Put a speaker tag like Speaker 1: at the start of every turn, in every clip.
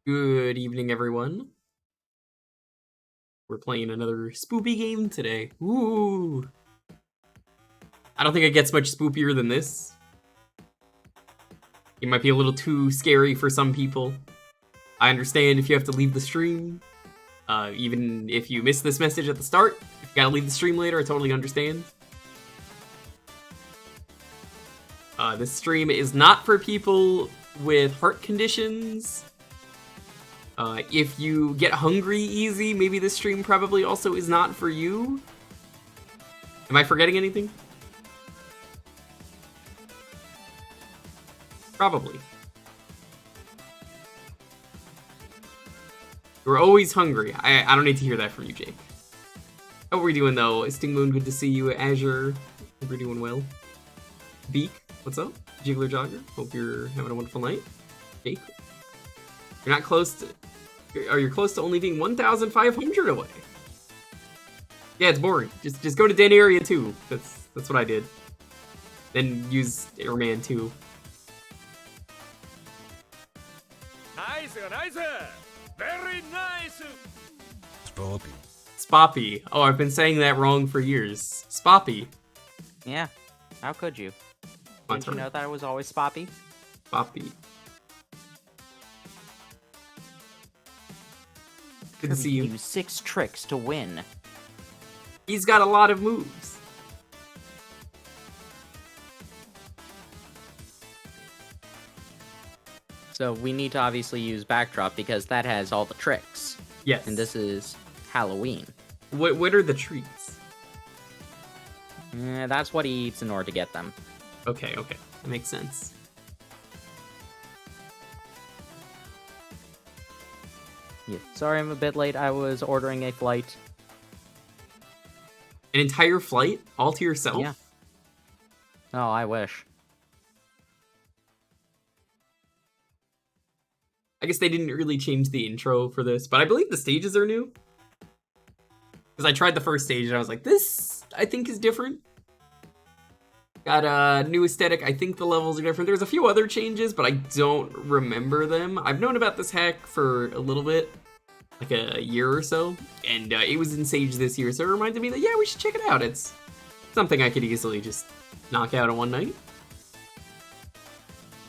Speaker 1: Good evening, everyone. We're playing another spoopy game today. Ooh! I don't think it gets much spoopier than this. It might be a little too scary for some people. I understand if you have to leave the stream. Even if you missed this message at the start, if you gotta leave the stream later, I totally understand. This stream is not for people with heart conditions. If you get hungry easy, maybe this stream probably also is not for you. Am I forgetting anything? Probably. You're always hungry. I don't need to hear that from you, Jake. How are we doing, though? Sting Moon, good to see you. Azure, hope you're doing well. Beak, what's up? Jiggler Jogger, hope you're having a wonderful night. Jake, you're not close to... Are you close to only being 1,500 away? Yeah, it's boring. Just go to Den Area 2. That's what I did. Then use Airman 2.
Speaker 2: Nice, nice, very nice.
Speaker 3: Spoppy.
Speaker 1: Spoppy. Oh, I've been saying that wrong for years. Spoppy.
Speaker 4: Yeah, how could you?
Speaker 1: My
Speaker 4: Didn't you
Speaker 1: turn.
Speaker 4: know that it was always Spoppy?
Speaker 1: Spoppy. Good to see you.
Speaker 4: Use 6 tricks to win.
Speaker 1: He's got a lot of moves.
Speaker 4: So we need to obviously use Backdrop because that has all the tricks.
Speaker 1: Yes.
Speaker 4: And this is Halloween.
Speaker 1: What are the treats?
Speaker 4: That's what he eats in order to get them.
Speaker 1: Okay. That makes sense.
Speaker 4: Yeah. Sorry I'm a bit late. I was ordering a flight.
Speaker 1: An entire flight? All to yourself?
Speaker 4: Yeah. Oh, I wish.
Speaker 1: I guess they didn't really change the intro for this, but I believe the stages are new. Because I tried the first stage and I was like, this, I think, is different. Got a new aesthetic. I think the levels are different. There's a few other changes, but I don't remember them. I've known about this hack for a little bit, like a year or so, and it was in Sage this year, so it reminded me that, yeah, we should check it out. It's something I could easily just knock out in one night.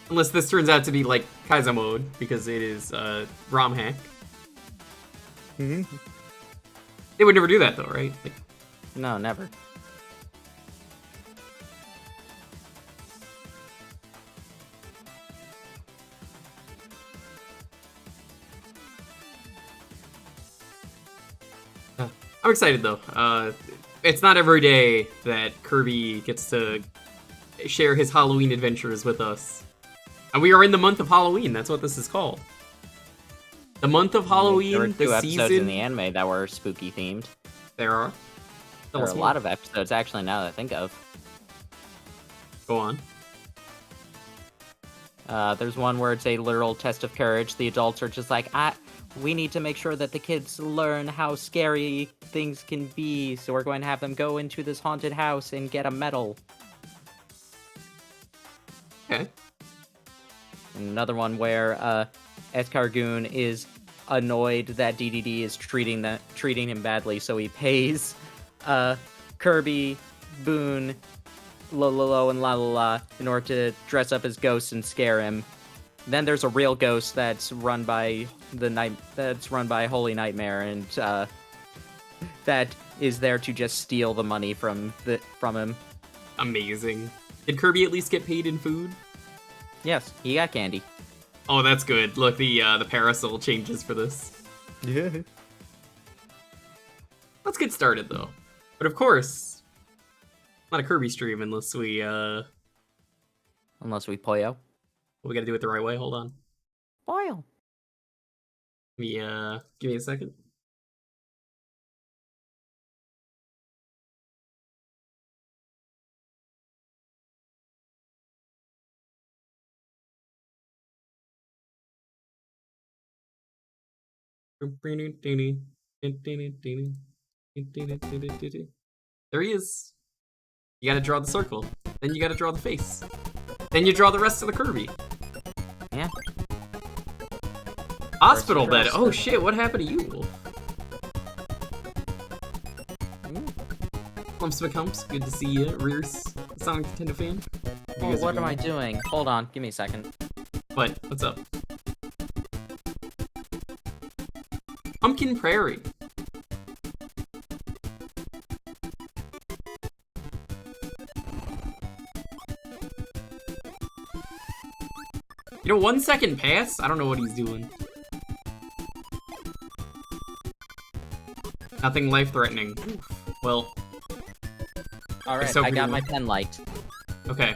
Speaker 1: Unless this turns out to be like Kaizo mode, because it is ROM hack. They would never do that though, right? Like,
Speaker 4: No, never.
Speaker 1: I'm excited though. It's not every day that Kirby gets to share his Halloween adventures with us. And we are in the month of Halloween, that's what this is called. The month of Halloween,
Speaker 4: There were 2
Speaker 1: the
Speaker 4: episodes
Speaker 1: season...
Speaker 4: in the anime that were spooky themed.
Speaker 1: There are.
Speaker 4: There are a lot of episodes actually now that I think of.
Speaker 1: Go on.
Speaker 4: There's one where it's a literal test of courage. The adults are just like, we need to make sure that the kids learn how scary things can be, so we're going to have them go into this haunted house and get a medal.
Speaker 1: Okay.
Speaker 4: And another one where Escargoon is annoyed that DDD is treating him badly, so he pays Kirby, Boone, Lololo, and La La La in order to dress up as ghosts and scare him. Then there's a real ghost that's run by Holy Nightmare, and that is there to just steal the money from him.
Speaker 1: Amazing. Did Kirby at least get paid in food?
Speaker 4: Yes, he got candy.
Speaker 1: Oh, that's good. Look, the parasol changes for this.
Speaker 4: Yeah.
Speaker 1: Let's get started, though. But of course, not a Kirby stream unless we,
Speaker 4: Unless we Poyo.
Speaker 1: we gotta do it the right way. Hold on.
Speaker 4: Poyo.
Speaker 1: Give me a second. There he is. You gotta draw the circle. Then you gotta draw the face. Then you draw the rest of the Kirby.
Speaker 4: Yeah.
Speaker 1: Hospital
Speaker 4: Where's
Speaker 1: bed.
Speaker 4: the
Speaker 1: Oh
Speaker 4: dress?
Speaker 1: shit, what happened to you, Wolf? Clumps McCumps, good to see you. Rears, Sonic Nintendo fan.
Speaker 4: Oh,
Speaker 1: You guys are
Speaker 4: what am I
Speaker 1: doing
Speaker 4: doing? Hold on, give me a second.
Speaker 1: What? What's up? Pumpkin Prairie. You know, 1 second pass? I don't know what he's doing. Nothing life-threatening. Well,
Speaker 4: Alright,
Speaker 1: so
Speaker 4: I got
Speaker 1: pretty
Speaker 4: my
Speaker 1: well.
Speaker 4: pen light.
Speaker 1: okay.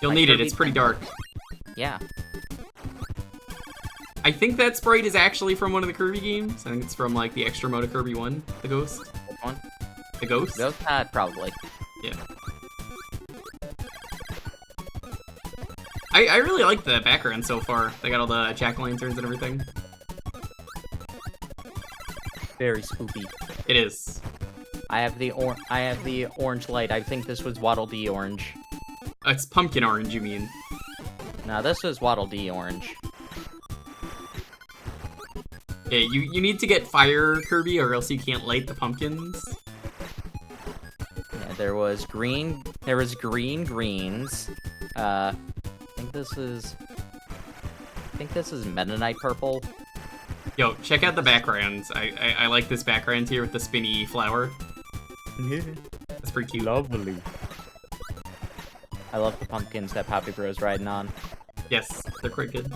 Speaker 1: You'll
Speaker 4: My
Speaker 1: need it,
Speaker 4: Kirby
Speaker 1: it's pretty
Speaker 4: pen.
Speaker 1: dark.
Speaker 4: Yeah.
Speaker 1: I think that sprite is actually from one of the Kirby games. I think it's from, like, the extra mode of Kirby 1, the Ghost.
Speaker 4: Which one?
Speaker 1: The Ghost?
Speaker 4: Ghost Pad, probably.
Speaker 1: Yeah. I really like the background so far. They got all the jack-o'-lanterns and everything.
Speaker 4: Very spooky.
Speaker 1: It is.
Speaker 4: I have the orange light. I think this was Waddle Dee orange.
Speaker 1: It's pumpkin orange, you mean?
Speaker 4: No, this was Waddle Dee orange.
Speaker 1: Yeah, you need to get fire, Kirby, or else you can't light the pumpkins.
Speaker 4: Yeah, there was green greens. I think this is Mennonite purple.
Speaker 1: Yo, check out the backgrounds. I like this background here with the spinny flower. That's pretty cute.
Speaker 4: Lovely. I love the pumpkins that Poppy Bro's riding on.
Speaker 1: Yes, they're quite good.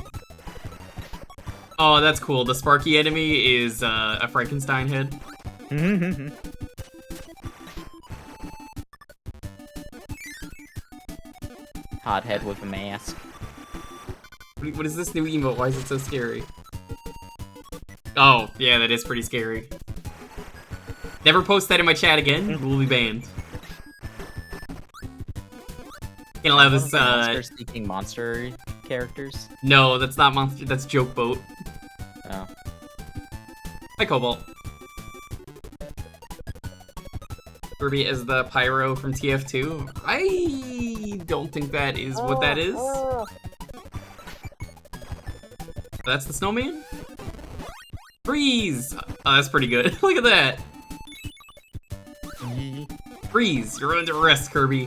Speaker 1: Oh, that's cool. The Sparky enemy is a Frankenstein head.
Speaker 4: Hot head with a mask.
Speaker 1: What is this new emote? Why is it so scary? Oh, yeah, that is pretty scary. Never post that in my chat again. We'll be banned. Can't allow this,
Speaker 4: Monster-seeking monster characters.
Speaker 1: No, that's not Monster, that's Joke Boat.
Speaker 4: Oh.
Speaker 1: Hi, Cobalt. Kirby is the Pyro from TF2. I don't think that is what that is. That's the snowman? Freeze! Oh, that's pretty good. Look at that. Freeze! You're under arrest, Kirby.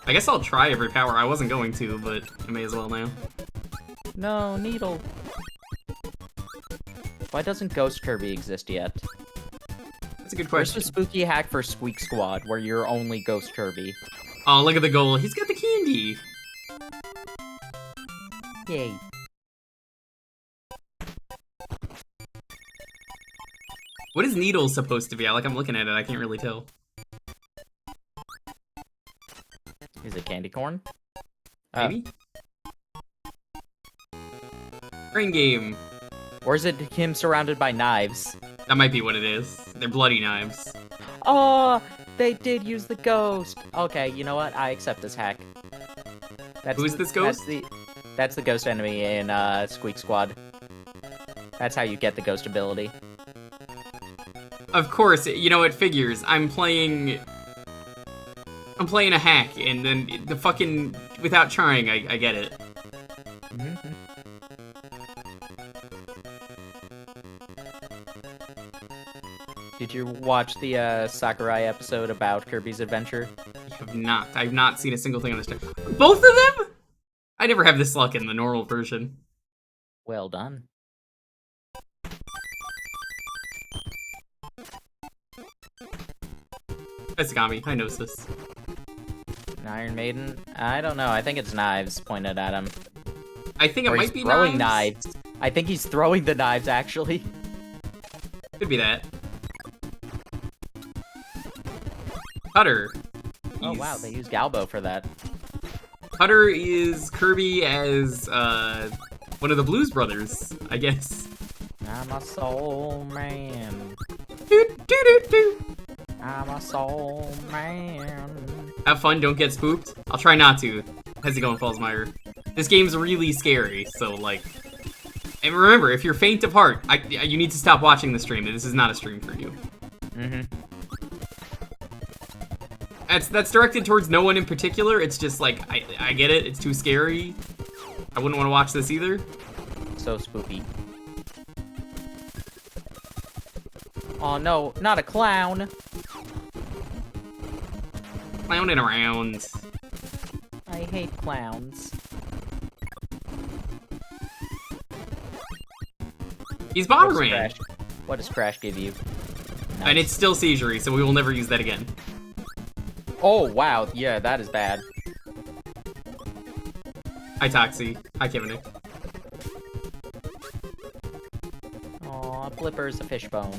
Speaker 1: I guess I'll try every power. I wasn't going to, but I may as well now.
Speaker 4: No, Needle. Why doesn't Ghost Kirby exist yet?
Speaker 1: That's a good
Speaker 4: Where's
Speaker 1: question.
Speaker 4: the spooky hack for Squeak Squad where you're only Ghost Kirby?
Speaker 1: Oh, look at the goal. He's got the candy.
Speaker 4: Yay.
Speaker 1: What is Needle supposed to be? I'm looking at it. I can't really tell.
Speaker 4: Is it candy corn?
Speaker 1: Maybe? Brain game.
Speaker 4: Or is it him surrounded by knives?
Speaker 1: That might be what it is. They're bloody knives.
Speaker 4: Oh, they did use the ghost. Okay, you know what? I accept this hack.
Speaker 1: Who's this ghost?
Speaker 4: That's the ghost enemy in Squeak Squad. That's how you get the ghost ability.
Speaker 1: Of course, you know, it figures. I'm playing a hack, and then the fucking... Without trying, I get it.
Speaker 4: Did you watch the Sakurai episode about Kirby's Adventure?
Speaker 1: I have not. I've not seen a single thing on this channel. Both of them? I never have this luck in the normal version.
Speaker 4: Well done.
Speaker 1: Esagami, I know this.
Speaker 4: An Iron Maiden? I don't know. I think it's knives pointed at him.
Speaker 1: I think it
Speaker 4: Or
Speaker 1: might
Speaker 4: he's
Speaker 1: be
Speaker 4: throwing
Speaker 1: knives.
Speaker 4: knives. I think he's throwing the knives, actually.
Speaker 1: Could be that. Cutter.
Speaker 4: Oh wow, they use Galbo for that.
Speaker 1: Cutter is Kirby as one of the Blues Brothers, I guess.
Speaker 4: I'm a soul man.
Speaker 1: Do, do, do, do.
Speaker 4: I'm a soul man.
Speaker 1: Have fun, don't get spooked. I'll try not to. How's it going, Fallsmeyer? This game's really scary, so like... And remember, if you're faint of heart, you need to stop watching the stream. This is not a stream for you. That's directed towards no one in particular. It's just like, I get it, it's too scary. I wouldn't want to watch this either.
Speaker 4: So spooky. Oh no, not a clown.
Speaker 1: Clowning around.
Speaker 4: I hate clowns.
Speaker 1: He's
Speaker 4: What does
Speaker 1: Bomberman.
Speaker 4: Crash, what does Crash give you?
Speaker 1: And it's still Seizure, so we will never use that again.
Speaker 4: Oh, wow. Yeah, that is bad.
Speaker 1: Hi, Toxie. Hi, Kevin.
Speaker 4: Aw, Blipper's a fishbone.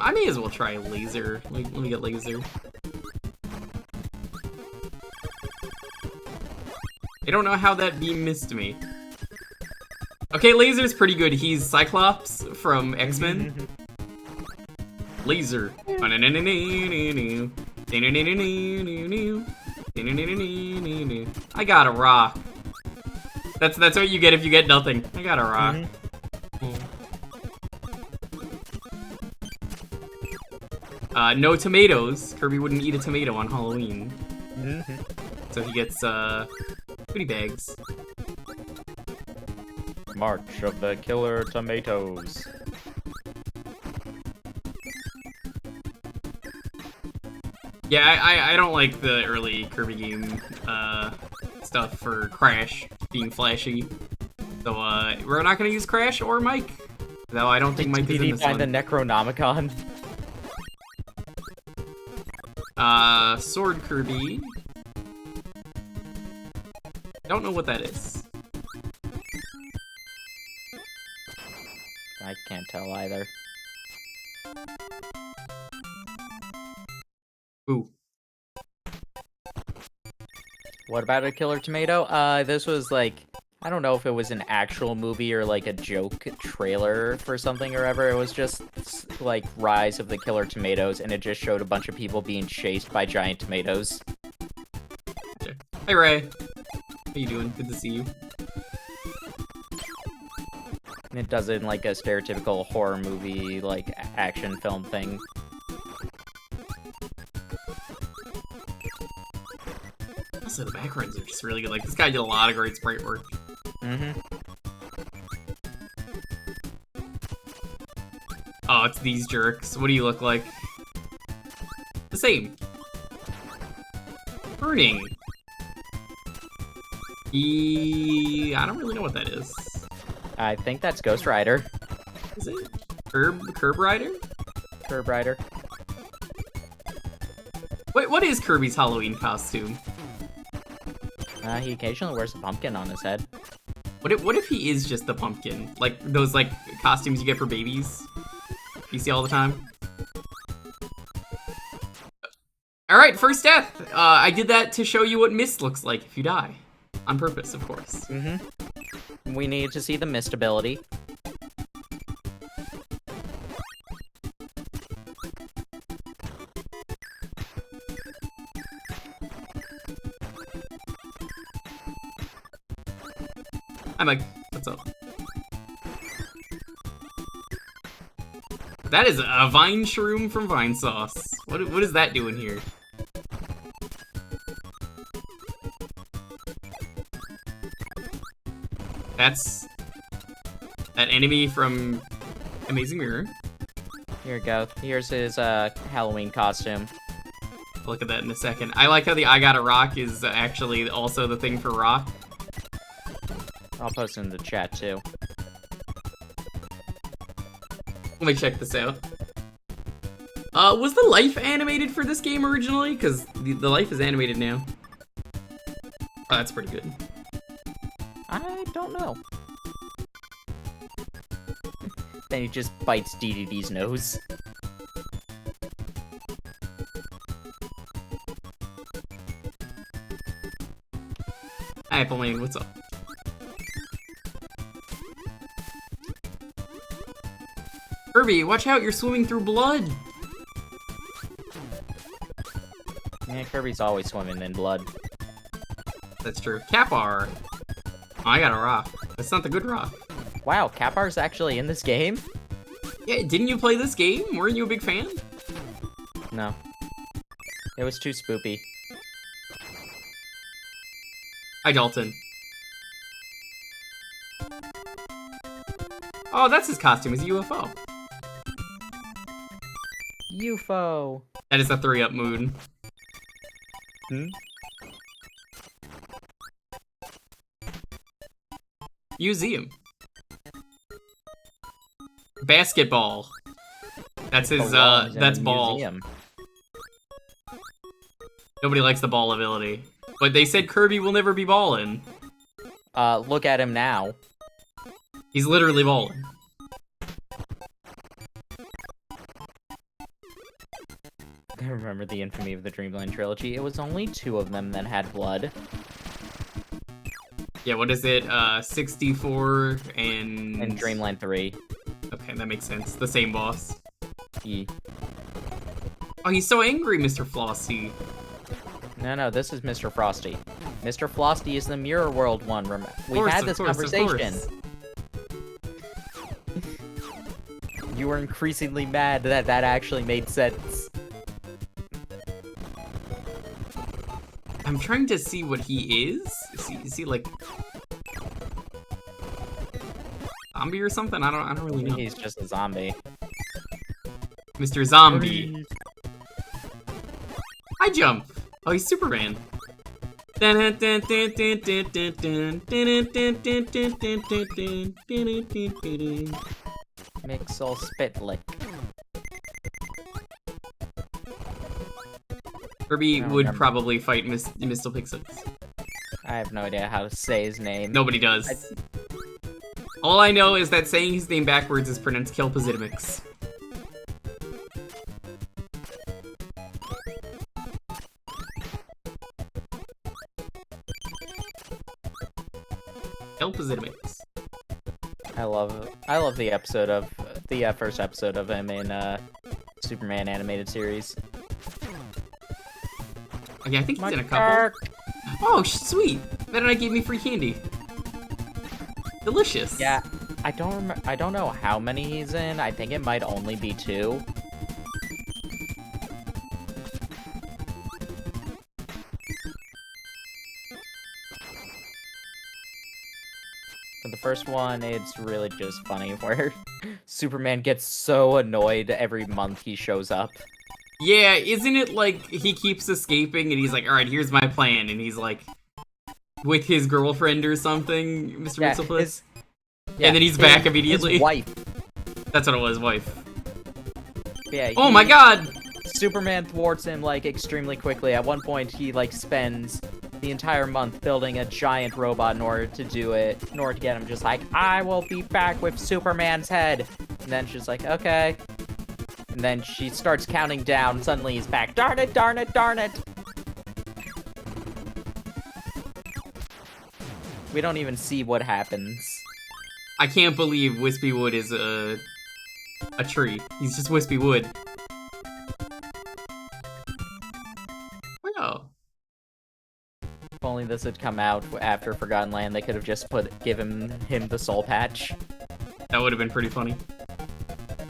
Speaker 1: I may as well try Laser. Let me get Laser. I don't know how that beam missed me. Okay, Laser's pretty good. He's Cyclops from X-Men. Laser. I got a rock. That's what you get if you get nothing. I got a rock. No tomatoes. Kirby wouldn't eat a tomato on Halloween. So he gets, goodie bags.
Speaker 4: March of the Killer Tomatoes.
Speaker 1: Yeah, I don't like the early Kirby game, stuff for Crash being flashy. So, we're not gonna use Crash or Mike. Though I don't think Mike is in this
Speaker 4: find
Speaker 1: one.
Speaker 4: the Necronomicon?
Speaker 1: Sword Kirby. Don't know what that is.
Speaker 4: I can't tell either.
Speaker 1: Ooh.
Speaker 4: What about a Killer Tomato? This was like, I don't know if it was an actual movie or like a joke trailer for something or ever. It was just like Rise of the Killer Tomatoes, and it just showed a bunch of people being chased by giant tomatoes.
Speaker 1: Okay. Hey Ray. How you doing? Good to see you.
Speaker 4: And it does it in like a stereotypical horror movie, like action film thing.
Speaker 1: Also, the backgrounds are just really good. Like, this guy did a lot of great sprite work. Oh, it's these jerks. What do you look like? The same. Burning. I don't really know what that is.
Speaker 4: I think that's Ghost Rider.
Speaker 1: Is it? Curb Rider?
Speaker 4: Curb Rider.
Speaker 1: Wait, what is Kirby's Halloween costume?
Speaker 4: He occasionally wears a pumpkin on his head.
Speaker 1: What if he is just the pumpkin? Like, those, like, costumes you get for babies? You see all the time? Alright, first death! I did that to show you what mist looks like if you die. On purpose, of course.
Speaker 4: We need to see the mist ability.
Speaker 1: I'm like, what's up? That is a vine shroom from Vine Sauce. What is that doing here? That's that enemy from Amazing Mirror.
Speaker 4: Here we go. Here's his Halloween costume.
Speaker 1: I'll look at that in a second. I like how the I Got a Rock is actually also the thing for rock.
Speaker 4: I'll post it in the chat too.
Speaker 1: Let me check this out. Was the life animated for this game originally? Because the life is animated now. Oh, that's pretty good.
Speaker 4: I don't know. Then he just bites DDD's nose.
Speaker 1: Hi, Appleman, what's up? Kirby, watch out, you're swimming through blood!
Speaker 4: Yeah, Kirby's always swimming in blood.
Speaker 1: That's true. Kapar! Oh, I got a rock. That's not the good rock.
Speaker 4: Wow, Kapar's actually in this game?
Speaker 1: Yeah, didn't you play this game? Weren't you a big fan?
Speaker 4: No. It was too spoopy.
Speaker 1: Hi, Dalton. Oh, that's his costume. He's a UFO.
Speaker 4: UFO.
Speaker 1: That is a 3-up mood.
Speaker 4: Hmm?
Speaker 1: Museum. Basketball. That's his,
Speaker 4: Belongs in
Speaker 1: that's
Speaker 4: a
Speaker 1: ball.
Speaker 4: museum.
Speaker 1: Nobody likes the ball ability. But they said Kirby will never be ballin'.
Speaker 4: Look at him now.
Speaker 1: He's literally ballin'.
Speaker 4: I remember the infamy of the Dreamland trilogy. It was only 2 of them that had blood.
Speaker 1: Yeah, what is it? 64 and...
Speaker 4: And Dreamland 3.
Speaker 1: Okay, that makes sense. The same boss.
Speaker 4: E.
Speaker 1: Oh, he's so angry, Mr. Flossie.
Speaker 4: No, this is Mr. Frosty. Mr. Frosty is the Mirror World one. We've
Speaker 1: course,
Speaker 4: had
Speaker 1: of
Speaker 4: this
Speaker 1: course, of
Speaker 4: conversation.
Speaker 1: course.
Speaker 4: You were increasingly mad that that actually made sense.
Speaker 1: I'm trying to see what he is. Is he like zombie or something? I don't really know.
Speaker 4: He's just a zombie.
Speaker 1: Mr. Zombie. I jump. Oh, he's Superman.
Speaker 4: Mixel Spitlick.
Speaker 1: Kirby
Speaker 4: I don't
Speaker 1: would
Speaker 4: remember.
Speaker 1: probably fight Mr. Pixels.
Speaker 4: I have no idea how to say his name.
Speaker 1: Nobody does. All I know is that saying his name backwards is pronounced Kelpazidimix. Kelpazidimix.
Speaker 4: I love the episode of the first episode of him in Superman animated series.
Speaker 1: Yeah, I think he's in a couple. Oh, sweet! Meta gave me free candy. Delicious.
Speaker 4: Yeah, I don't know how many he's in. I think it might only be 2. For the first one, it's really just funny where Superman gets so annoyed every month he shows up.
Speaker 1: Yeah, isn't it like he keeps escaping and he's like, alright, here's my plan, and he's like with his girlfriend or something, Mr.
Speaker 4: Yeah,
Speaker 1: Mixelflip?
Speaker 4: yeah,
Speaker 1: And then he's back immediately?
Speaker 4: His wife.
Speaker 1: That's what it was, wife.
Speaker 4: Yeah.
Speaker 1: Oh my god!
Speaker 4: Superman thwarts him like extremely quickly. At one point, he like spends the entire month building a giant robot in order to do it, in order to get him just like, I will be back with Superman's head. And then she's like, okay. And then she starts counting down. Suddenly he's back. Darn it, darn it, darn it. We don't even see what happens.
Speaker 1: I can't believe Wispy Wood is a tree. He's just Wispy Wood. Wow.
Speaker 4: If only this had come out after Forgotten Land, they could have just given him the soul patch.
Speaker 1: That would have been pretty funny.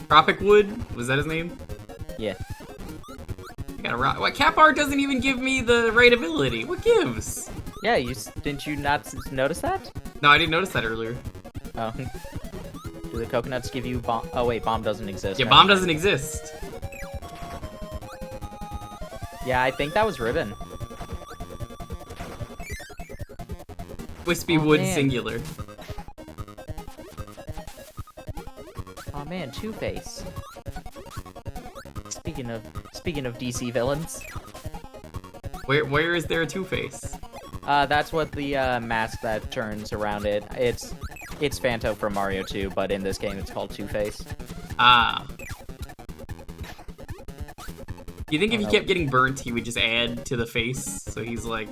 Speaker 1: Tropic Wood? Was that his name?
Speaker 4: Yeah.
Speaker 1: I gotta rock. What? Capar doesn't even give me the right ability. What gives?
Speaker 4: Yeah, didn't you not notice that?
Speaker 1: No, I didn't notice that earlier.
Speaker 4: Oh. Do the coconuts give you bomb? Oh wait, bomb doesn't exist.
Speaker 1: Yeah,
Speaker 4: Never
Speaker 1: bomb
Speaker 4: mind.
Speaker 1: doesn't exist.
Speaker 4: Yeah, I think that was Ribbon.
Speaker 1: Wispy
Speaker 4: Oh,
Speaker 1: Wood
Speaker 4: man.
Speaker 1: singular.
Speaker 4: Oh man, Two-Face. Speaking of DC villains,
Speaker 1: Where is there a Two-Face?
Speaker 4: that's what the mask that turns around it. It's Phanto from Mario 2, but in this game it's called Two-Face.
Speaker 1: Ah. You think if he
Speaker 4: no.
Speaker 1: kept getting burnt, he would just add to the face? So he's like,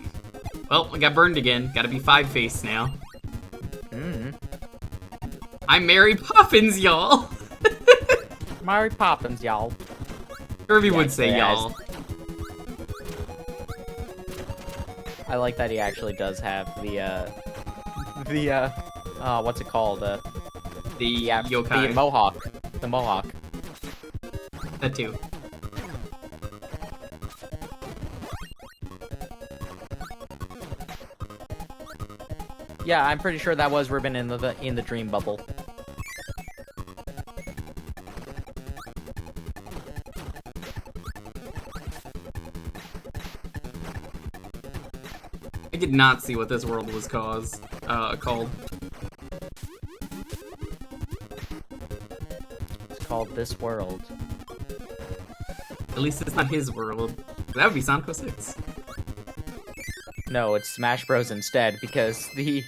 Speaker 1: well, I got burned again. Gotta be 5-face now.
Speaker 4: Mm-hmm.
Speaker 1: I'm Mary Poppins, y'all.
Speaker 4: Mary Poppins, y'all.
Speaker 1: Kirby
Speaker 4: Yeah,
Speaker 1: would say
Speaker 4: yeah,
Speaker 1: y'all.
Speaker 4: I like that he actually does have what's it called?
Speaker 1: The
Speaker 4: Yeah,
Speaker 1: yokai.
Speaker 4: the Mohawk. The Mohawk.
Speaker 1: That too.
Speaker 4: Yeah, I'm pretty sure that was Ribbon in the dream bubble.
Speaker 1: I did not see what this world was called.
Speaker 4: It's called This World.
Speaker 1: At least it's not his world. That would be Sonic 06.
Speaker 4: No, it's Smash Bros instead, because the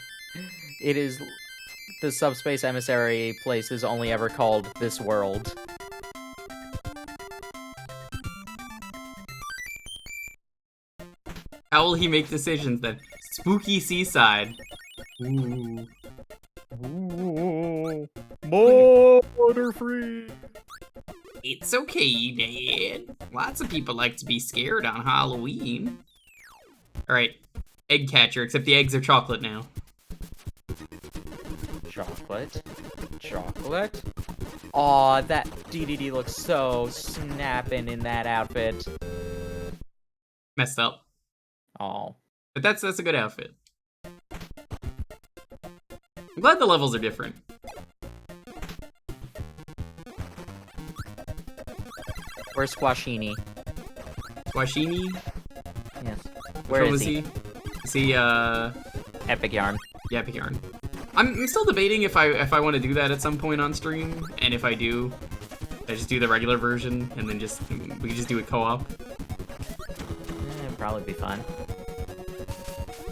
Speaker 4: subspace emissary place is only ever called This World.
Speaker 1: How will he make decisions then? Spooky Seaside. Ooh.
Speaker 4: Ooh, border free.
Speaker 1: It's okay, Dad. Lots of people like to be scared on Halloween. Alright, egg catcher, except the eggs are chocolate now.
Speaker 4: Chocolate. Chocolate. Aw, that DDD looks so snappin' in that outfit.
Speaker 1: Messed up.
Speaker 4: Oh.
Speaker 1: But that's a good outfit. I'm glad the levels are different.
Speaker 4: Where's Squashini?
Speaker 1: Washini?
Speaker 4: Yes. Where is he?
Speaker 1: Is he,
Speaker 4: Epic Yarn.
Speaker 1: Yeah, Epic Yarn. I'm still debating if I want to do that at some point on stream, and if I do, I just do the regular version, and then we can just do it co-op.
Speaker 4: It'd probably be fun.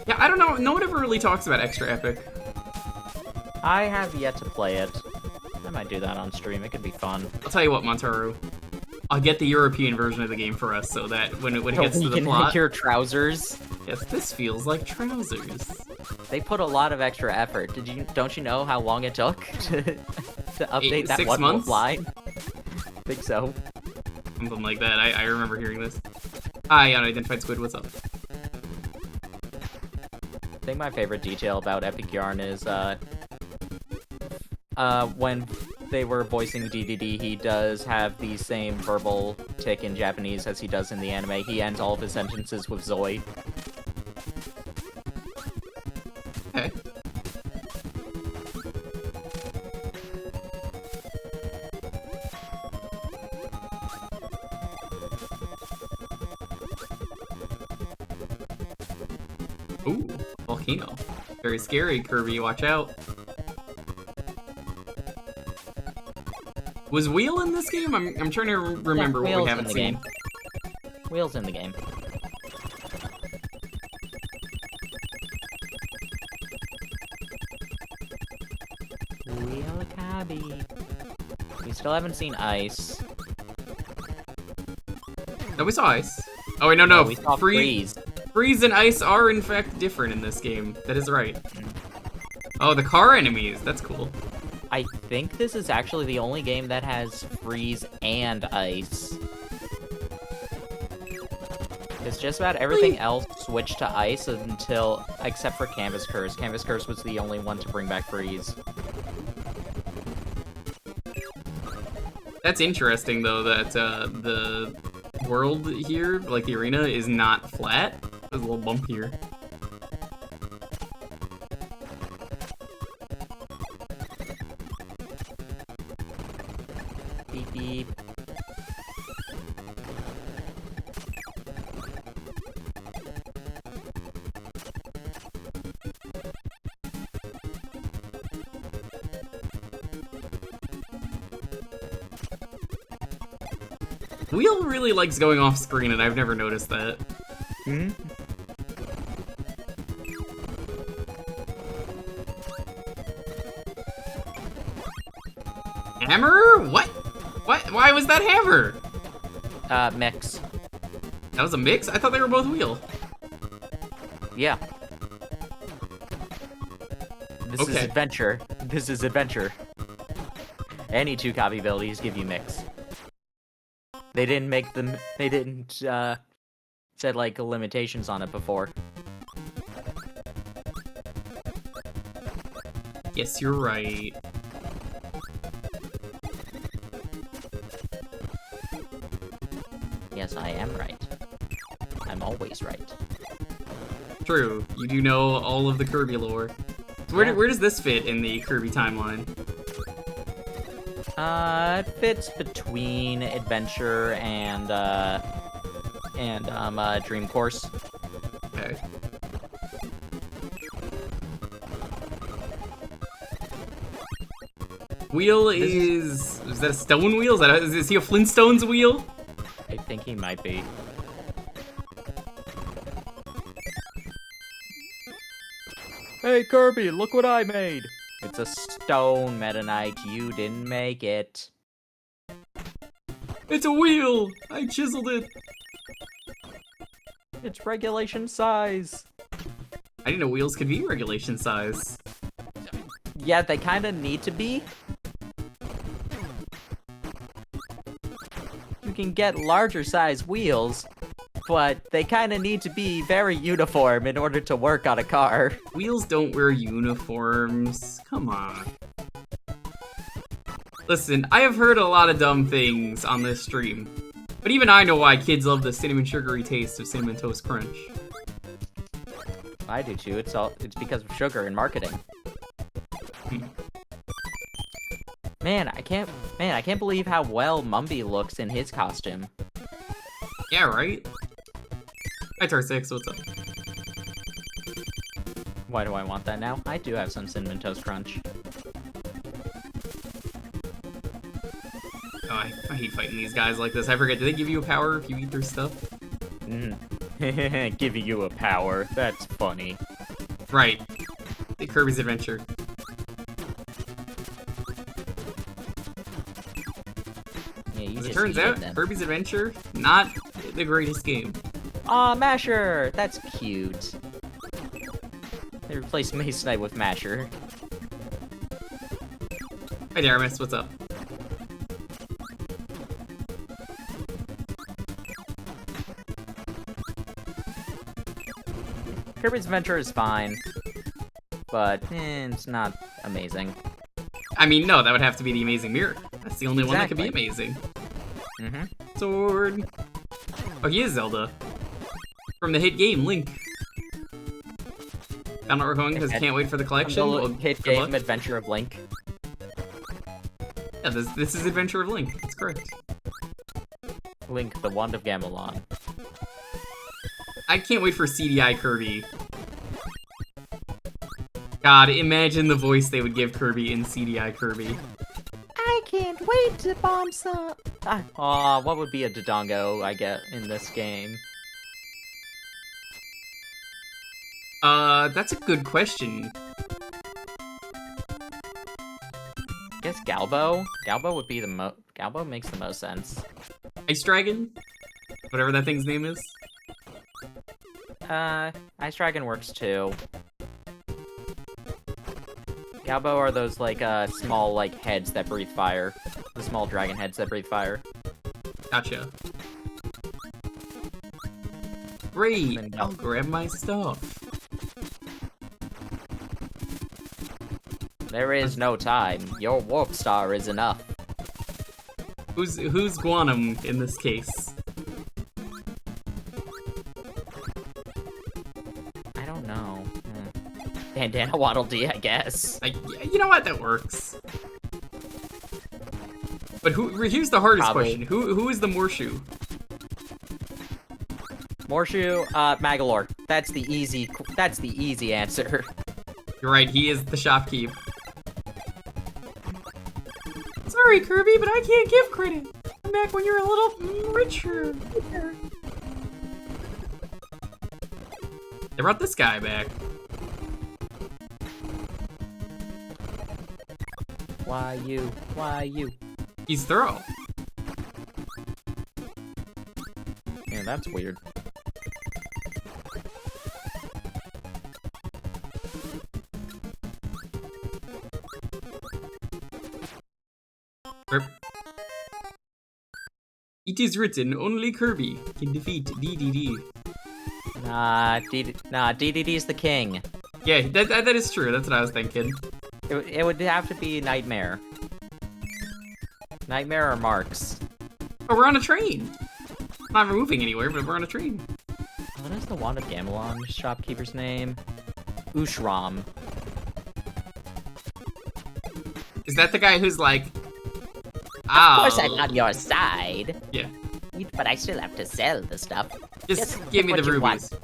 Speaker 1: Yeah, I don't know. No one ever really talks about Extra Epic.
Speaker 4: I have yet to play it. I might do that on stream. It could be fun.
Speaker 1: I'll tell you what, Montaru. I'll get the European version of the game for us, so that when it gets to the
Speaker 4: can
Speaker 1: plot,
Speaker 4: make your trousers.
Speaker 1: yes, this feels like trousers.
Speaker 4: They put a lot of extra effort. Don't you know how long it took to update that
Speaker 1: 6
Speaker 4: one
Speaker 1: months?
Speaker 4: line? Think so.
Speaker 1: Something like that. I remember hearing this. Hi, unidentified squid. What's up?
Speaker 4: I think my favorite detail about Epic Yarn is when they were voicing DDD, he does have the same verbal tick in Japanese as he does in the anime. He ends all of his sentences with Zoe.
Speaker 1: Okay. Ooh, volcano. Very scary, Kirby. Watch out. Was Wheel in this game? I'm trying to remember what we haven't seen.
Speaker 4: Wheel's in the game. Wheel Cabby. We still haven't seen Ice.
Speaker 1: No, we saw Ice. Oh wait, no.
Speaker 4: We saw Freeze.
Speaker 1: Freeze and Ice are in fact different in this game. That is right. Oh, the car enemies. That's cool.
Speaker 4: I think this is actually the only game that has Freeze and Ice. Because just about everything else switched to Ice except for Canvas Curse. Canvas Curse was the only one to bring back Freeze.
Speaker 1: That's interesting though, that the world here, like the arena, is not flat. There's a little bump here.
Speaker 4: Beep beep.
Speaker 1: Wheel really likes going off screen, and I've never noticed that.
Speaker 4: Hmm?
Speaker 1: Hammer? What? What? Why was that Hammer?
Speaker 4: Mix.
Speaker 1: That was a mix? I thought they were both Wheel.
Speaker 4: Yeah. This is
Speaker 1: Okay.
Speaker 4: adventure. This is adventure. Any two copy abilities give you mix. They didn't make them. They didn't set like limitations on it before.
Speaker 1: Yes, you're right.
Speaker 4: was right.
Speaker 1: True, you do know all of the Kirby lore. So where does this fit in the Kirby timeline?
Speaker 4: It fits between Adventure and Dream Course.
Speaker 1: Okay. Wheel is that a stone wheel? Is he a Flintstones wheel?
Speaker 4: I think he might be. Hey Kirby, look what I made! It's a stone Meta Knight, you didn't make it.
Speaker 1: It's a wheel! I chiseled it!
Speaker 4: It's regulation size.
Speaker 1: I didn't know wheels could be regulation size.
Speaker 4: Yeah, they kinda need to be. You can get larger size wheels, but they kinda need to be very uniform in order to work on a car.
Speaker 1: Wheels don't wear uniforms. Come on. Listen, I have heard a lot of dumb things on this stream, but even I know why kids love the cinnamon sugary taste of Cinnamon Toast Crunch.
Speaker 4: I do too. It's because of sugar and marketing. Man, I can't believe how well Mumby looks in his costume.
Speaker 1: Yeah, right? Hi, Tar6, what's up?
Speaker 4: Why do I want that now? I do have some Cinnamon Toast Crunch.
Speaker 1: Oh, I hate fighting these guys like this. I forget, do they give you a power if you eat their stuff?
Speaker 4: Giving you a power. That's funny.
Speaker 1: Right. The Kirby's Adventure.
Speaker 4: Yeah,
Speaker 1: As it turns out, Kirby's Adventure, not the greatest game.
Speaker 4: Aw, Masher! That's cute. They replaced Mace Knight with Masher.
Speaker 1: Hi, Daramus, what's up?
Speaker 4: Kirby's Adventure is fine, but it's not amazing.
Speaker 1: I mean, no, that would have to be the Amazing Mirror. That's the only one that could be amazing. Sword. Oh, he is Zelda. From the hit game, Link. I'm not recalling because I can't wait for the collection.
Speaker 4: The
Speaker 1: Well,
Speaker 4: hit
Speaker 1: good
Speaker 4: game
Speaker 1: luck.
Speaker 4: Adventure of Link.
Speaker 1: Yeah, this is Adventure of Link. That's correct.
Speaker 4: Link, the Wand of Gamelon.
Speaker 1: I can't wait for CDI Kirby. God, imagine the voice they would give Kirby in CDI Kirby.
Speaker 4: I can't wait to bomb some. Aw, what would be a Dodongo I get in this game?
Speaker 1: That's a good question.
Speaker 4: I guess Galbo? Galbo would be the Galbo makes the most sense.
Speaker 1: Ice Dragon? Whatever that thing's name is.
Speaker 4: Ice Dragon works too. Galbo are those, like, small, like, heads that breathe fire. The small dragon heads that breathe fire.
Speaker 1: Gotcha. Great, I'll grab my stuff.
Speaker 4: There is no time. Your warp star is enough.
Speaker 1: Who's Guanum in this case?
Speaker 4: I don't know. Bandana Waddle Dee, I guess.
Speaker 1: You know what? That works. But here's the hardest question. Who is the Morshu?
Speaker 4: Morshu, Magalore. That's the easy answer.
Speaker 1: You're right, he is the shopkeep. Sorry, Kirby, but I can't give credit. Come back when you're a little richer. They brought this guy back.
Speaker 4: Why you? Why you?
Speaker 1: He's thorough.
Speaker 4: Yeah, that's weird.
Speaker 1: It is written, only Kirby can defeat DDD.
Speaker 4: Nah, DDD's the king.
Speaker 1: Yeah, that is true. That's what I was thinking.
Speaker 4: It would have to be Nightmare. Nightmare or Marks.
Speaker 1: Oh, we're on a train. Not moving anywhere, but we're on a train.
Speaker 4: What is the Wand of Gamelon shopkeeper's name? Ushram.
Speaker 1: Is that the guy who's like,
Speaker 4: Of course I'm on your side.
Speaker 1: Yeah.
Speaker 4: But I still have to sell the stuff.
Speaker 1: Just give me
Speaker 4: what
Speaker 1: the
Speaker 4: you want.
Speaker 1: rubies.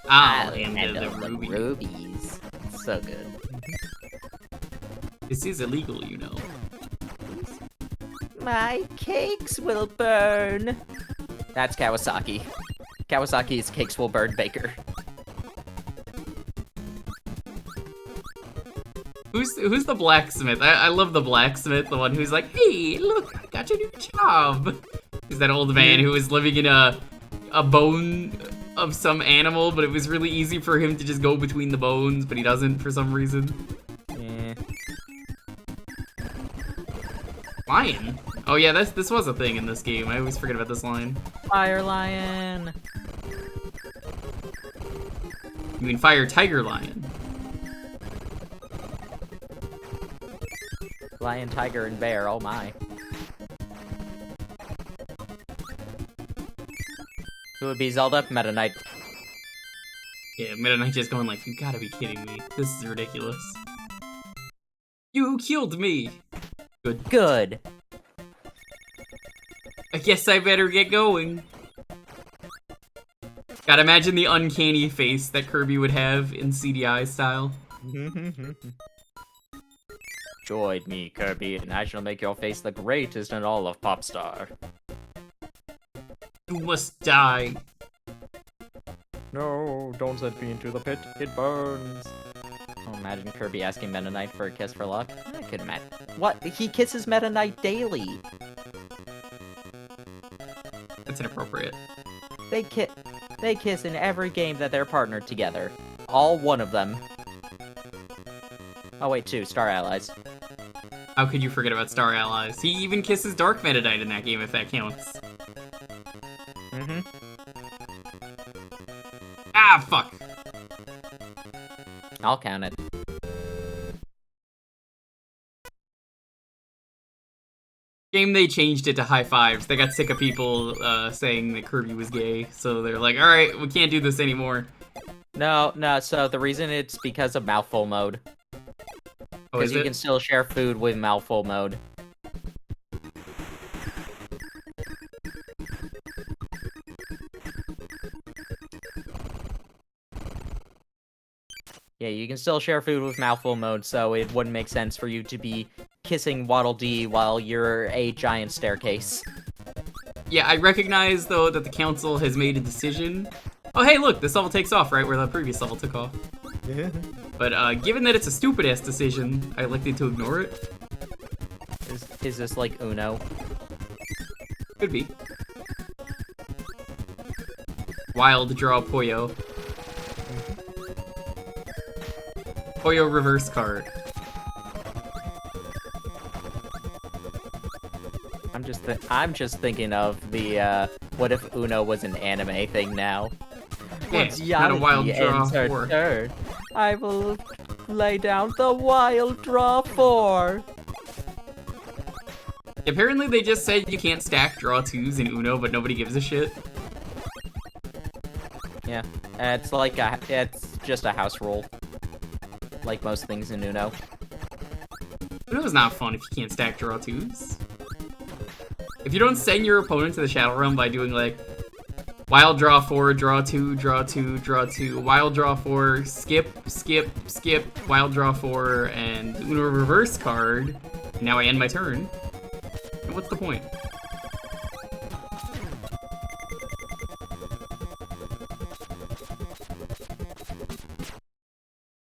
Speaker 1: I'll handle the rubies.
Speaker 4: rubies. So good.
Speaker 1: This is illegal, you know.
Speaker 4: My cakes will burn. That's Kawasaki. Kawasaki's cakes will burn baker.
Speaker 1: Who's the blacksmith? I love the blacksmith, the one who's like, hey, look, I got your new job. Is that old man who was living in a bone of some animal, but it was really easy for him to just go between the bones, but he doesn't for some reason.
Speaker 4: Yeah.
Speaker 1: Lion? Oh yeah, this was a thing in this game. I always forget about this line.
Speaker 4: Fire lion.
Speaker 1: You mean fire tiger lion?
Speaker 4: Lion, tiger, and bear. Oh my. Who would be Zelda? Meta Knight.
Speaker 1: Yeah, Meta Knight just going like, you gotta be kidding me. This is ridiculous. You killed me! Good.
Speaker 4: Good.
Speaker 1: I guess I better get going. Gotta imagine the uncanny face that Kirby would have in CDI style.
Speaker 4: Join me, Kirby, and I shall make your face the greatest in all of Popstar.
Speaker 1: You must die.
Speaker 4: No, don't send me into the pit. It burns. Oh, imagine Kirby asking Meta Knight for a kiss for luck. I could imagine. What? He kisses Meta Knight daily.
Speaker 1: That's inappropriate.
Speaker 4: They kiss in every game that they're partnered together. All one of them. Oh wait, two Star Allies.
Speaker 1: How could you forget about Star Allies? He even kisses Dark Meta Knight in that game, if that counts.
Speaker 4: Mm-hmm.
Speaker 1: Ah, fuck.
Speaker 4: I'll count it.
Speaker 1: Game, they changed it to high fives. They got sick of people saying that Kirby was gay, so they're like, alright, we can't do this anymore.
Speaker 4: No, so the reason it's because of mouthful mode.
Speaker 1: Oh,
Speaker 4: Because
Speaker 1: is
Speaker 4: you
Speaker 1: it?
Speaker 4: can still share food with mouthful mode. Yeah, you can still share food with mouthful mode, so it wouldn't make sense for you to be kissing Waddle Dee while you're a giant staircase.
Speaker 1: Yeah, I recognize, though, that the council has made a decision. Oh, hey, look, this level takes off, right, where the previous level took off.
Speaker 4: Yeah.
Speaker 1: But given that it's a stupid-ass decision, I elected to ignore it.
Speaker 4: Is this like Uno?
Speaker 1: Could be. Wild draw Poyo. Poyo reverse card.
Speaker 4: I'm just thinking of the what if Uno was an anime thing now? Once
Speaker 1: not a wild
Speaker 4: Yanagi
Speaker 1: draw
Speaker 4: ends her
Speaker 1: 4.
Speaker 4: turn, I will lay down the wild draw 4.
Speaker 1: Apparently they just said you can't stack draw 2s in Uno, but nobody gives a shit.
Speaker 4: Yeah, it's just a house rule, like most things in Uno.
Speaker 1: Uno's not fun if you can't stack draw 2s. If you don't send your opponent to the Shadow Realm by doing like wild draw 4, draw 2, draw 2, draw 2, wild draw 4, skip, skip, skip, wild draw 4, and Uno reverse card, and now I end my turn. And what's the point?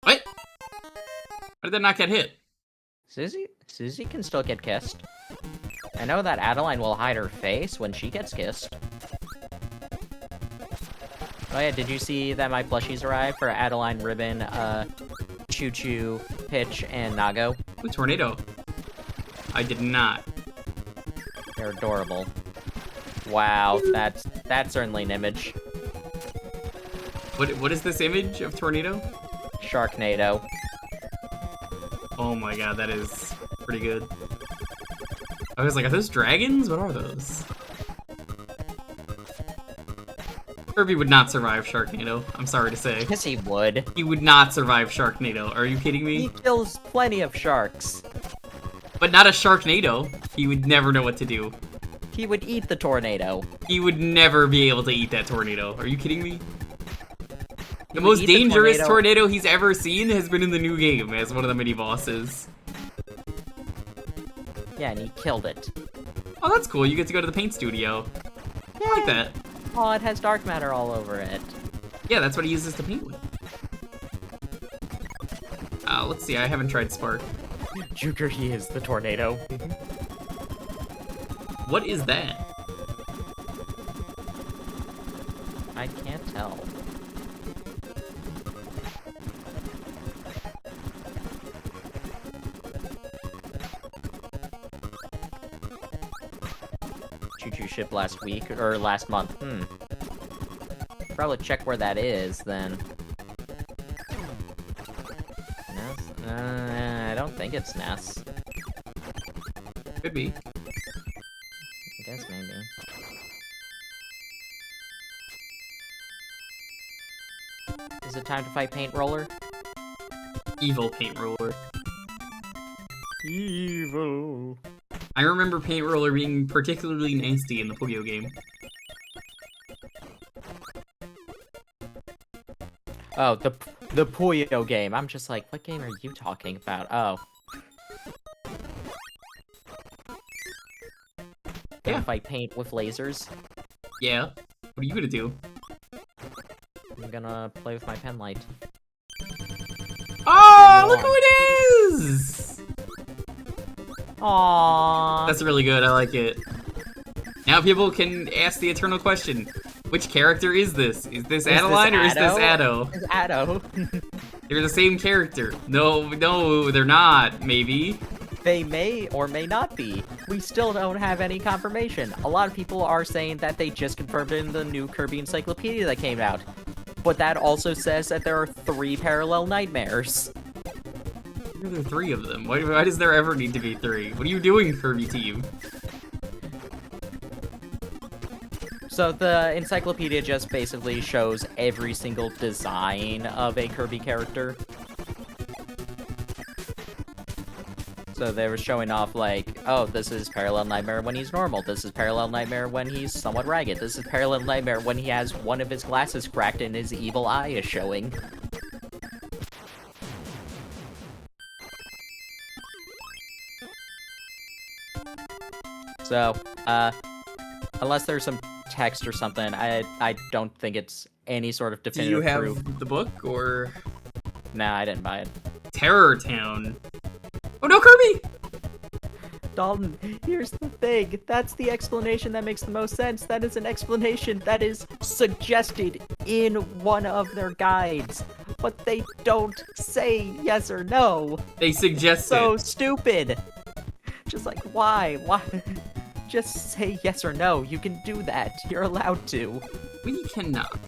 Speaker 1: What? How did that not get hit?
Speaker 4: Susie can still get kissed. I know that Adeline will hide her face when she gets kissed. Oh yeah, did you see that my plushies arrived for Adeline, Ribbon, Choo Choo, Pitch, and Nago?
Speaker 1: Ooh, tornado. I did not.
Speaker 4: They're adorable. Wow, that's certainly an image.
Speaker 1: What is this image of tornado?
Speaker 4: Sharknado.
Speaker 1: Oh my god, that is pretty good. I was like, are those dragons? What are those? Kirby would not survive Sharknado, I'm sorry to say.
Speaker 4: Yes, he would.
Speaker 1: He would not survive Sharknado, are you kidding me?
Speaker 4: He kills plenty of sharks.
Speaker 1: But not a Sharknado. He would never know what to do.
Speaker 4: He would eat the tornado.
Speaker 1: He would never be able to eat that tornado. Are you kidding me?
Speaker 4: He
Speaker 1: The
Speaker 4: would
Speaker 1: most
Speaker 4: eat the
Speaker 1: dangerous tornado he's ever seen has been in the new game as one of the mini-bosses.
Speaker 4: Yeah, and he killed it.
Speaker 1: Oh, that's cool. You get to go to the paint studio. I like that.
Speaker 4: Oh, it has dark matter all over it.
Speaker 1: Yeah, that's what he uses to paint with. Let's see. I haven't tried Spark.
Speaker 4: Jewker, he is the tornado.
Speaker 1: What is that?
Speaker 4: I can't tell. Choo-choo ship last week, or last month. Probably check where that is, then. Ness? I don't think it's Ness.
Speaker 1: Could be.
Speaker 4: I guess maybe. Is it time to fight Paint Roller?
Speaker 1: Evil Paint Roller.
Speaker 4: Evil.
Speaker 1: I remember Paint Roller being particularly nasty in the Puyo game.
Speaker 4: Oh, the Puyo game. I'm just like, what game are you talking about? Oh. Gonna
Speaker 1: Yeah.
Speaker 4: fight Paint with lasers.
Speaker 1: Yeah. What are you gonna do?
Speaker 4: I'm gonna play with my pen light.
Speaker 1: Oh, look who it is!
Speaker 4: Aww.
Speaker 1: That's really good. I like it. Now people can ask the eternal question: which character is this? Is this Adeline or is this Addo?
Speaker 4: It's Addo.
Speaker 1: They're the same character. No, they're not. Maybe.
Speaker 4: They may or may not be. We still don't have any confirmation. A lot of people are saying that they just confirmed it in the new Kirby Encyclopedia that came out. But that also says that there are 3 parallel nightmares.
Speaker 1: Why are there 3 of them? Why does there ever need to be 3? What are you doing, Kirby team?
Speaker 4: So the encyclopedia just basically shows every single design of a Kirby character. So they were showing off like, oh, this is Parallel Nightmare when he's normal. This is Parallel Nightmare when he's somewhat ragged. This is Parallel Nightmare when he has one of his glasses cracked and his evil eye is showing. So, unless there's some text or something, I don't think it's any sort of
Speaker 1: Do
Speaker 4: definitive
Speaker 1: you have
Speaker 4: proof.
Speaker 1: the book or
Speaker 4: Nah, I didn't buy it.
Speaker 1: Terror Town? Oh no, Kirby!
Speaker 4: Dalton, here's the thing. That's the explanation that makes the most sense. That is an explanation that is suggested in one of their guides. But they don't say yes or no.
Speaker 1: They suggest
Speaker 4: So
Speaker 1: it.
Speaker 4: stupid. Just like, why? Why? Just say yes or no. You can do that. You're allowed to.
Speaker 1: We cannot.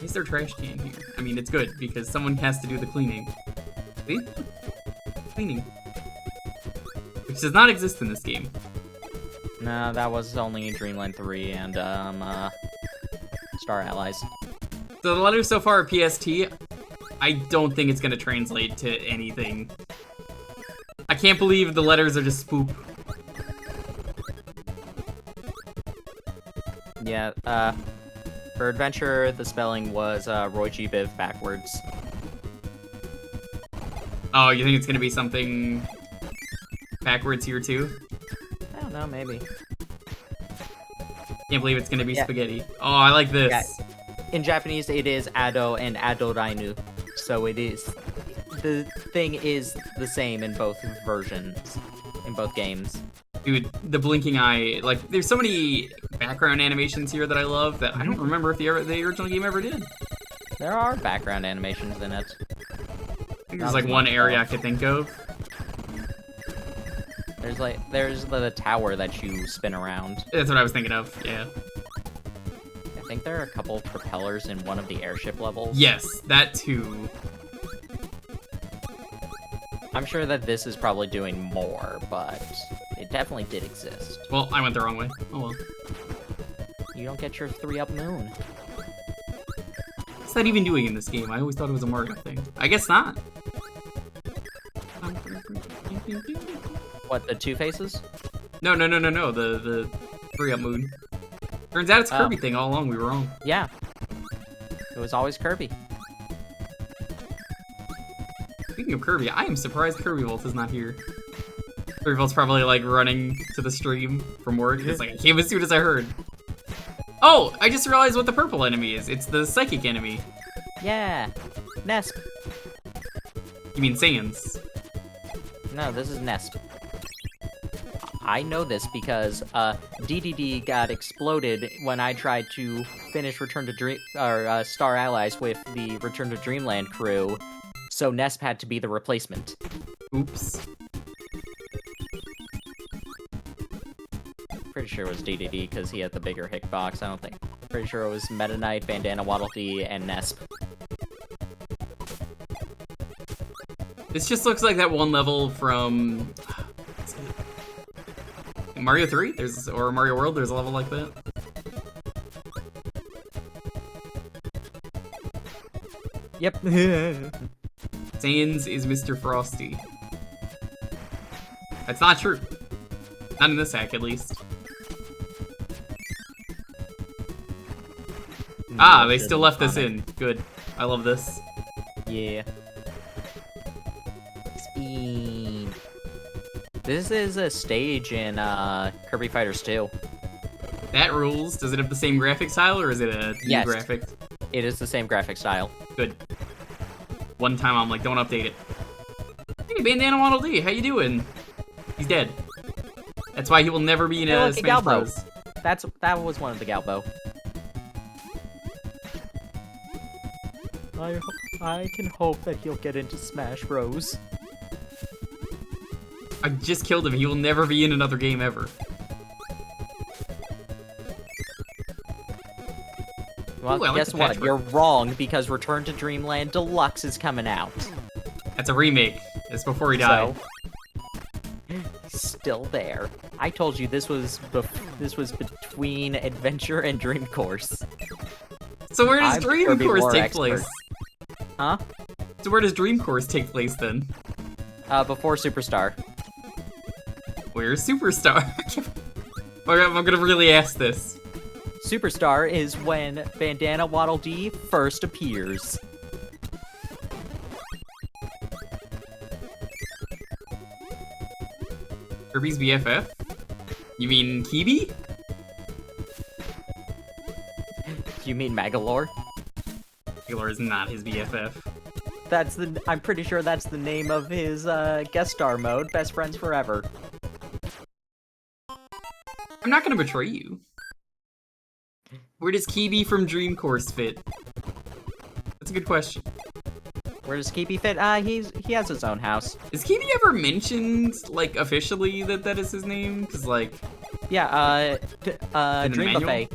Speaker 1: Is there trash can here? I mean, it's good because someone has to do the cleaning. See? Cleaning. Which does not exist in this game.
Speaker 4: No, that was only Dreamland 3 and, Star Allies.
Speaker 1: So the letters so far are PST. I don't think it's gonna translate to anything. I can't believe the letters are just spoop.
Speaker 4: Yeah, for Adventure, the spelling was, Roy G. Biv backwards.
Speaker 1: Oh, you think it's gonna be something backwards here too?
Speaker 4: I don't know, maybe.
Speaker 1: Can't believe it's gonna be
Speaker 4: Yeah.
Speaker 1: spaghetti. Oh, I like this.
Speaker 4: Yeah. In Japanese, it is Ado and Adorainu, so it is... The thing is the same in both versions, in both games.
Speaker 1: Dude, the blinking eye, like, there's so many background animations here that I love that I don't remember if the original game ever did.
Speaker 4: There are background animations in it.
Speaker 1: I think there's like one area I could think of.
Speaker 4: There's the tower that you spin around.
Speaker 1: That's what I was thinking of, yeah.
Speaker 4: I think there are a couple propellers in one of the airship levels.
Speaker 1: Yes, that too.
Speaker 4: I'm sure that this is probably doing more, but it it definitely did exist.
Speaker 1: Well, I went the wrong way. Oh well.
Speaker 4: You don't get your 3-up moon.
Speaker 1: What's that even doing in this game? I always thought it was a Mario thing. I guess not.
Speaker 4: What, the 2 faces?
Speaker 1: No. The 3-up moon. Turns out it's a Kirby thing all along. We were wrong.
Speaker 4: Yeah. It was always Kirby.
Speaker 1: Speaking of Kirby, I am surprised Kirby Volt is not here. Kirby Volt's probably like running to the stream from work. It's like I came as soon as I heard. Oh, I just realized what the purple enemy is. It's the psychic enemy.
Speaker 4: Yeah. Nesp.
Speaker 1: You mean Sans?
Speaker 4: No, this is Nesp. I know this because DDD got exploded when I tried to finish Return to Star Allies with the Return to Dreamland crew, so Nesp had to be the replacement.
Speaker 1: Oops.
Speaker 4: Pretty sure it was DDD because he had the bigger hitbox. I don't think. Pretty sure it was Meta Knight, Bandana Waddle Dee, and Nesp.
Speaker 1: This just looks like that one level from Mario 3. Or Mario World. There's a level like that.
Speaker 4: Yep.
Speaker 1: Sans is Mr. Frosty. That's not true. Not in this hack, at least. Ah, they still left this in. Good. I love this.
Speaker 4: Yeah. Speed. This is a stage in Kirby Fighters 2.
Speaker 1: That rules. Does it have the same graphic style, or is it a new
Speaker 4: Yes.
Speaker 1: graphic?
Speaker 4: It is the same graphic style.
Speaker 1: Good. One time I'm like, don't update it. Hey, Bandana Waddle Dee, how you doing? He's dead. That's why he will never be in a
Speaker 4: look,
Speaker 1: Smash
Speaker 4: Galbo.
Speaker 1: Bros.
Speaker 4: That was one of the Galbo. I can hope that he'll get into Smash Bros.
Speaker 1: I just killed him. He will never be in another game ever.
Speaker 4: Well,
Speaker 1: Ooh, I like
Speaker 4: guess
Speaker 1: the
Speaker 4: what?
Speaker 1: patchwork.
Speaker 4: You're wrong because Return to Dreamland Deluxe is coming out.
Speaker 1: That's a remake. It's before he died.
Speaker 4: So, he's still there. I told you this was between Adventure and Dream Course.
Speaker 1: So where does
Speaker 4: I'm
Speaker 1: Dream
Speaker 4: Kirby
Speaker 1: Course
Speaker 4: lore
Speaker 1: take
Speaker 4: expert.
Speaker 1: place?
Speaker 4: Huh?
Speaker 1: So where does Dream Course take place then?
Speaker 4: Before Superstar.
Speaker 1: Where's Superstar? I'm gonna really ask this.
Speaker 4: Superstar is when Bandana Waddle Dee first appears.
Speaker 1: Kirby's BFF? You mean Kirby?
Speaker 4: You mean Magalore?
Speaker 1: Taylor is not his BFF.
Speaker 4: I'm pretty sure that's the name of his guest star mode, Best Friends Forever.
Speaker 1: I'm not gonna betray you. Where does Kirby from Dream Course fit? That's a good question.
Speaker 4: Where does Kirby fit? He has his own house.
Speaker 1: Is Kirby ever mentioned, like, officially that is his name? Cause, like...
Speaker 4: Yeah,
Speaker 1: In the
Speaker 4: Dream
Speaker 1: manual?
Speaker 4: Buffet.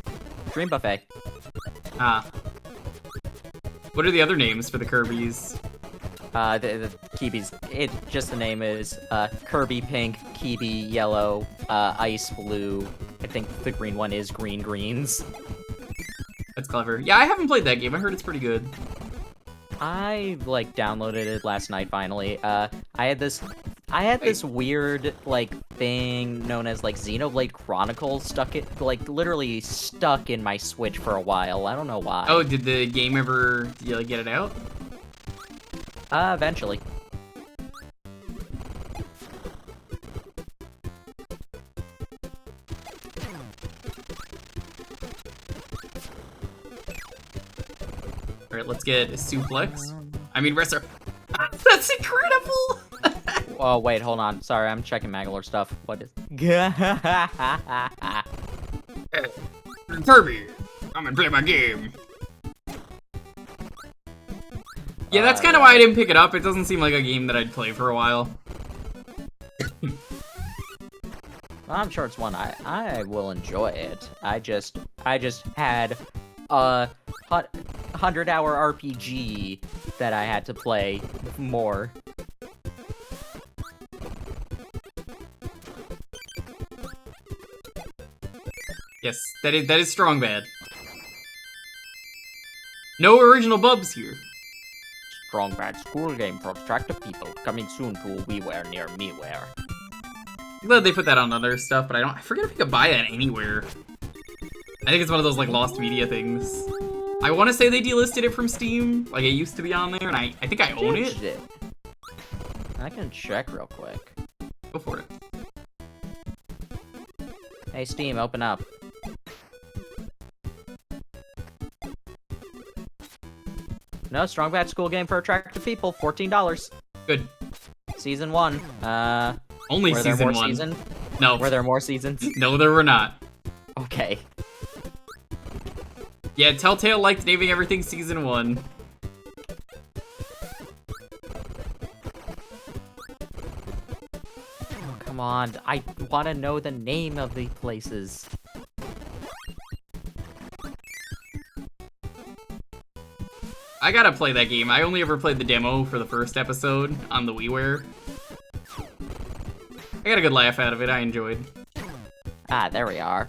Speaker 4: Dream Buffet.
Speaker 1: Ah. What are the other names for the Kirbys?
Speaker 4: The Kirby's, just the name is, Kirby Pink, Kirby Yellow, Ice Blue. I think the green one is Green Greens.
Speaker 1: That's clever. Yeah, I haven't played that game. I heard it's pretty good.
Speaker 4: I, downloaded it last night, finally. I had this weird, thing known as, Xenoblade Chronicles literally stuck in my Switch for a while. I don't know why.
Speaker 1: Oh, did the game ever, get it out?
Speaker 4: Eventually.
Speaker 1: Alright, let's get a suplex. I mean, wrestler. That's incredible!
Speaker 4: Oh, wait, hold on. Sorry, I'm checking Magalore stuff. What is...
Speaker 1: Kirby, I'm gonna play my game. Yeah, that's kind of why I didn't pick it up. It doesn't seem like a game that I'd play for a while.
Speaker 4: I'm sure it's one I will enjoy it. I just had a 100-hour RPG that I had to play more.
Speaker 1: Yes, that is strong bad. No original bubs here.
Speaker 4: Strong bad school game for attractive people. Coming soon to WiiWare near MeWare.
Speaker 1: I'm glad they put that on other stuff, but I forget if you could buy that anywhere. I think it's one of those like lost media things. I want to say they delisted it from Steam, like it used to be on there, and I think I own it.
Speaker 4: I can check real quick.
Speaker 1: Go for it.
Speaker 4: Hey Steam, open up. No, Strong Bad School Game for attractive people, $14.
Speaker 1: Good.
Speaker 4: Season 1.
Speaker 1: Only
Speaker 4: were
Speaker 1: season
Speaker 4: there more
Speaker 1: 1.
Speaker 4: Season?
Speaker 1: No.
Speaker 4: Were there more seasons?
Speaker 1: No, there were not.
Speaker 4: Okay.
Speaker 1: Yeah, Telltale liked naming everything season 1.
Speaker 4: Oh, come on. I want to know the name of the places.
Speaker 1: I gotta play that game. I only ever played the demo for the first episode on the WiiWare. I got a good laugh out of it. I enjoyed.
Speaker 4: Ah, there we are.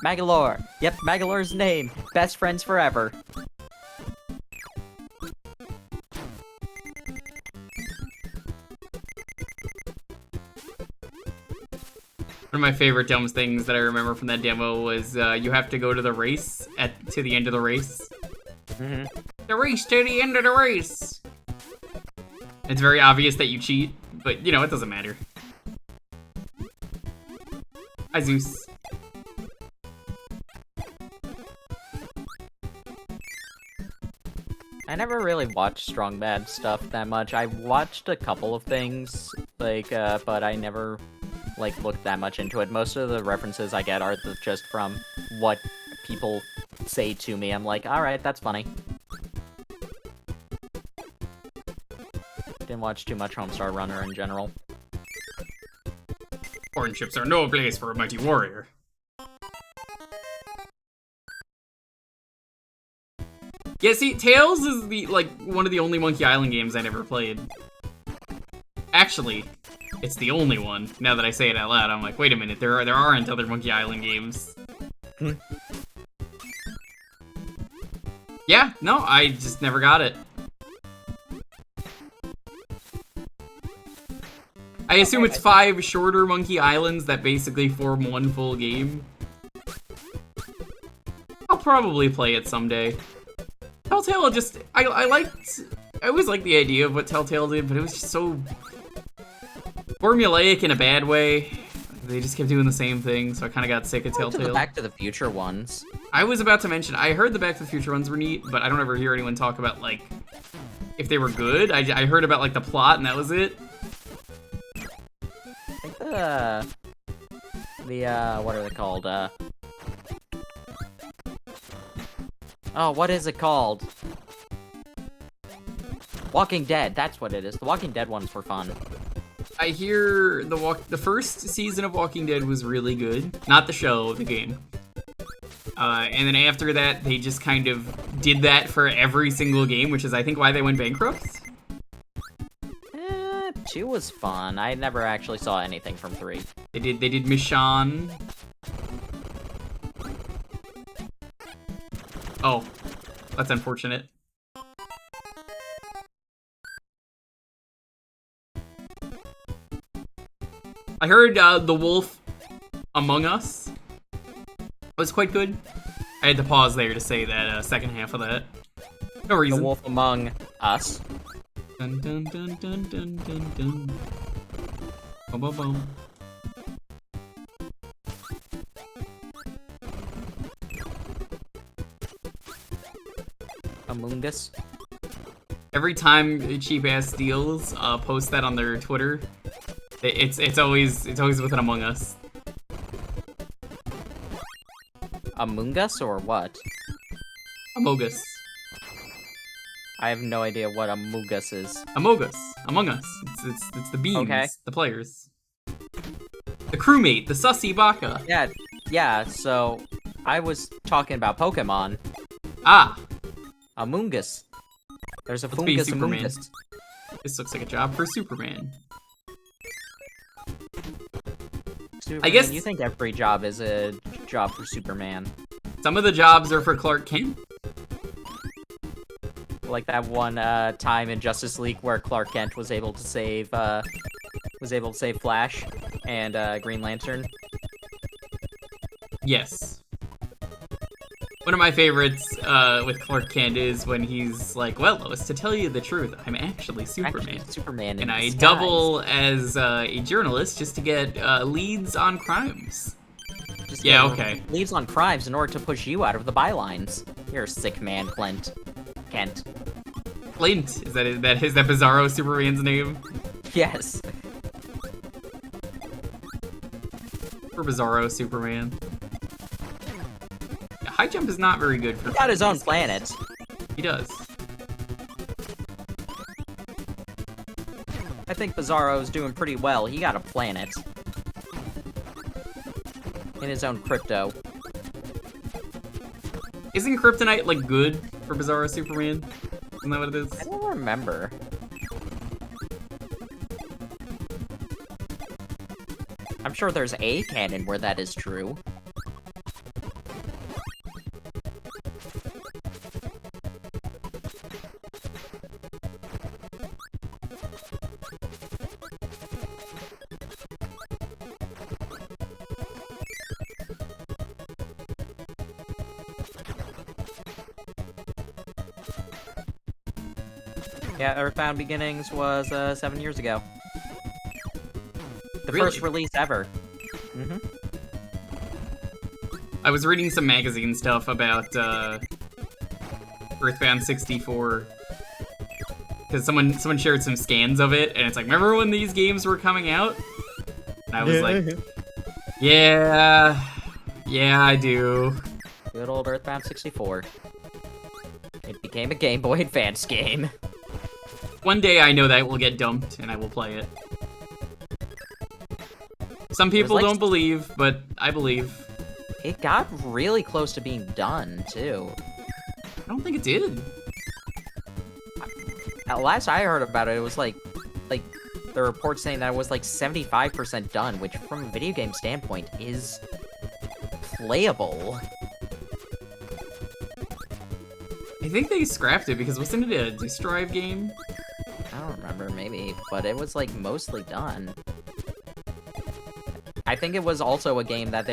Speaker 4: Magalore. Yep, Magalore's name. Best friends forever.
Speaker 1: One of my favorite dumb things that I remember from that demo was you have to go to the race to the end of the race.
Speaker 4: Mm-hmm.
Speaker 1: The race to the end of the race. It's very obvious that you cheat, but you know, it doesn't matter. Hi, Zeus.
Speaker 4: I never really watched Strong Bad stuff that much. I watched a couple of things, like, but I never, like, looked that much into it. Most of the references I get are just from what people say to me. I'm like, alright, that's funny. Didn't watch too much Homestar Runner in general.
Speaker 1: Orange chips are no place for a mighty warrior. Yeah, see, Tails is one of the only Monkey Island games I never played. Actually, it's the only one. Now that I say it out loud, I'm like, wait a minute, there aren't other Monkey Island games. Yeah, no, I just never got it. I assume it's 5 shorter Monkey Islands that basically form one full game. I'll probably play it someday. Telltale just, I always liked the idea of what Telltale did, but it was just so formulaic in a bad way. They just kept doing the same thing, so I kind of got sick of Telltale.
Speaker 4: The Back to the Future ones.
Speaker 1: I was about to mention, I heard the Back to the Future ones were neat, but I don't ever hear anyone talk about, like, if they were good. I heard about, like, the plot, and that was it.
Speaker 4: I think what are they called? Oh, what is it called? Walking Dead, that's what it is. The Walking Dead ones were fun.
Speaker 1: I hear the first season of Walking Dead was really good. Not the show, the game. And then after that, they just kind of did that for every single game, which is, I think, why they went bankrupt.
Speaker 4: 2 was fun. I never actually saw anything from 3.
Speaker 1: They did Michonne. Oh, that's unfortunate. I heard The Wolf Among Us was quite good. I had to pause there to say that second half of that. No reason.
Speaker 4: The Wolf Among Us.
Speaker 1: Dun dun dun dun dun dun dun. Boom boom boom.
Speaker 4: Among Us.
Speaker 1: Every time cheap ass deals post that on their Twitter, it's always with an Among Us.
Speaker 4: Among Us or what?
Speaker 1: Among Us.
Speaker 4: I have no idea what Among Us is.
Speaker 1: Among Us. Among Us. It's the beings,
Speaker 4: okay.
Speaker 1: The players. The crewmate, the sussy baka.
Speaker 4: Yeah, so I was talking about Pokemon.
Speaker 1: Ah.
Speaker 4: Among Us. There's a
Speaker 1: Let's be
Speaker 4: fungus
Speaker 1: Superman.
Speaker 4: Among Us.
Speaker 1: This looks like a job for Superman.
Speaker 4: Superman,
Speaker 1: I guess
Speaker 4: you think every job is a job for Superman.
Speaker 1: Some of the jobs are for Clark Kent.
Speaker 4: Like that one time in Justice League where Clark Kent was able to save Flash and Green Lantern.
Speaker 1: Yes. One of my favorites with Clark Kent is when he's like, well, Lois, to tell you the truth, I'm actually Superman.
Speaker 4: Superman in
Speaker 1: and I
Speaker 4: disguise.
Speaker 1: double as a journalist just to get leads on crimes.
Speaker 4: Just
Speaker 1: Yeah,
Speaker 4: get
Speaker 1: okay.
Speaker 4: Leads on crimes in order to push you out of the bylines. You're a sick man, Kent.
Speaker 1: Clint, is that Bizarro Superman's name?
Speaker 4: Yes.
Speaker 1: For Bizarro Superman. Yeah, high jump is not very good for
Speaker 4: He got his own planet.
Speaker 1: He does.
Speaker 4: I think Bizarro's doing pretty well. He got a planet. In his own crypto.
Speaker 1: Isn't Kryptonite, like, good for Bizarro Superman? Isn't that what it is?
Speaker 4: I don't remember. I'm sure there's a canon where that is true. Yeah, Earthbound Beginnings was 7 years ago. The
Speaker 1: Really?
Speaker 4: first release ever. Mm-hmm.
Speaker 1: I was reading some magazine stuff about Earthbound 64 because someone shared some scans of it, and it's like, remember when these games were coming out? And I was like, yeah, I do.
Speaker 4: Good old Earthbound 64. It became a Game Boy Advance game.
Speaker 1: One day I know that will get dumped, and I will play it. Some people
Speaker 4: like-
Speaker 1: don't believe, but I believe.
Speaker 4: It got really close to being done, too.
Speaker 1: I don't think it did.
Speaker 4: Last I heard about it, it was like the report saying that it was like 75% done, which from a video game standpoint is playable.
Speaker 1: I think they scrapped it because wasn't it a disk drive game?
Speaker 4: I don't remember, maybe, but it was like mostly done. I think it was also a game that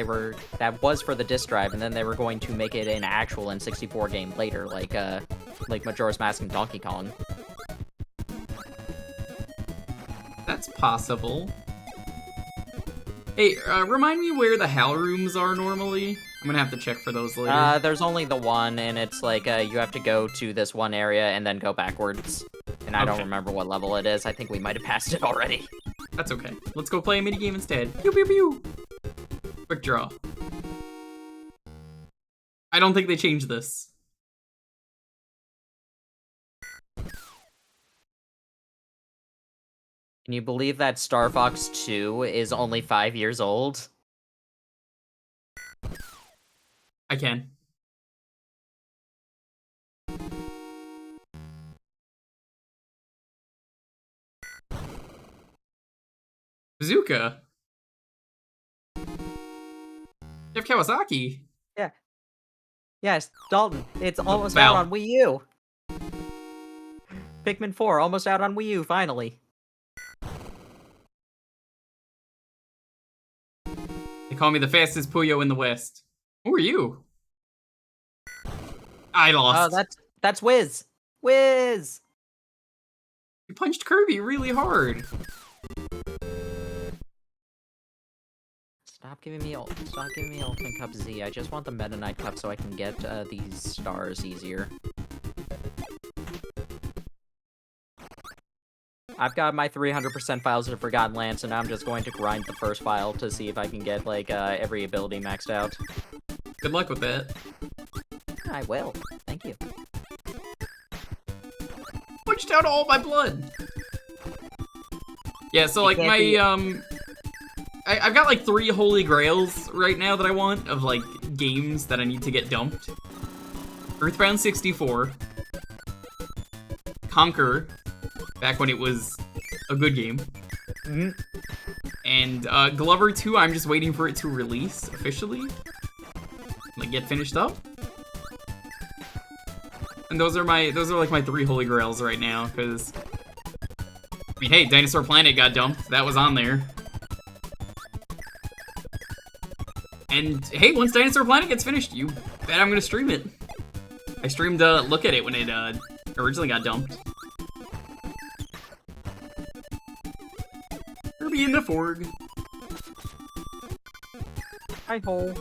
Speaker 4: was for the disc drive, and then they were going to make it an actual N64 game later, like Majora's Mask and Donkey Kong.
Speaker 1: That's possible. Hey, remind me where the HAL rooms are normally? I'm gonna have to check for those later.
Speaker 4: There's only the one, and it's like, you have to go to this one area and then go backwards. And I don't
Speaker 1: Okay.
Speaker 4: remember what level it is. I think we might have passed it already.
Speaker 1: That's okay. Let's go play a minigame instead. Pew pew pew! Quick draw. I don't think they changed this.
Speaker 4: Can you believe that Star Fox 2 is only 5 years old?
Speaker 1: I can. Bazooka. Jeff Kawasaki.
Speaker 4: Yes, Dalton, it's almost
Speaker 1: Val.
Speaker 4: out on Wii U. Pikmin 4, almost out on Wii U, finally.
Speaker 1: They call me the fastest Puyo in the West. Who are you? I lost.
Speaker 4: Oh, that's Wiz. Wiz!
Speaker 1: You punched Kirby really hard.
Speaker 4: Stop giving me Ultimate Cup Z. I just want the Meta Knight Cup so I can get these stars easier. I've got my 300% files of Forgotten Lands, so now I'm just going to grind the first file to see if I can get, like, every ability maxed out.
Speaker 1: Good luck with that.
Speaker 4: I will. Thank you.
Speaker 1: Punched out all my blood. Yeah, so, like,
Speaker 4: can't
Speaker 1: my,
Speaker 4: be-
Speaker 1: I've got, like, 3 holy grails right now that I want of, like, games that I need to get dumped. Earthbound 64. Conquer, back when it was a good game.
Speaker 4: Mhm.
Speaker 1: And, Glover 2, I'm just waiting for it to release officially. like get finished up. And those are like my 3 holy grails right now, because I mean, hey, Dinosaur Planet got dumped. That was on there. And hey, once Dinosaur Planet gets finished, you bet I'm gonna stream it. I streamed Look at It when it originally got dumped. Kirby in the Forg.
Speaker 4: Hi ho.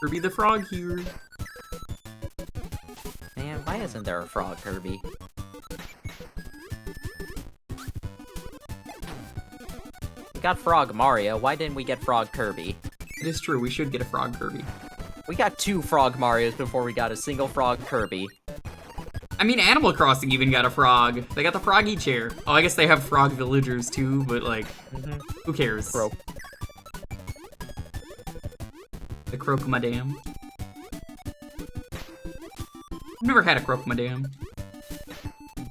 Speaker 1: Kirby the Frog here.
Speaker 4: Man, why isn't there a frog, Kirby? We got Frog Mario, why didn't we get Frog Kirby?
Speaker 1: It is true, we should get a Frog Kirby.
Speaker 4: We got 2 Frog Marios before we got a single Frog Kirby.
Speaker 1: I mean, Animal Crossing even got a frog. They got the froggy chair. Oh, I guess they have frog villagers too, but like, who cares?
Speaker 4: Croak.
Speaker 1: The Croak Madame. I've never had a Croak Madame.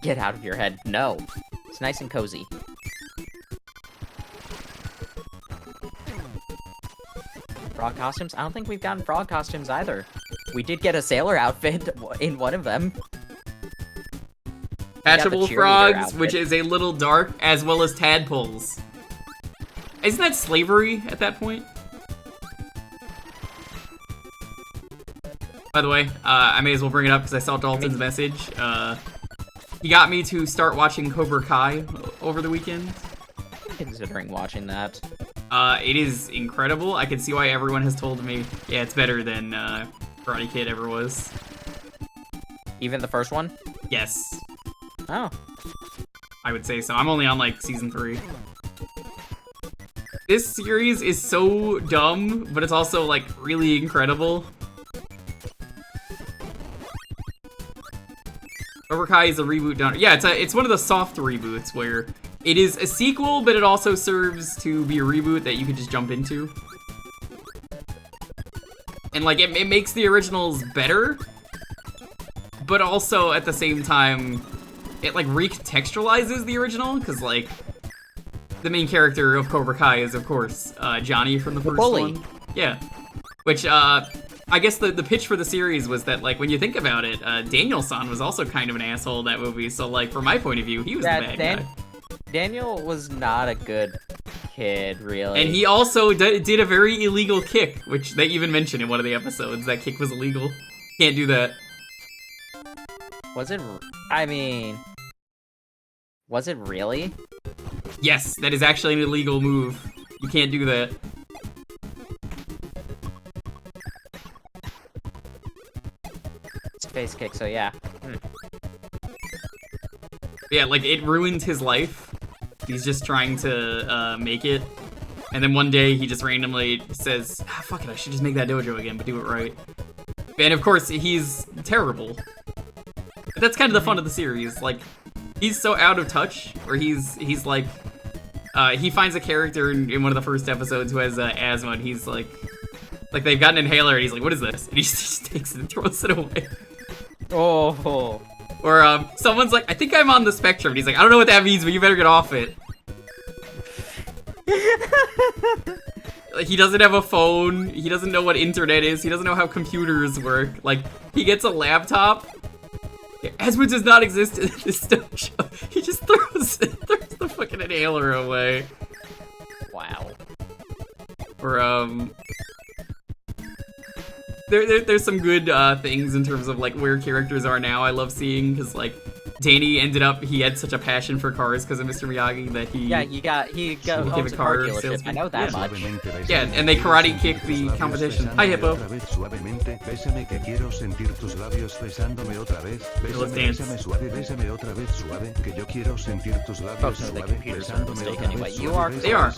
Speaker 4: Get out of your head. No. It's nice and cozy. Frog costumes? I don't think we've gotten frog costumes either. We did get a sailor outfit in one of them.
Speaker 1: Hatchable
Speaker 4: cheerleader
Speaker 1: frogs,
Speaker 4: outfit.
Speaker 1: which is a little dark, as well as tadpoles. Isn't that slavery at that point? By the way, I may as well bring it up because I saw Dalton's message. He got me to start watching Cobra Kai over the weekend.
Speaker 4: Considering watching that.
Speaker 1: It is incredible. I can see why everyone has told me, yeah, it's better than Karate Kid ever was.
Speaker 4: Even the first one?
Speaker 1: Yes,
Speaker 4: Oh.
Speaker 1: I would say so. I'm only on, like, season 3. This series is so dumb, but it's also, like, really incredible. Cobra Kai is a reboot done. Yeah, it's one of the soft reboots where it is a sequel, but it also serves to be a reboot that you could just jump into. And, like, it makes the originals better, but also, at the same time, it, like, recontextualizes the original, because, like, the main character of Cobra Kai is, of course, Johnny from the first
Speaker 4: bully.
Speaker 1: one. Yeah. Which, I guess the pitch for the series was that, like, when you think about it, Daniel-san was also kind of an asshole in that movie, so, like, from my point of view, he was the bad guy.
Speaker 4: Daniel was not a good kid, really.
Speaker 1: And he also did a very illegal kick, which they even mentioned in one of the episodes. That kick was illegal. Can't do that.
Speaker 4: Was it? I mean, was it really?
Speaker 1: Yes, that is actually an illegal move. You can't do that.
Speaker 4: It's a face kick, so yeah.
Speaker 1: Yeah, like, it ruined his life. He's just trying to make it. And then one day, he just randomly says, ah, fuck it, I should just make that dojo again, but do it right. And of course, he's terrible. But that's kind of the fun of the series. Like, he's so out of touch, where he's like, he finds a character in one of the first episodes who has asthma, and he's like they've got an inhaler, and he's like, what is this? And he just takes it and throws it away.
Speaker 4: Oh.
Speaker 1: Or someone's like, I think I'm on the spectrum, and he's like, I don't know what that means, but you better get off it. Like, he doesn't have a phone, he doesn't know what internet is, he doesn't know how computers work. Like, he gets a laptop. Asthma does not exist in this dojo. He just throws the fucking inhaler away.
Speaker 4: Wow.
Speaker 1: Or, there's some good things in terms of, like, where characters are now I love seeing, because, like, Danny he had such a passion for cars because of Mr. Miyagi that he...
Speaker 4: Yeah, he owns a car dealership. I know that much.
Speaker 1: Yeah, and they karate kick the competition. Hi, Hippo. Let's dance.
Speaker 4: Folks know that computers are a mistake anyway. You are.
Speaker 1: They are.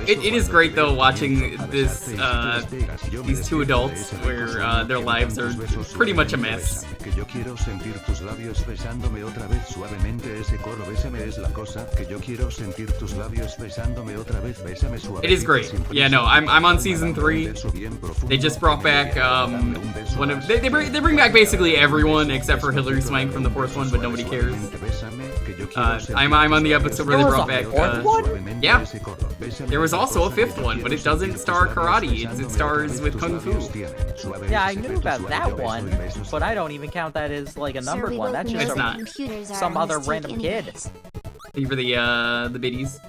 Speaker 1: It is great, though, watching these these two adults where their lives are pretty much a mess.
Speaker 3: Que yo quiero sentir tus labios besándome otra vez suavemente. Ese coro bésame es la cosa. Que yo quiero sentir tus labios besándome otra vez. Bésame suavemente.
Speaker 1: It is great. Yeah, no, I'm on season 3. They just brought back one of they bring back basically everyone except for Hilary Swank from the 4th one, but nobody cares. I'm on the episode where they brought back. Yeah, there was also a 5th one, but it doesn't star karate. It stars with kung fu.
Speaker 4: Yeah, I knew about that one, but I don't even count that as like a numbered one. That's just
Speaker 1: It's not.
Speaker 4: some other random kid.
Speaker 1: Thank you for the biddies.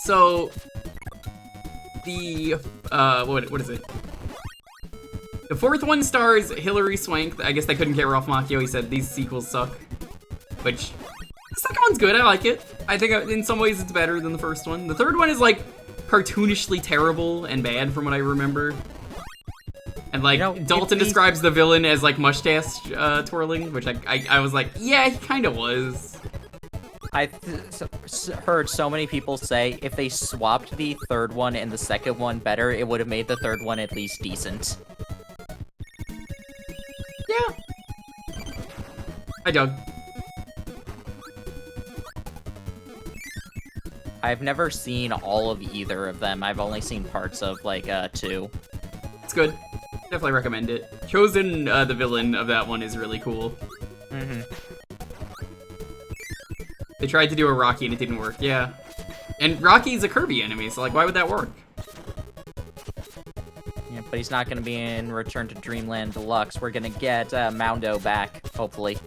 Speaker 1: So the what is it? The 4th one stars Hilary Swank. I guess they couldn't get her off Makio. He said these sequels suck, which the second one's good. I like it. I think in some ways it's better than the 1st one. The 3rd one is like cartoonishly terrible and bad from what I remember. And like Dalton describes the villain as like mustache twirling, which I was like, yeah, he kind of was.
Speaker 4: I've heard so many people say if they swapped the 3rd one and the 2nd one better, it would have made the 3rd one at least decent.
Speaker 1: Yeah. I dug.
Speaker 4: I've never seen all of either of them. I've only seen parts of like 2.
Speaker 1: It's good. Definitely recommend it. Chosen, the villain of that one, is really cool.
Speaker 4: Mm-hmm.
Speaker 1: They tried to do a Rocky and it didn't work, yeah. And Rocky's a Kirby enemy, so like, why would that work?
Speaker 4: Yeah, but he's not gonna be in Return to Dreamland Deluxe. We're gonna get Moundo back, hopefully.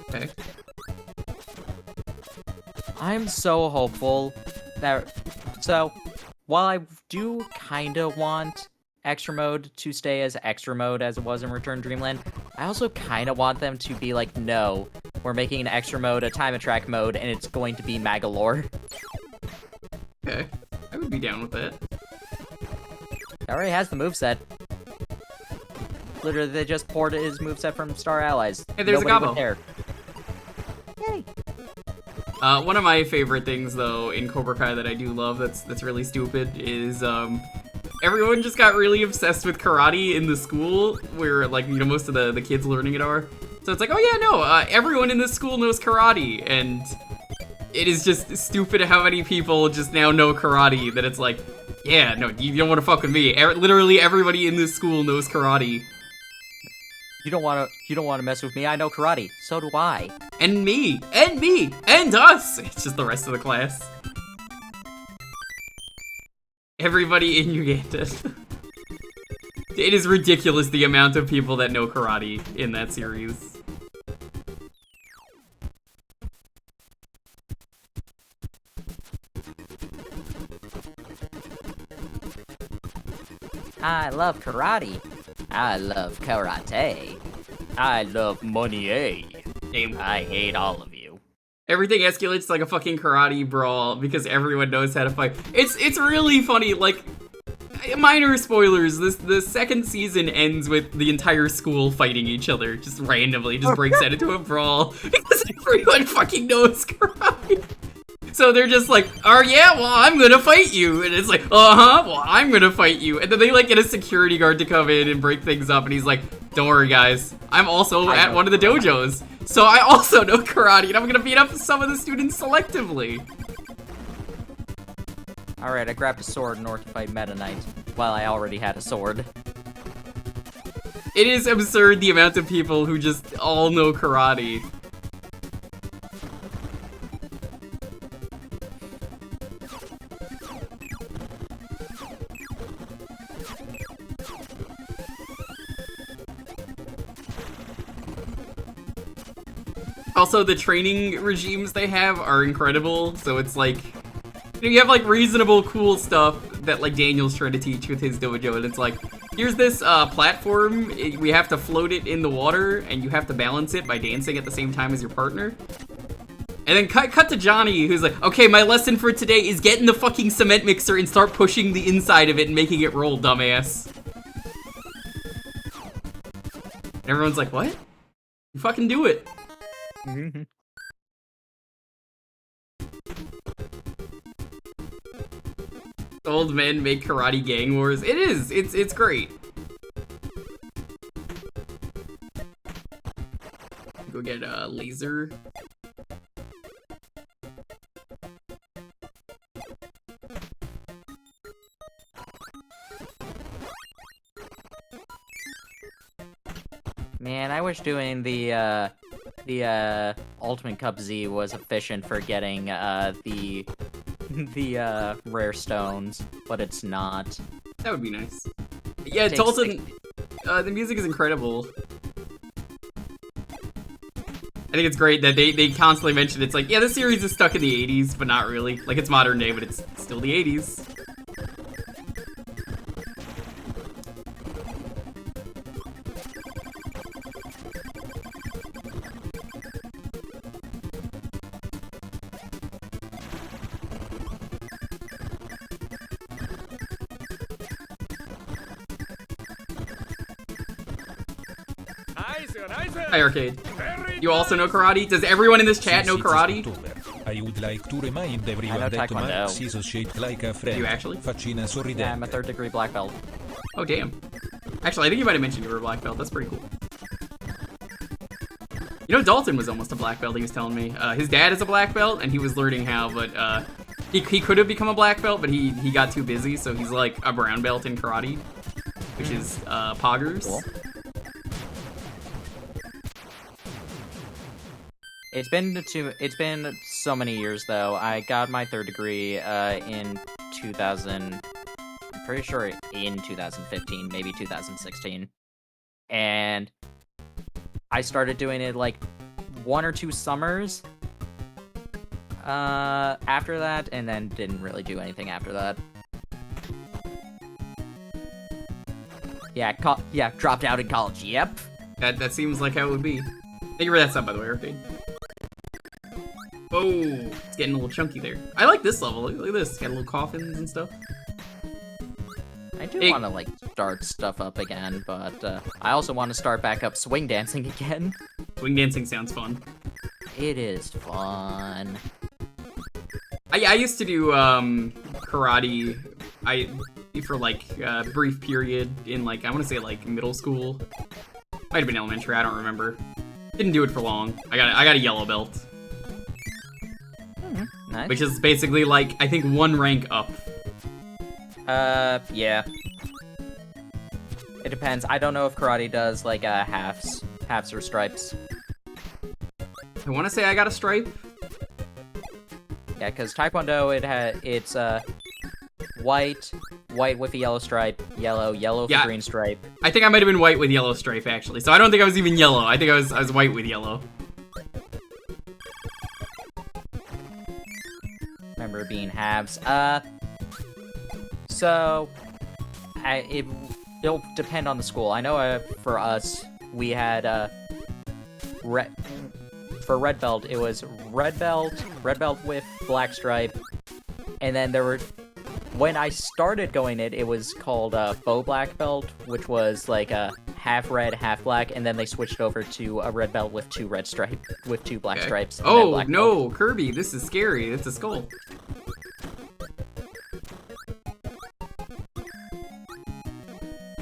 Speaker 1: Okay.
Speaker 4: I'm so hopeful that... So, while I do kinda want Extra Mode to stay as Extra Mode as it was in Return to Dreamland, I also kinda want them to be like, no, we're making an Extra Mode, a Time Attack mode, and it's going to be Magalore.
Speaker 1: Okay. I would be down with that.
Speaker 4: He already has the moveset. Literally, they just ported his moveset from Star Allies.
Speaker 1: Hey, there's
Speaker 4: Nobody
Speaker 1: a
Speaker 4: would care. Yay!
Speaker 1: One of my favorite things, though, in Cobra Kai that I do love that's really stupid is, everyone just got really obsessed with karate in the school where, like, you know, most of the kids learning it are. So it's like, oh yeah, no, everyone in this school knows karate, and it is just stupid how many people just now know karate that it's like, yeah, no, you don't want to fuck with me. Literally everybody in this school knows karate.
Speaker 4: You don't want to mess with me. I know karate. So do I.
Speaker 1: And me, and us. It's just the rest of the class. Everybody in Uganda. It is ridiculous the amount of people that know karate in that series.
Speaker 4: I love karate. I love karate. I love money, eh?
Speaker 1: Name.
Speaker 4: I hate all of you.
Speaker 1: Everything escalates like a fucking karate brawl because everyone knows how to fight. It's really funny, like, minor spoilers, the 2nd season ends with the entire school fighting each other, just randomly, just breaks out into a brawl because everyone fucking knows karate. So they're just like, oh yeah, well, I'm gonna fight you. And it's like, well, I'm gonna fight you. And then they like get a security guard to come in and break things up. And he's like, don't worry guys, I'm also at one of the dojos. So I also know karate and I'm gonna beat up some of the students selectively.
Speaker 4: Alright, I grabbed a sword in order to fight Meta Knight, while I already had a sword.
Speaker 1: It is absurd the amount of people who just all know karate. Also, the training regimes they have are incredible, so it's like, you have like reasonable cool stuff that like Daniel's trying to teach with his dojo, and it's like, here's this platform, we have to float it in the water, and you have to balance it by dancing at the same time as your partner. And then cut to Johnny, who's like, okay, my lesson for today is get in the fucking cement mixer and start pushing the inside of it and making it roll, dumbass. And everyone's like, what? You fucking do it. Old men make karate gang wars. It is. It's great. Go get a laser.
Speaker 4: Man, I wish doing the Ultimate Cup Z was efficient for getting the rare stones, but it's not.
Speaker 1: That would be nice. Yeah,
Speaker 4: Takes
Speaker 1: Dalton, the music is incredible. I think it's great that they constantly mention it's like, yeah, this series is stuck in the 80s, but not really. Like, it's modern day, but it's still the 80s. Hi, Arcade. You also know karate? Does everyone in this chat know karate?
Speaker 5: I would like to remind everyone
Speaker 4: know
Speaker 5: that
Speaker 4: Taekwondo.
Speaker 5: Max is shaped like a friend.
Speaker 1: You actually?
Speaker 5: Faccina sorridente.
Speaker 4: Yeah, I'm a 3rd degree black belt.
Speaker 1: Oh, damn. Actually, I think you might have mentioned you were a black belt. That's pretty cool. You know, Dalton was almost a black belt, he was telling me. His dad is a black belt, and he was learning how, but he could have become a black belt, but he got too busy, so he's like a brown belt in karate, which is poggers.
Speaker 4: Cool. It's been so many years though. I got my 3rd degree in 2000. I'm pretty sure in 2015, maybe 2016, and I started doing it like 1 or 2 summers after that, and then didn't really do anything after that. Yeah, dropped out in college. Yep.
Speaker 1: That seems like how it would be. Thank you for that sub, by the way, Arcade. Oh, it's getting a little chunky there. I like this level. Look at this. Got little coffins and stuff.
Speaker 4: I do want to like start stuff up again, but I also want to start back up swing dancing again.
Speaker 1: Swing dancing sounds fun.
Speaker 4: It is fun.
Speaker 1: I used to do karate. For like a brief period in like I want to say like middle school. Might have been elementary. I don't remember. Didn't do it for long. I got a yellow belt.
Speaker 4: Nice.
Speaker 1: Which is basically like, I think 1 rank up.
Speaker 4: Yeah. It depends. I don't know if karate does like halves or stripes.
Speaker 1: I want to say I got a stripe.
Speaker 4: Yeah, because Taekwondo it's white with a yellow stripe, yellow with a green stripe.
Speaker 1: I think I might have been white with yellow stripe actually. So I don't think I was even yellow. I think I was white with yellow.
Speaker 4: Remember being halves. So it'll depend on the school. I know for us we had for red belt it was red belt with black stripe, and then there were when I started going it was called faux black belt, which was like a half red, half black, and then they switched over to a red belt with 2 red stripes with 2 black stripes. And then
Speaker 1: Oh
Speaker 4: black
Speaker 1: no,
Speaker 4: belt.
Speaker 1: Kirby, this is scary. It's a skull.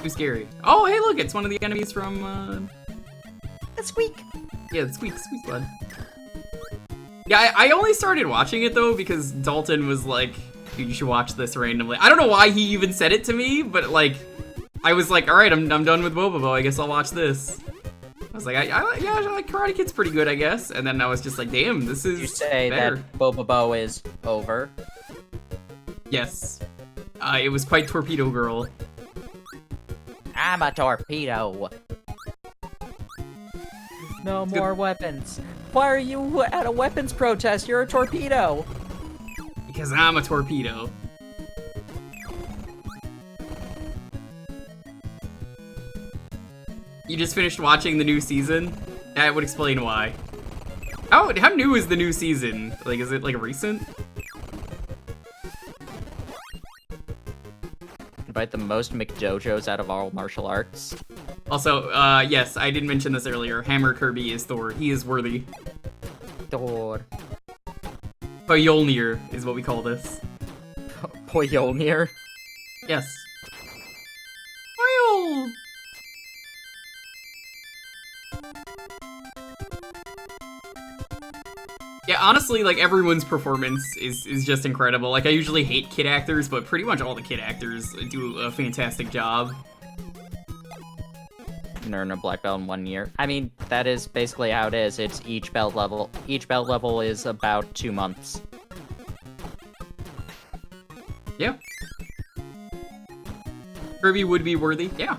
Speaker 1: Too scary. Oh, hey, look, it's one of the enemies from,
Speaker 4: The squeak.
Speaker 1: Yeah, the Squeak Blood. Yeah, I only started watching it, though, because Dalton was like, dude, you should watch this randomly. I don't know why he even said it to me, but, like, I was like, alright, I'm done with Bobobo, I guess I'll watch this. I was like, I like Karate Kid's pretty good, I guess. And then I was just like, damn, this is
Speaker 4: You say
Speaker 1: better.
Speaker 4: that Bobobo is over.
Speaker 1: Yes. It was quite Torpedo Girl.
Speaker 4: I'm a torpedo. No more weapons. Why are you at a weapons protest? You're a torpedo.
Speaker 1: Because I'm a torpedo. You just finished watching the new season? That would explain why. How new is the new season? Like, is it, like, recent?
Speaker 4: Invite the most McDojos out of all martial arts.
Speaker 1: Also, yes, I did mention this earlier. Hammer Kirby is Thor. He is worthy.
Speaker 4: Thor.
Speaker 1: Mjolnir is what we call this.
Speaker 4: Poyolnir.
Speaker 1: Yes. Oil! Yeah, honestly, like, everyone's performance is just incredible. Like, I usually hate kid actors, but pretty much all the kid actors do a fantastic job.
Speaker 4: Earn a black belt in 1 year. I mean, that is basically how it is. It's each belt level. Each belt level is about 2 months.
Speaker 1: Yeah. Kirby would be worthy. Yeah.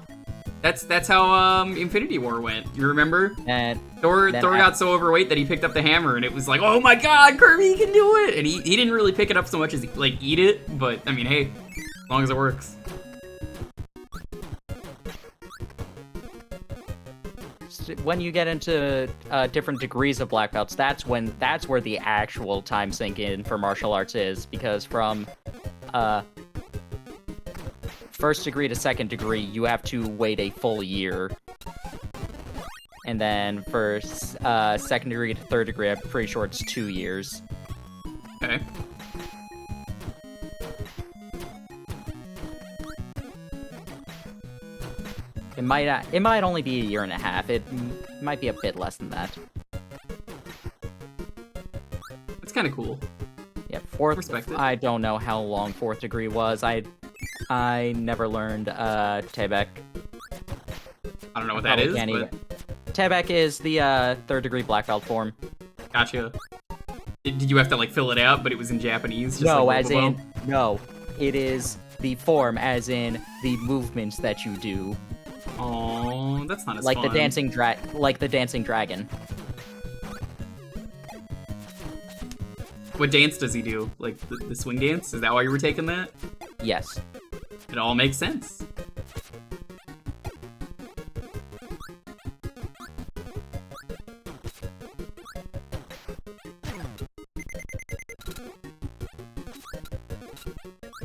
Speaker 1: That's how Infinity War went. You remember?
Speaker 4: And
Speaker 1: Thor got so overweight that he picked up the hammer, and it was like, oh my god, Kirby can do it! And he didn't really pick it up so much as, like, eat it, but, I mean, hey, as long as it works.
Speaker 4: when you get into different degrees of black belts, that's where the actual time sink in for martial arts is, because from first degree to second degree, you have to wait a full year. And then for second degree to third degree, I'm pretty sure it's 2 years.
Speaker 1: Okay.
Speaker 4: It might only be 1.5 years. It might be a bit less than that.
Speaker 1: That's kind of cool.
Speaker 4: Yeah, fourth.
Speaker 1: Respect it.
Speaker 4: I don't know how long fourth degree was. I never learned Tebek.
Speaker 1: I don't know what that is, but...
Speaker 4: Tebek is the third degree black belt form.
Speaker 1: Gotcha. Did you have to, like, fill it out, but it was in Japanese? Just
Speaker 4: No,
Speaker 1: like
Speaker 4: as in... No, it is the form, as in the movements that you do.
Speaker 1: Oh, that's not as
Speaker 4: like
Speaker 1: fun.
Speaker 4: the dancing dragon.
Speaker 1: What dance does he do? Like, the swing dance? Is that why you were taking that?
Speaker 4: Yes.
Speaker 1: It all makes sense.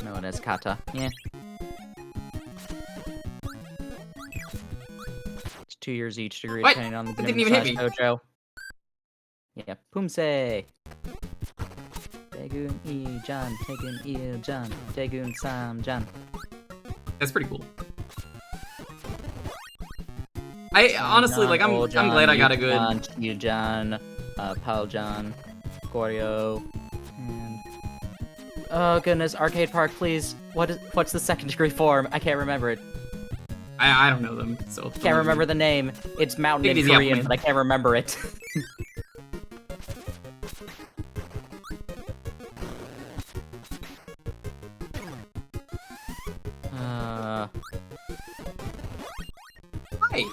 Speaker 4: No, it is kata. Yeah. It's 2 years each degree,
Speaker 1: What?
Speaker 4: depending on the
Speaker 1: That didn't even hit me.
Speaker 4: dojo. Yeah, Pumse! Tegun I-jan, Tegun I-jan, Tegun Sam-jan.
Speaker 1: That's pretty cool. I honestly, like, I'm glad I got a good...
Speaker 4: I-jan, Pal-jan, Goryo, and... Oh goodness, Arcade Park, please. What's the second degree form? I can't remember it.
Speaker 1: I don't know them, so...
Speaker 4: Can't remember the name. It's mountain in
Speaker 1: Easy,
Speaker 4: Korean,
Speaker 1: man.
Speaker 4: but I can't remember it.
Speaker 1: Hi!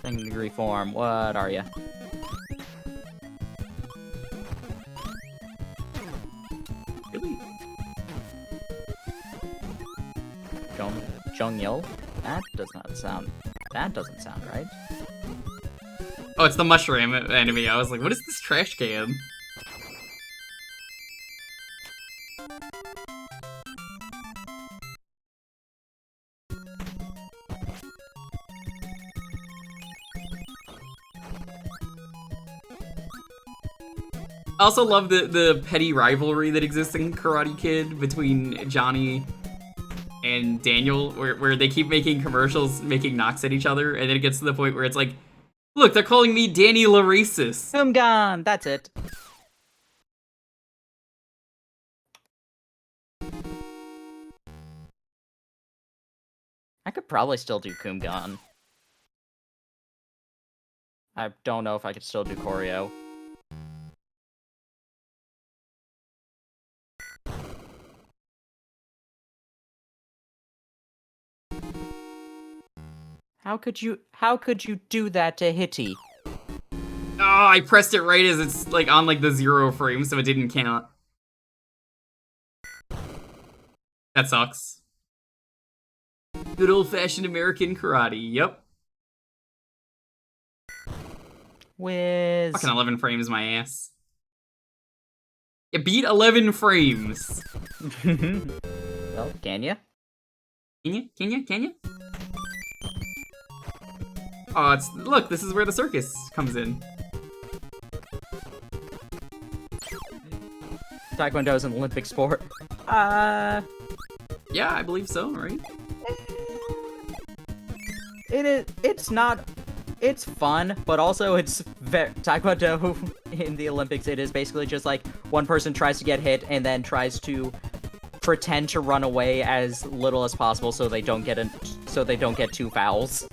Speaker 4: Second degree form, what are ya?
Speaker 1: Really?
Speaker 4: Jongil? That doesn't sound right.
Speaker 1: Oh, it's the mushroom enemy. I was like, what is this trash can? I also love the petty rivalry that exists in Karate Kid between Johnny and Daniel, where they keep making commercials, making knocks at each other, and then it gets to the point where it's like, look, they're calling me Danny LaRacist.
Speaker 4: Kumgan, that's it. I could probably still do Kumgan. I don't know if I could still do choreo. How could you do that to Hitty?
Speaker 1: Oh, I pressed it right as it's like on like the 0 frame, so it didn't count. That sucks. Good old-fashioned American karate, yep.
Speaker 4: Whiz.
Speaker 1: Fucking 11 frames, my ass. It beat 11 frames.
Speaker 4: Well, can ya?
Speaker 1: Can ya? Oh, look, this is where the circus comes in.
Speaker 4: Taekwondo is an Olympic sport.
Speaker 1: Yeah, I believe so, right?
Speaker 4: It is. It's not. It's fun, but also it's Taekwondo in the Olympics. It is basically just like one person tries to get hit and then tries to pretend to run away as little as possible so they don't get two fouls.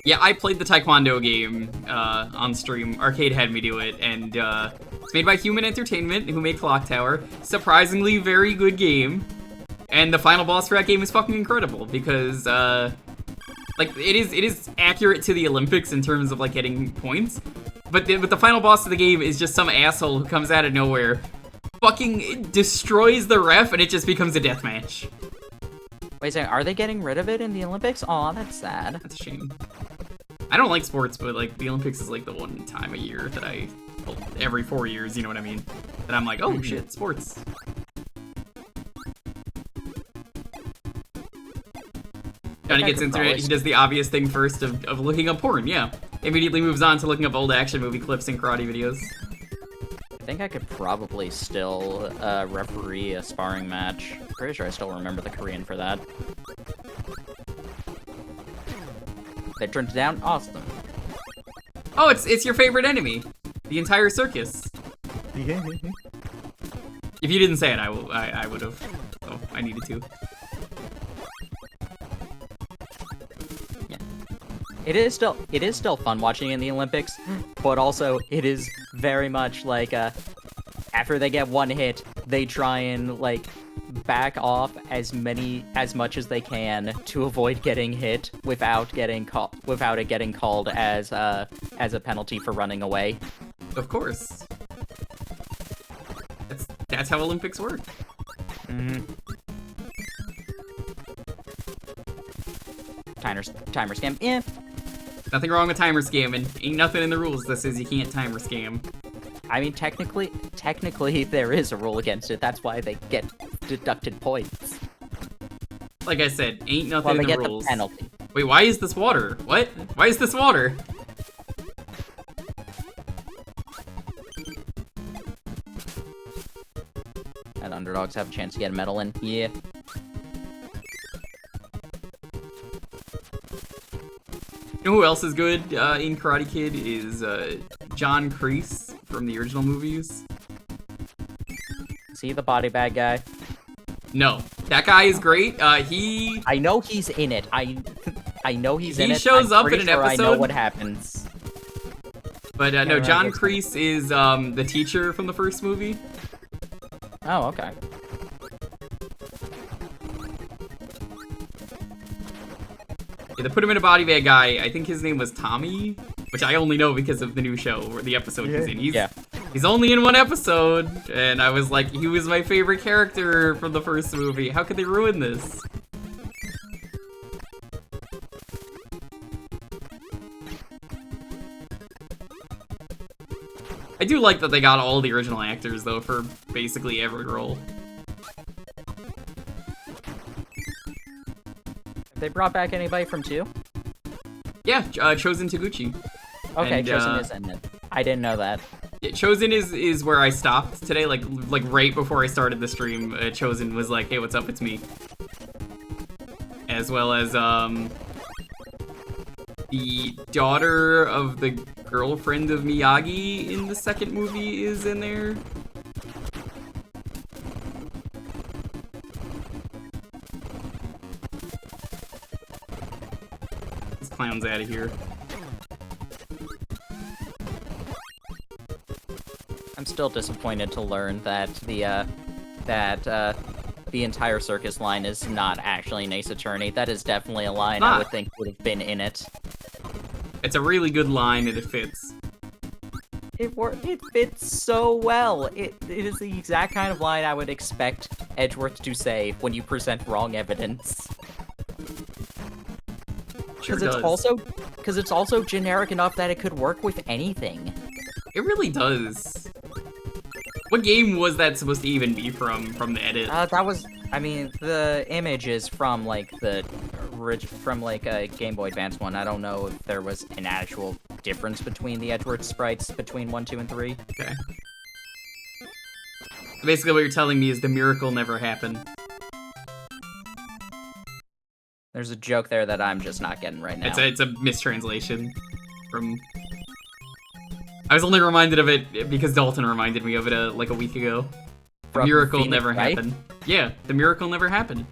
Speaker 1: Yeah, I played the Taekwondo game on stream. Arcade had me do it, and it's made by Human Entertainment, who made Clock Tower. Surprisingly very good game. And the final boss for that game is fucking incredible, because, like, it is accurate to the Olympics in terms of, like, getting points. But the final boss of the game is just some asshole who comes out of nowhere, fucking destroys the ref, and it just becomes a deathmatch.
Speaker 4: Wait a second, are they getting rid of it in the Olympics? Aw, that's sad.
Speaker 1: That's a shame. I don't like sports, but, like, the Olympics is, like, the one time a year that well, every 4 years, you know what I mean? That I'm like, oh, shit, sports. Johnny gets internet, he does the obvious thing first of looking up porn, yeah. Immediately moves on to looking up old action movie clips and karate videos.
Speaker 4: I think I could probably still referee a sparring match. Pretty sure I still remember the Korean for that. They turned it down? Awesome.
Speaker 1: Oh, it's your favorite enemy. The entire circus. If you didn't say it, I would have. Oh, I needed to.
Speaker 4: It is still fun watching in the Olympics, but also it is very much like after they get one hit, they try and like back off as much as they can to avoid getting hit without it getting called as a penalty for running away.
Speaker 1: Of course. That's how Olympics work.
Speaker 4: Mm-hmm. Timer scam. Eh.
Speaker 1: Nothing wrong with timer scamming. Ain't nothing in the rules that says you can't timer scam.
Speaker 4: I mean, technically, there is a rule against it. That's why they get deducted points.
Speaker 1: Like I said, ain't nothing
Speaker 4: Well,
Speaker 1: in
Speaker 4: they
Speaker 1: the
Speaker 4: get
Speaker 1: rules.
Speaker 4: the penalty.
Speaker 1: Wait, why is this water? What? Why is this water?
Speaker 4: And underdogs have a chance to get a medal in. Yeah.
Speaker 1: You know who else is good in Karate Kid is John Kreese from the original movies.
Speaker 4: Is he the body bag guy?
Speaker 1: No, that guy is great.
Speaker 4: I know he's in it. I know he's in it.
Speaker 1: He shows
Speaker 4: I'm
Speaker 1: up in
Speaker 4: pretty
Speaker 1: an
Speaker 4: sure
Speaker 1: episode.
Speaker 4: I know what happens.
Speaker 1: But no, John Kreese is the teacher from the first movie.
Speaker 4: Oh, okay.
Speaker 1: Yeah, they put him in a body bag guy. I think his name was Tommy, which I only know because of the new show or the episode he's in. He's only in one episode, and I was like, he was my favorite character from the first movie. How could they ruin this? I do like that they got all the original actors, though, for basically every role.
Speaker 4: They brought back anybody from 2?
Speaker 1: Yeah, Chosen Taguchi.
Speaker 4: Okay,
Speaker 1: And,
Speaker 4: Chosen is in it. I didn't know that.
Speaker 1: Yeah, Chosen is where I stopped today, like right before I started the stream. Chosen was like, "Hey, what's up? It's me." As well as the daughter of the girlfriend of Miyagi in the second movie is in there. This clown's out of here.
Speaker 4: I'm still disappointed to learn that the entire circus line is not actually an Ace Attorney. That is definitely a line I would think would have been in it.
Speaker 1: It's a really good line and it fits.
Speaker 4: It fits so well. It is the exact kind of line I would expect Edgeworth to say when you present wrong evidence.
Speaker 1: Sure
Speaker 4: Because it's also generic enough that it could work with anything.
Speaker 1: It really does. What game was that supposed to even be from the edit?
Speaker 4: That was, I mean, the image is from like a Game Boy Advance one. I don't know if there was an actual difference between the Edgeworth sprites between 1, 2, and 3.
Speaker 1: Okay. Basically, what you're telling me is the miracle never happened.
Speaker 4: There's a joke there that I'm just not getting right now.
Speaker 1: It's a mistranslation from... I was only reminded of it because Dalton reminded me of it like a week ago. The
Speaker 4: From
Speaker 1: miracle
Speaker 4: Phoenix
Speaker 1: never
Speaker 4: Wright?
Speaker 1: happened. Yeah, the miracle never happened.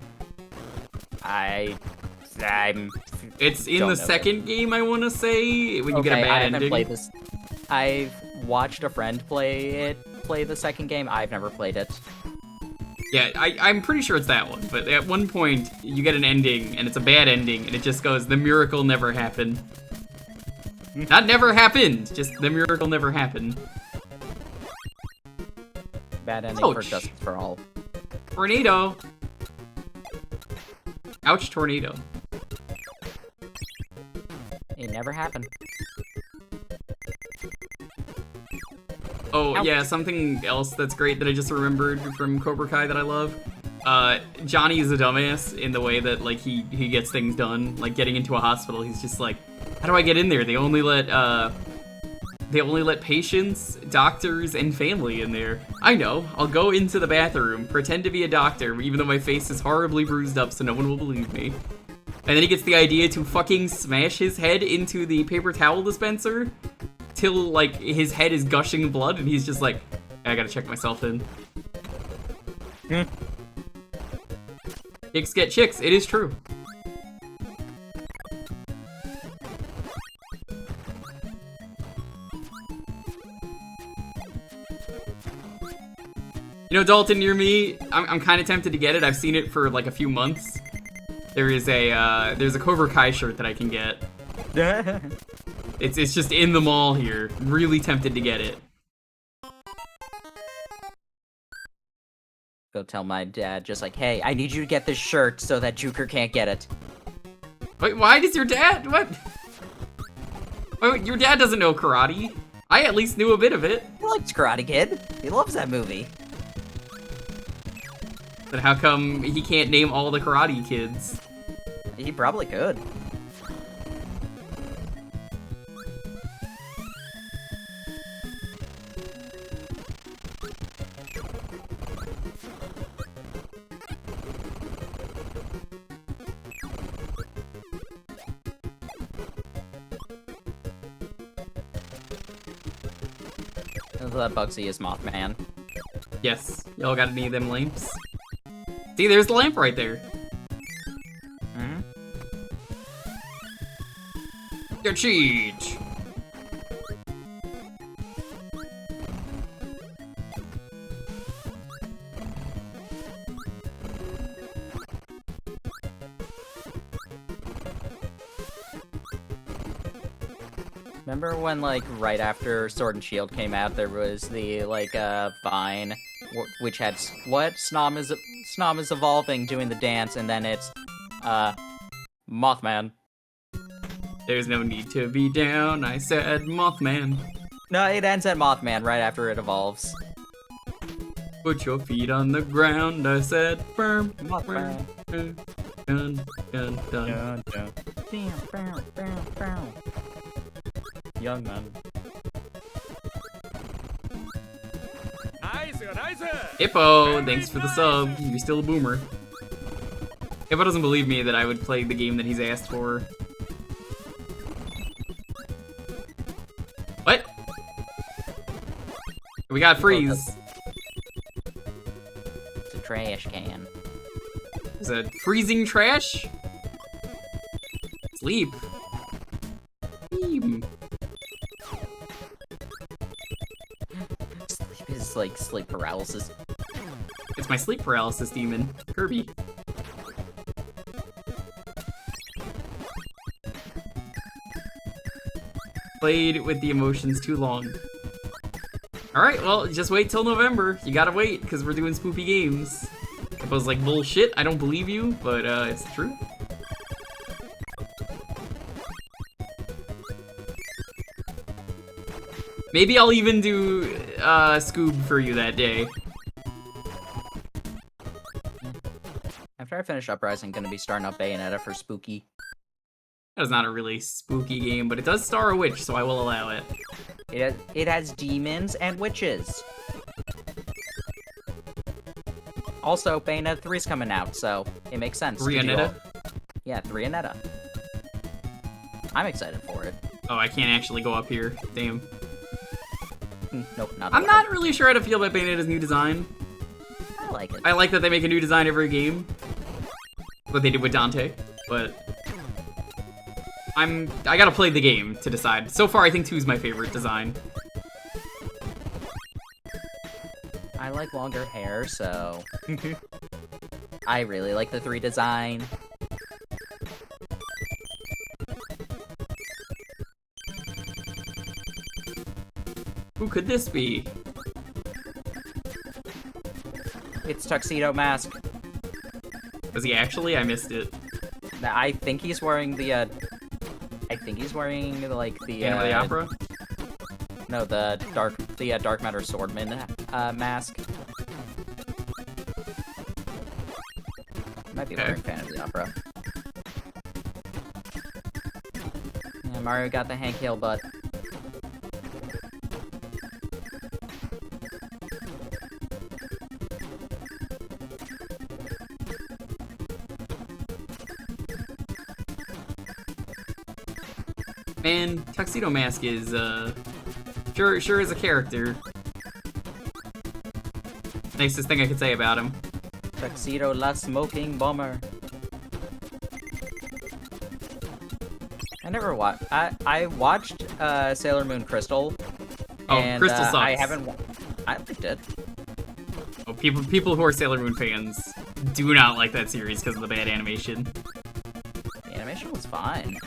Speaker 4: I'm.
Speaker 1: It's in
Speaker 4: Don't
Speaker 1: the
Speaker 4: know
Speaker 1: second game, I want to say, when you get a
Speaker 4: I
Speaker 1: bad
Speaker 4: haven't
Speaker 1: ending.
Speaker 4: played this. I've watched a friend play the second game. I've never played it.
Speaker 1: Yeah, I'm pretty sure it's that one, but at one point, you get an ending, and it's a bad ending, and it just goes, the miracle never happened. Not never happened, just the miracle never happened.
Speaker 4: Bad ending for
Speaker 1: Ouch.
Speaker 4: Justice for All.
Speaker 1: Tornado! Ouch, tornado.
Speaker 4: It never happened.
Speaker 1: Oh,
Speaker 4: Ouch.
Speaker 1: yeah, something else that's great that I just remembered from Cobra Kai that I love. Johnny is a dumbass in the way that, like, he gets things done. Like, getting into a hospital, he's just like, how do I get in there? They only let patients, doctors, and family in there. I know, I'll go into the bathroom, pretend to be a doctor, even though my face is horribly bruised up so no one will believe me. And then he gets the idea to fucking smash his head into the paper towel dispenser till, like, his head is gushing blood, and he's just like, I gotta check myself in. Chicks get chicks, it is true. You know, Dalton, near me, I'm kind of tempted to get it. I've seen it for like a few months. There's a Cobra Kai shirt that I can get. It's just in the mall here. Really tempted to get it.
Speaker 4: Go tell my dad, just like, hey, I need you to get this shirt so that Jewker can't get it.
Speaker 1: Wait, why does your dad? What? Wait, your dad doesn't know karate. I at least knew a bit of it.
Speaker 4: He likes Karate Kid. He loves that movie.
Speaker 1: Then how come he can't name all the Karate Kids?
Speaker 4: He probably could. That Bugsy is Mothman.
Speaker 1: Yes, y'all gotta need them lamps. See, there's the lamp right there.
Speaker 4: Mm-hmm.
Speaker 1: Your cheat.
Speaker 4: Remember when, like, right after Sword and Shield came out, there was the, like, Vine, which had, what? Snom is evolving, doing the dance, and then it's, Mothman.
Speaker 1: There's no need to be down, I said Mothman.
Speaker 4: No, it ends at Mothman right after it evolves.
Speaker 1: Put your feet on the ground, I said firm.
Speaker 4: Mothman.
Speaker 1: Dun, dun, dun.
Speaker 4: Young man.
Speaker 2: Nice, nice.
Speaker 1: Hippo, thanks for the sub. You're still a boomer. Hippo doesn't believe me that I would play the game that he's asked for. What? We got freeze.
Speaker 4: It's a trash can.
Speaker 1: Is it freezing trash? Sleep. Sleep.
Speaker 4: Sleep is like sleep paralysis.
Speaker 1: It's my sleep paralysis demon, Kirby. Played with the emotions too long. Alright, well, just wait till November. You gotta wait, because we're doing spoopy games. It was like, bullshit, I don't believe you, but it's true. Maybe I'll even do Scoob for you that day.
Speaker 4: After I finish Uprising, I'm gonna be starting up Bayonetta for Spooky.
Speaker 1: That's not a really spooky game, but it does star a witch, so I will allow it.
Speaker 4: It has demons and witches. Also, Bayonetta 3's coming out, so it makes sense. to do
Speaker 1: Bayonetta?
Speaker 4: all- Yeah, 3 Anetta. I'm excited for it.
Speaker 1: Oh, I can't actually go up here. Damn.
Speaker 4: Nope, not
Speaker 1: I'm
Speaker 4: the
Speaker 1: not really sure how to feel about Bayonetta's new design.
Speaker 4: I like it.
Speaker 1: I like that they make a new design every game. What they did with Dante, but I gotta play the game to decide. So far, I think 2 is my favorite design.
Speaker 4: I like longer hair, so... I really like the 3 design.
Speaker 1: Who could this be?
Speaker 4: It's Tuxedo Mask.
Speaker 1: Was he actually? I missed it.
Speaker 4: I think he's wearing the, I think he's wearing, like, the,
Speaker 1: Phantom of the Opera?
Speaker 4: No, the Dark Matter Swordman, mask. Might be
Speaker 1: Okay.
Speaker 4: wearing Phantom of the Opera. Yeah, Mario got the Hank Hill butt.
Speaker 1: Man, Tuxedo Mask is, sure is a character. Nicest thing I could say about him.
Speaker 4: Tuxedo La Smoking Bomber. I never watched. I watched Sailor Moon Crystal.
Speaker 1: Oh,
Speaker 4: and,
Speaker 1: Crystal sucks.
Speaker 4: I haven't. I liked it.
Speaker 1: Oh, people who are Sailor Moon fans do not like that series because of the bad animation.
Speaker 4: The animation was fine.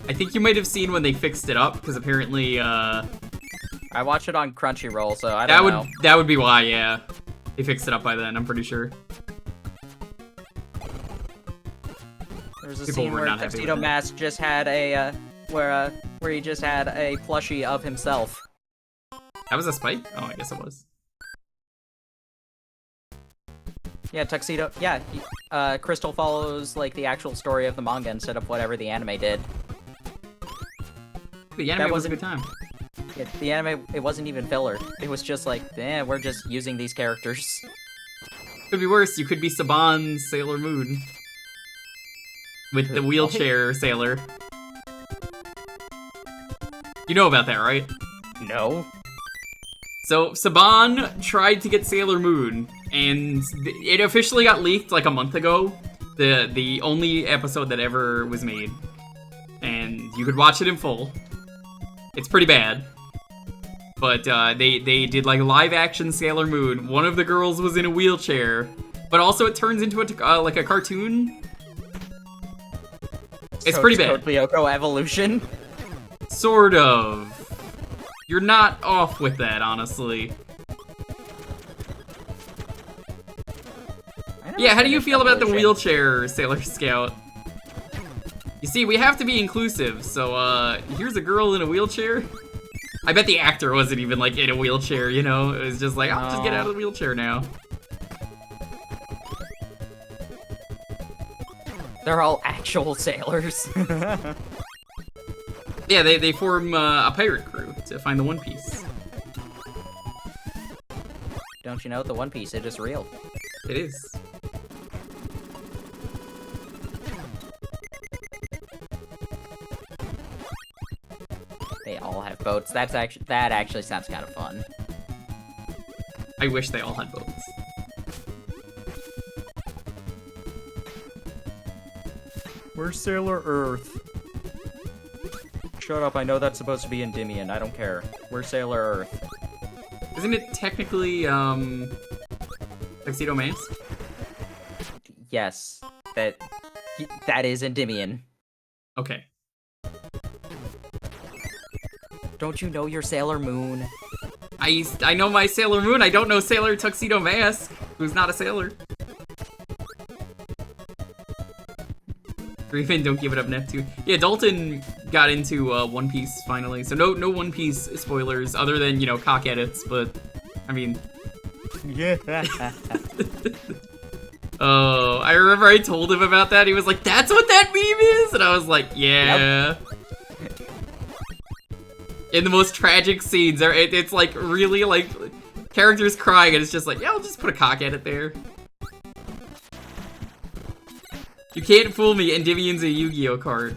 Speaker 1: I think you might have seen when they fixed it up, because apparently,
Speaker 4: I watched it on Crunchyroll, so I don't know.
Speaker 1: that would be why, yeah. They fixed it up by then, I'm pretty sure.
Speaker 4: There was a
Speaker 1: People
Speaker 4: scene
Speaker 1: were
Speaker 4: where
Speaker 1: not happy
Speaker 4: Tuxedo
Speaker 1: with it.
Speaker 4: Mask just had a where he just had a plushie of himself.
Speaker 1: That was a spike? Oh, I guess it was.
Speaker 4: Yeah, Tuxedo. Yeah, Crystal follows like the actual story of the manga instead of whatever the anime did.
Speaker 1: The anime was a
Speaker 4: wasn't-
Speaker 1: good time.
Speaker 4: Yeah, the anime, it wasn't even filler. It was just like, we're just using these characters.
Speaker 1: Could be worse, you could be Saban's Sailor Moon. With the wheelchair sailor. You know about that, right?
Speaker 4: No.
Speaker 1: So, Saban tried to get Sailor Moon, and it officially got leaked like a month ago. The only episode that ever was made. And you could watch it in full. It's pretty bad. But they did like live action Sailor Moon. One of the girls was in a wheelchair, but also it turns into like a cartoon. It's
Speaker 4: So
Speaker 1: pretty bad.
Speaker 4: Code Lyoko Evolution.
Speaker 1: Sort of. You're not off with that, honestly. Yeah, how do you feel about the wheelchair Sailor Scout? You see, we have to be inclusive, so here's a girl in a wheelchair. I bet the actor wasn't even like in a wheelchair, you know? It was just like, I'll just get out of the wheelchair now.
Speaker 4: They're all actual sailors.
Speaker 1: Yeah, they form a pirate crew to find the One Piece.
Speaker 4: Don't you know, the One Piece, it is real.
Speaker 1: It is.
Speaker 4: They all have boats. That actually sounds kind of fun.
Speaker 1: I wish they all had boats.
Speaker 4: We're Sailor Earth. Shut up, I know that's supposed to be Endymion. I don't care. We're Sailor Earth.
Speaker 1: Isn't it technically, Tuxedo Mask?
Speaker 4: Yes. That is Endymion.
Speaker 1: Okay.
Speaker 4: Don't you know your Sailor Moon?
Speaker 1: I know my Sailor Moon, I don't know Sailor Tuxedo Mask, who's not a sailor. Griffin, don't give it up, Neptune. Yeah, Dalton got into One Piece finally, so no One Piece spoilers other than, you know, cock edits, but, I mean...
Speaker 4: Yeah.
Speaker 1: Oh, I remember I told him about that, he was like, that's what that meme is? And I was like, yeah. Yep. In the most tragic scenes, it's like, really, like, characters crying, and it's just like, yeah, I'll just put a cock edit there. You can't fool me, Endivion's a Yu-Gi-Oh card.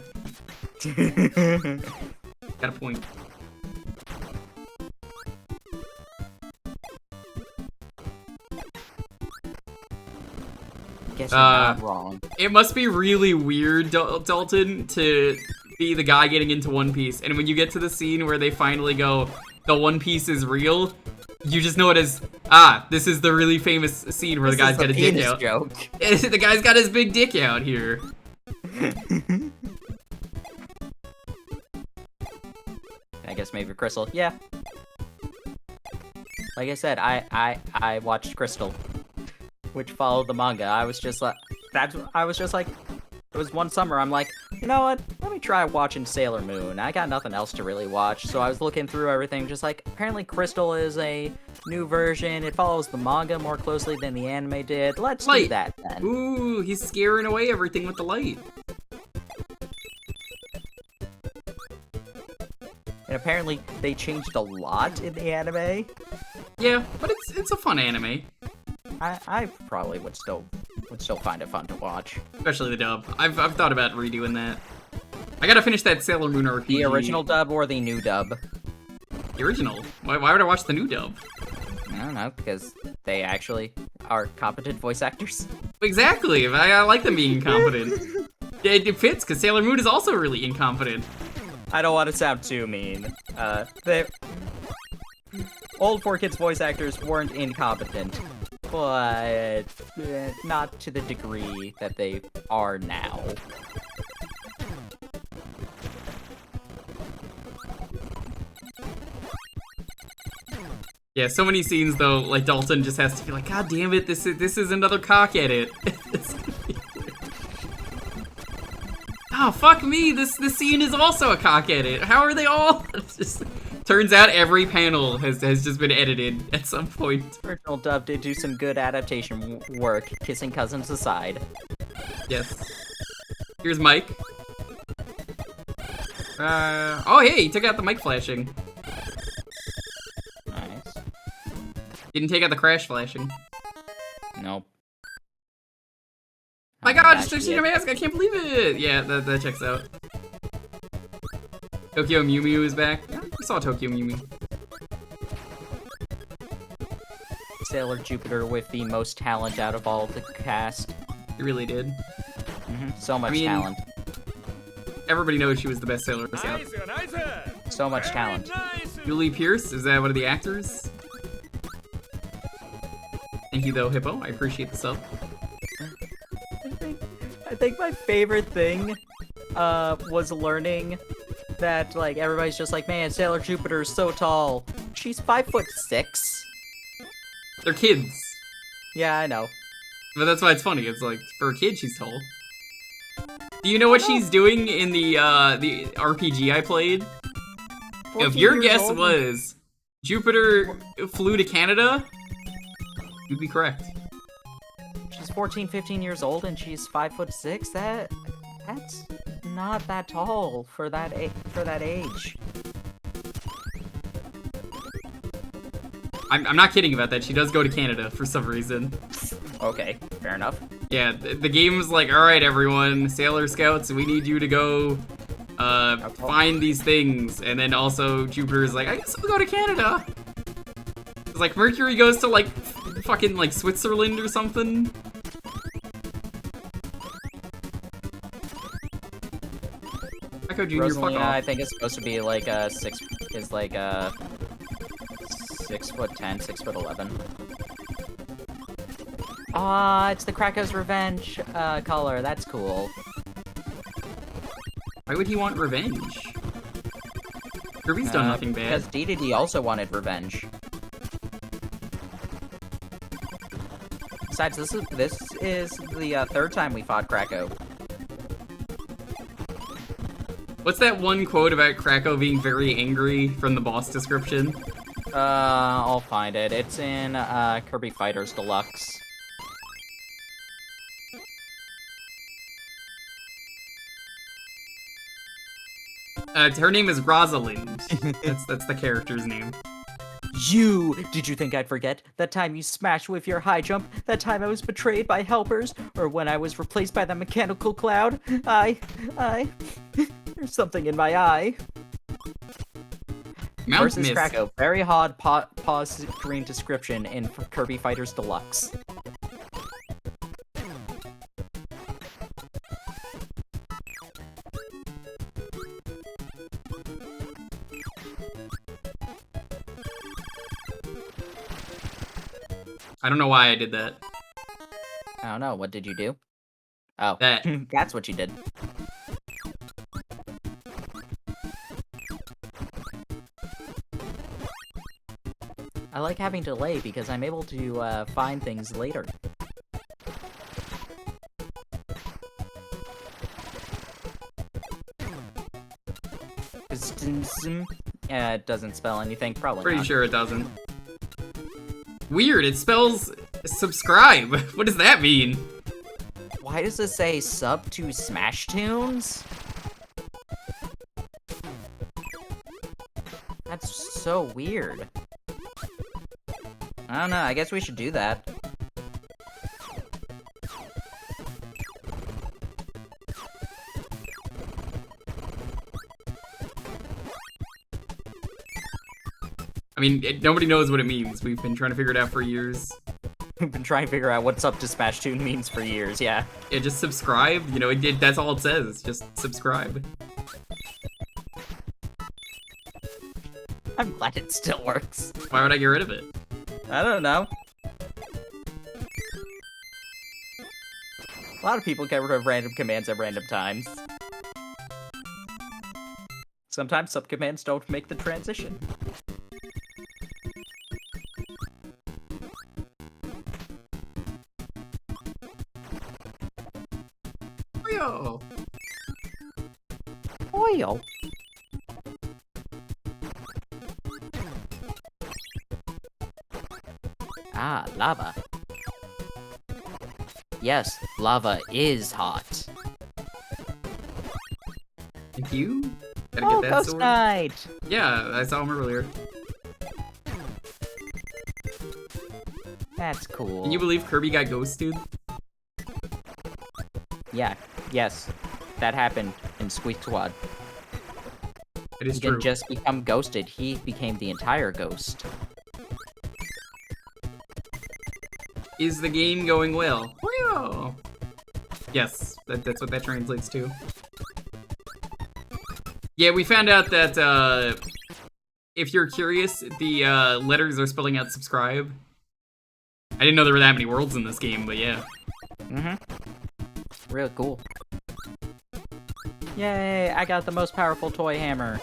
Speaker 1: Got a point.
Speaker 4: Guess you're not wrong.
Speaker 1: It must be really weird, Dalton, to be the guy getting into One Piece, and when you get to the scene where they finally go, the One Piece is real, you just know it as, this is the really famous scene where the guy's got a dick out.
Speaker 4: Joke.
Speaker 1: The guy's got his big dick out here.
Speaker 4: I guess maybe Crystal. Yeah. Like I said, I watched Crystal, which followed the manga. I was just like, it was one summer, I'm like, you know what, let me try watching Sailor Moon. I got nothing else to really watch, so I was looking through everything, just like, apparently Crystal is a new version, it follows the manga more closely than the anime did, let's do that then.
Speaker 1: Ooh, he's scaring away everything with the light.
Speaker 4: And apparently, they changed a lot in the anime.
Speaker 1: Yeah, but it's a fun anime.
Speaker 4: I probably would still find it fun to watch.
Speaker 1: Especially the dub. I've thought about redoing that. I gotta finish that Sailor Moon RPG.
Speaker 4: The original dub or the new dub?
Speaker 1: The original? Why would I watch the new dub?
Speaker 4: I don't know, because they actually are competent voice actors.
Speaker 1: Exactly, I like them being incompetent. It fits, because Sailor Moon is also really incompetent.
Speaker 4: I don't want to sound too mean. Old 4Kids voice actors weren't incompetent, but not to the degree that they are now.
Speaker 1: Yeah, so many scenes though, like Dalton just has to be like, God damn it, this is another cock edit. Oh, fuck me, this scene is also a cock edit. How are they all? It's just, turns out every panel has just been edited at some point.
Speaker 4: Original dub did do some good adaptation work, kissing cousins aside.
Speaker 1: Yes. Here's Mike. Oh hey, he took out the mic flashing.
Speaker 4: Nice.
Speaker 1: Didn't take out the crash flashing.
Speaker 4: Nope.
Speaker 1: My god, it's Tuxedo Mask, I can't believe it! Yeah, that checks out. Tokyo Mew Mew is back. Yeah, I saw Tokyo Mew Mew.
Speaker 4: Sailor Jupiter with the most talent out of all of the cast.
Speaker 1: He really did.
Speaker 4: So much talent.
Speaker 1: Everybody knows she was the best Sailor Scout.
Speaker 4: So much talent.
Speaker 1: Julie Pierce, is that one of the actors? Thank you though, Hippo. I appreciate the sub.
Speaker 4: I think my favorite thing was learning that, like, everybody's just like, man, Sailor Jupiter is so tall. She's 5'6".
Speaker 1: They're kids.
Speaker 4: Yeah, I know.
Speaker 1: But that's why it's funny. It's like, for a kid, she's tall. Do you know what she's doing in the RPG I played? If your guess was Jupiter flew to Canada, you'd be correct.
Speaker 4: She's 14, 15 years old and she's 5'6". That's not that tall for that age.
Speaker 1: I'm not kidding about that. She does go to Canada for some reason.
Speaker 4: Okay, fair enough.
Speaker 1: Yeah, the game's like, alright everyone, Sailor Scouts, we need you to go find these things. And then also Jupiter's like, I guess we'll go to Canada. It's like Mercury goes to like fucking like Switzerland or something. Echo Jr., fuck
Speaker 4: Rosalina,
Speaker 1: off.
Speaker 4: I think, is supposed to be like 6'10", 6'11". Ah, it's the Krakow's Revenge color. That's cool.
Speaker 1: Why would he want revenge? Kirby's done nothing bad.
Speaker 4: Because DDD also wanted revenge. Besides, this is the third time we fought Krakow.
Speaker 1: What's that one quote about Krakow being very angry from the boss description?
Speaker 4: I'll find it. It's in Kirby Fighters Deluxe.
Speaker 1: Her name is Rosalind. That's the character's name.
Speaker 4: Did you think I'd forget? That time you smashed with your high jump? That time I was betrayed by helpers? Or when I was replaced by the mechanical cloud? There's something in my eye.
Speaker 1: Mount
Speaker 4: Versus
Speaker 1: Mist.
Speaker 4: Krako. Very hard pause screen description in Kirby Fighters Deluxe.
Speaker 1: I don't know why I did that.
Speaker 4: I don't know. What did you do? Oh,
Speaker 1: That.
Speaker 4: that's what you did. I like having delay because I'm able to find things later. It doesn't spell anything, probably
Speaker 1: Pretty
Speaker 4: not.
Speaker 1: sure it doesn't. Weird, it spells subscribe. What does that mean?
Speaker 4: Why does it say sub to Smash Tunes? That's so weird. I don't know, I guess we should do that.
Speaker 1: I mean, nobody knows what it means. We've been trying to figure it out for years.
Speaker 4: We've been trying to figure out what's up to Smash Tune means for years, yeah.
Speaker 1: Yeah, just subscribe. You know, that's all it says. Just subscribe.
Speaker 4: I'm glad it still works.
Speaker 1: Why would I get rid of it?
Speaker 4: I don't know. A lot of people get rid of random commands at random times. Sometimes subcommands don't make the transition.
Speaker 1: Yo.
Speaker 4: Oil. Ah, lava. Yes, lava is hot.
Speaker 1: Thank you. Gotta
Speaker 4: Oh,
Speaker 1: get that
Speaker 4: Ghost
Speaker 1: sword.
Speaker 4: Knight!
Speaker 1: Yeah, I saw him earlier.
Speaker 4: That's cool.
Speaker 1: Can you believe Kirby got ghosted?
Speaker 4: Yeah, yes. That happened in Squeak Squad.
Speaker 1: It is
Speaker 4: He
Speaker 1: true.
Speaker 4: didn't just become ghosted, he became the entire ghost.
Speaker 1: Is the game going well? Yo. Yes, that's what that translates to. Yeah, we found out that if you're curious, the letters are spelling out subscribe. I didn't know there were that many worlds in this game, but yeah.
Speaker 4: Mm-hmm. Real cool. Yay, I got the most powerful toy hammer.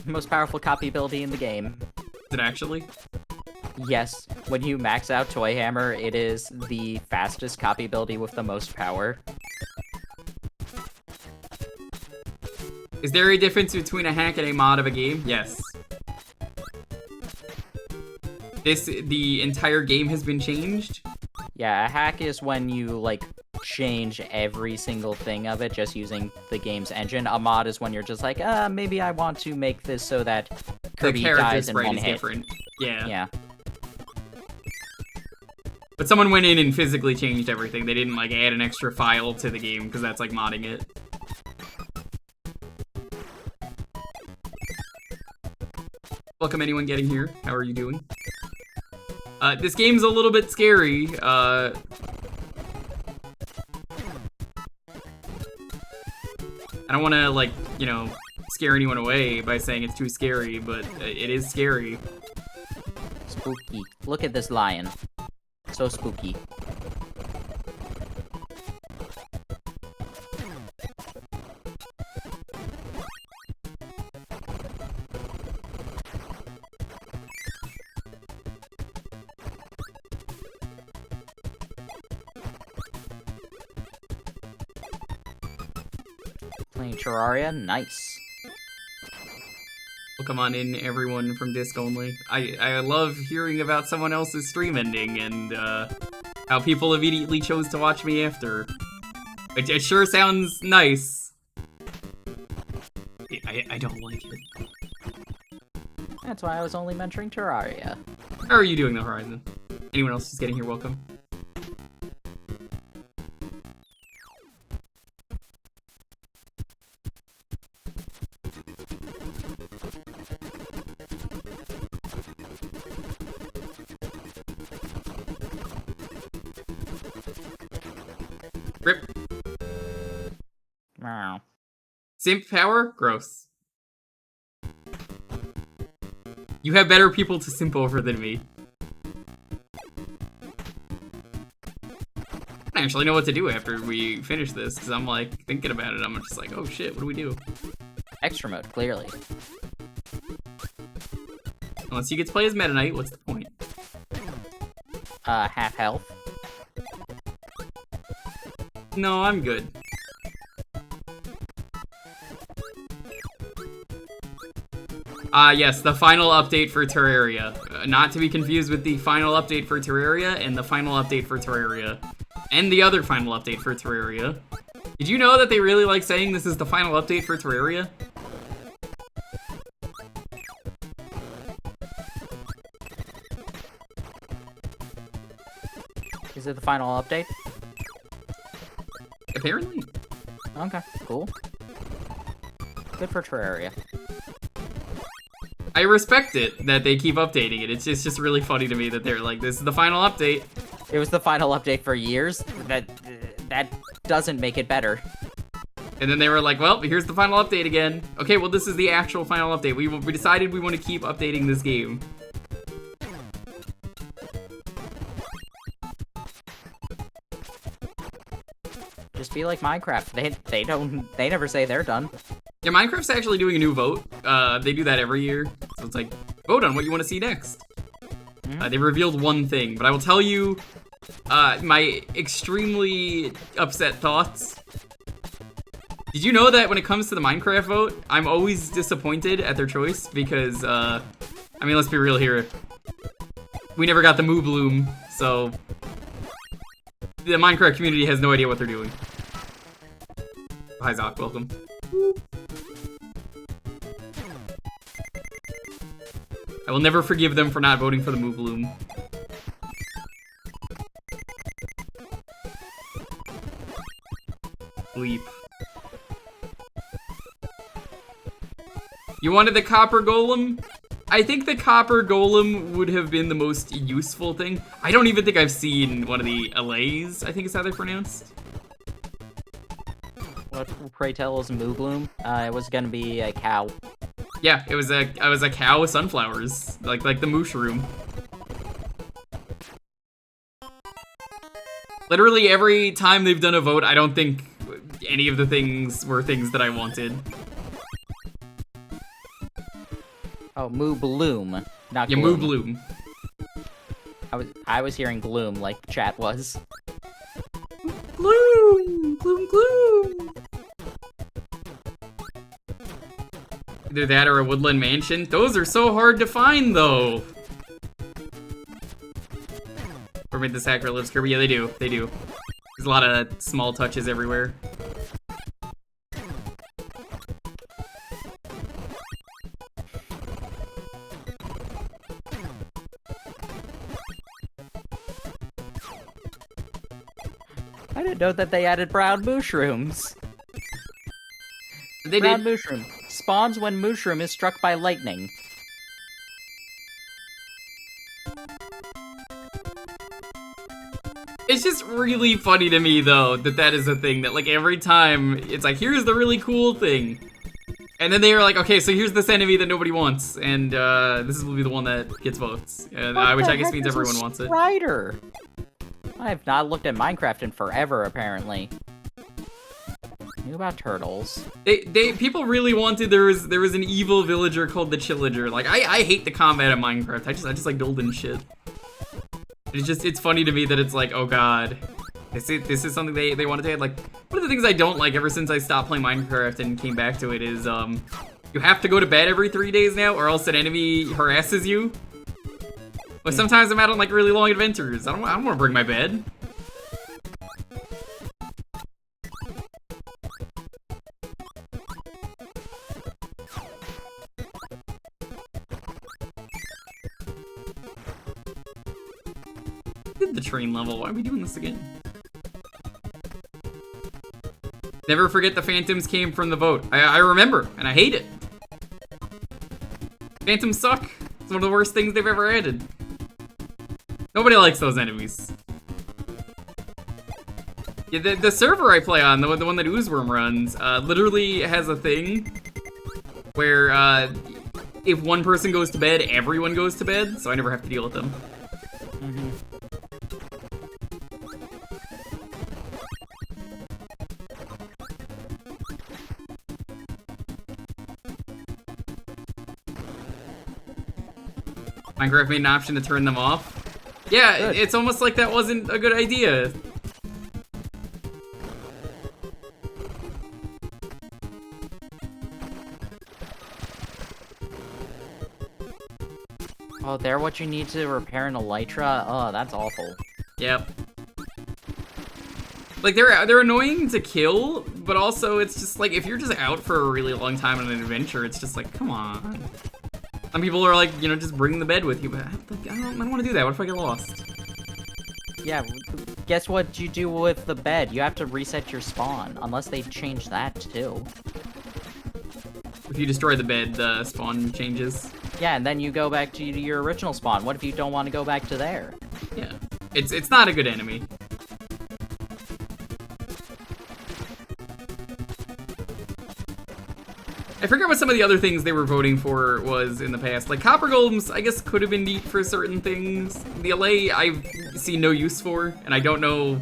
Speaker 4: Most powerful copy ability in the game.
Speaker 1: Is it actually?
Speaker 4: Yes, when you max out Toy Hammer, it is the fastest copy ability with the most power.
Speaker 1: Is there a difference between a hack and a mod of a game? Yes. The entire game has been changed?
Speaker 4: Yeah, a hack is when you, like, change every single thing of it just using the game's engine. A mod is when you're just like, maybe I want to make this so that Kirby
Speaker 1: the character
Speaker 4: dies in
Speaker 1: sprite
Speaker 4: one
Speaker 1: is
Speaker 4: hit.
Speaker 1: different. Yeah.
Speaker 4: Yeah.
Speaker 1: But someone went in and physically changed everything. They didn't, like, add an extra file to the game, because that's like modding it. Welcome anyone getting here. How are you doing? This game's a little bit scary. I don't want to, like, you know, scare anyone away by saying it's too scary, but it is scary.
Speaker 4: Spooky. Look at this lion. So spooky. Playing Terraria? Nice.
Speaker 1: Well, come on in, everyone from Disc Only. I love hearing about someone else's stream ending and how people immediately chose to watch me after. It sure sounds nice. I don't like it.
Speaker 4: That's why I was only mentioning Terraria.
Speaker 1: How are you doing, though, Horizon? Anyone else just getting here, welcome. Rip.
Speaker 4: Meow.
Speaker 1: Simp power? Gross. You have better people to simp over than me. I don't actually know what to do after we finish this, because I'm like, thinking about it, I'm just like, oh shit, what do we do?
Speaker 4: Extra mode, clearly.
Speaker 1: Unless you get to play as Meta Knight, what's the point?
Speaker 4: Half health.
Speaker 1: No, I'm good. Yes, the final update for Terraria. Not to be confused with the final update for Terraria and the final update for Terraria. And the other final update for Terraria. Did you know that they really like saying this is the final update for Terraria?
Speaker 4: Is it the final update?
Speaker 1: Apparently.
Speaker 4: Okay, cool. Good for Terraria.
Speaker 1: I respect it that they keep updating it. It's just really funny to me that they're like, this is the final update.
Speaker 4: It was the final update for years. That doesn't make it better.
Speaker 1: And then they were like, well, here's the final update again. Okay, well, this is the actual final update. We decided we want to keep updating this game.
Speaker 4: Just be like Minecraft. They never say they're done.
Speaker 1: Yeah, Minecraft's actually doing a new vote. They do that every year. So it's like, vote on what you want to see next. They revealed one thing, but I will tell you my extremely upset thoughts. Did you know that when it comes to the Minecraft vote, I'm always disappointed at their choice because, I mean, let's be real here. We never got the Moo Bloom, so the Minecraft community has no idea what they're doing. Hi, Zoc, welcome. I will never forgive them for not voting for the Moo Bloom. Leap. You wanted the copper golem? I think the copper golem would have been the most useful thing. I don't even think I've seen one of the LAs, I think is how they're pronounced.
Speaker 4: What, pray tell, is Moo Bloom? It was gonna be a cow.
Speaker 1: Yeah, it was a cow with sunflowers, like the mushroom. Literally every time they've done a vote, I don't think any of the things were things that I wanted.
Speaker 4: Oh, Moo Bloom, not
Speaker 1: Yeah,
Speaker 4: Gloom.
Speaker 1: Moo Bloom.
Speaker 4: I was hearing Gloom like chat was.
Speaker 1: Gloom, gloom, gloom. Either that or a woodland mansion. Those are so hard to find, though. Or made the Sacred lives Kirby. Yeah, they do. They do. There's a lot of small touches everywhere.
Speaker 4: I didn't know that they added brown mushrooms.
Speaker 1: They
Speaker 4: Brown
Speaker 1: did.
Speaker 4: mushroom spawns when mushroom is struck by lightning.
Speaker 1: It's just really funny to me, though, that is a thing that, like, every time it's like, here's the really cool thing. And then they were like, okay, so here's this enemy that nobody wants, and this will be the one that gets votes. And, which I guess means everyone wants it.
Speaker 4: Strider. I have not looked at Minecraft in forever, apparently. Knew about turtles.
Speaker 1: People really wanted there was an evil villager called the Chillager. Like, I hate the combat in Minecraft. I just like building shit. It's funny to me that it's like, oh god, this is something they wanted to add. Like, one of the things I don't like ever since I stopped playing Minecraft and came back to it is you have to go to bed every 3 days now, or else an enemy harasses you. But sometimes I'm out on like really long adventures. I don't want to bring my bed. did the train level. Why are we doing this again? Never forget the phantoms came from the vote. I remember, and I hate it. Phantoms suck. It's one of the worst things they've ever added. Nobody likes those enemies. Yeah, the server I play on, the one that Oozeworm runs, literally has a thing where if one person goes to bed, everyone goes to bed, so I never have to deal with them.
Speaker 4: Mm-hmm.
Speaker 1: Minecraft made an option to turn them off. Yeah,
Speaker 4: Good.
Speaker 1: it's almost like that wasn't a good idea.
Speaker 4: Oh, they're what you need to repair an elytra? Oh, that's awful.
Speaker 1: Yep. Like, they're annoying to kill, but also it's just like, if you're just out for a really long time on an adventure, it's just like, come on. Some people are like, you know, just bring the bed with you, but I don't want to do that. What if I get lost?
Speaker 4: Yeah, guess what you do with the bed? You have to reset your spawn, unless they change that too.
Speaker 1: If you destroy the bed, the spawn changes.
Speaker 4: Yeah, and then you go back to your original spawn. What if you don't want to go back to there?
Speaker 1: Yeah. It's not a good enemy. I forget what some of the other things they were voting for was in the past. Like, copper golems, I guess, could have been neat for certain things. The LA, I've seen no use for, and I don't know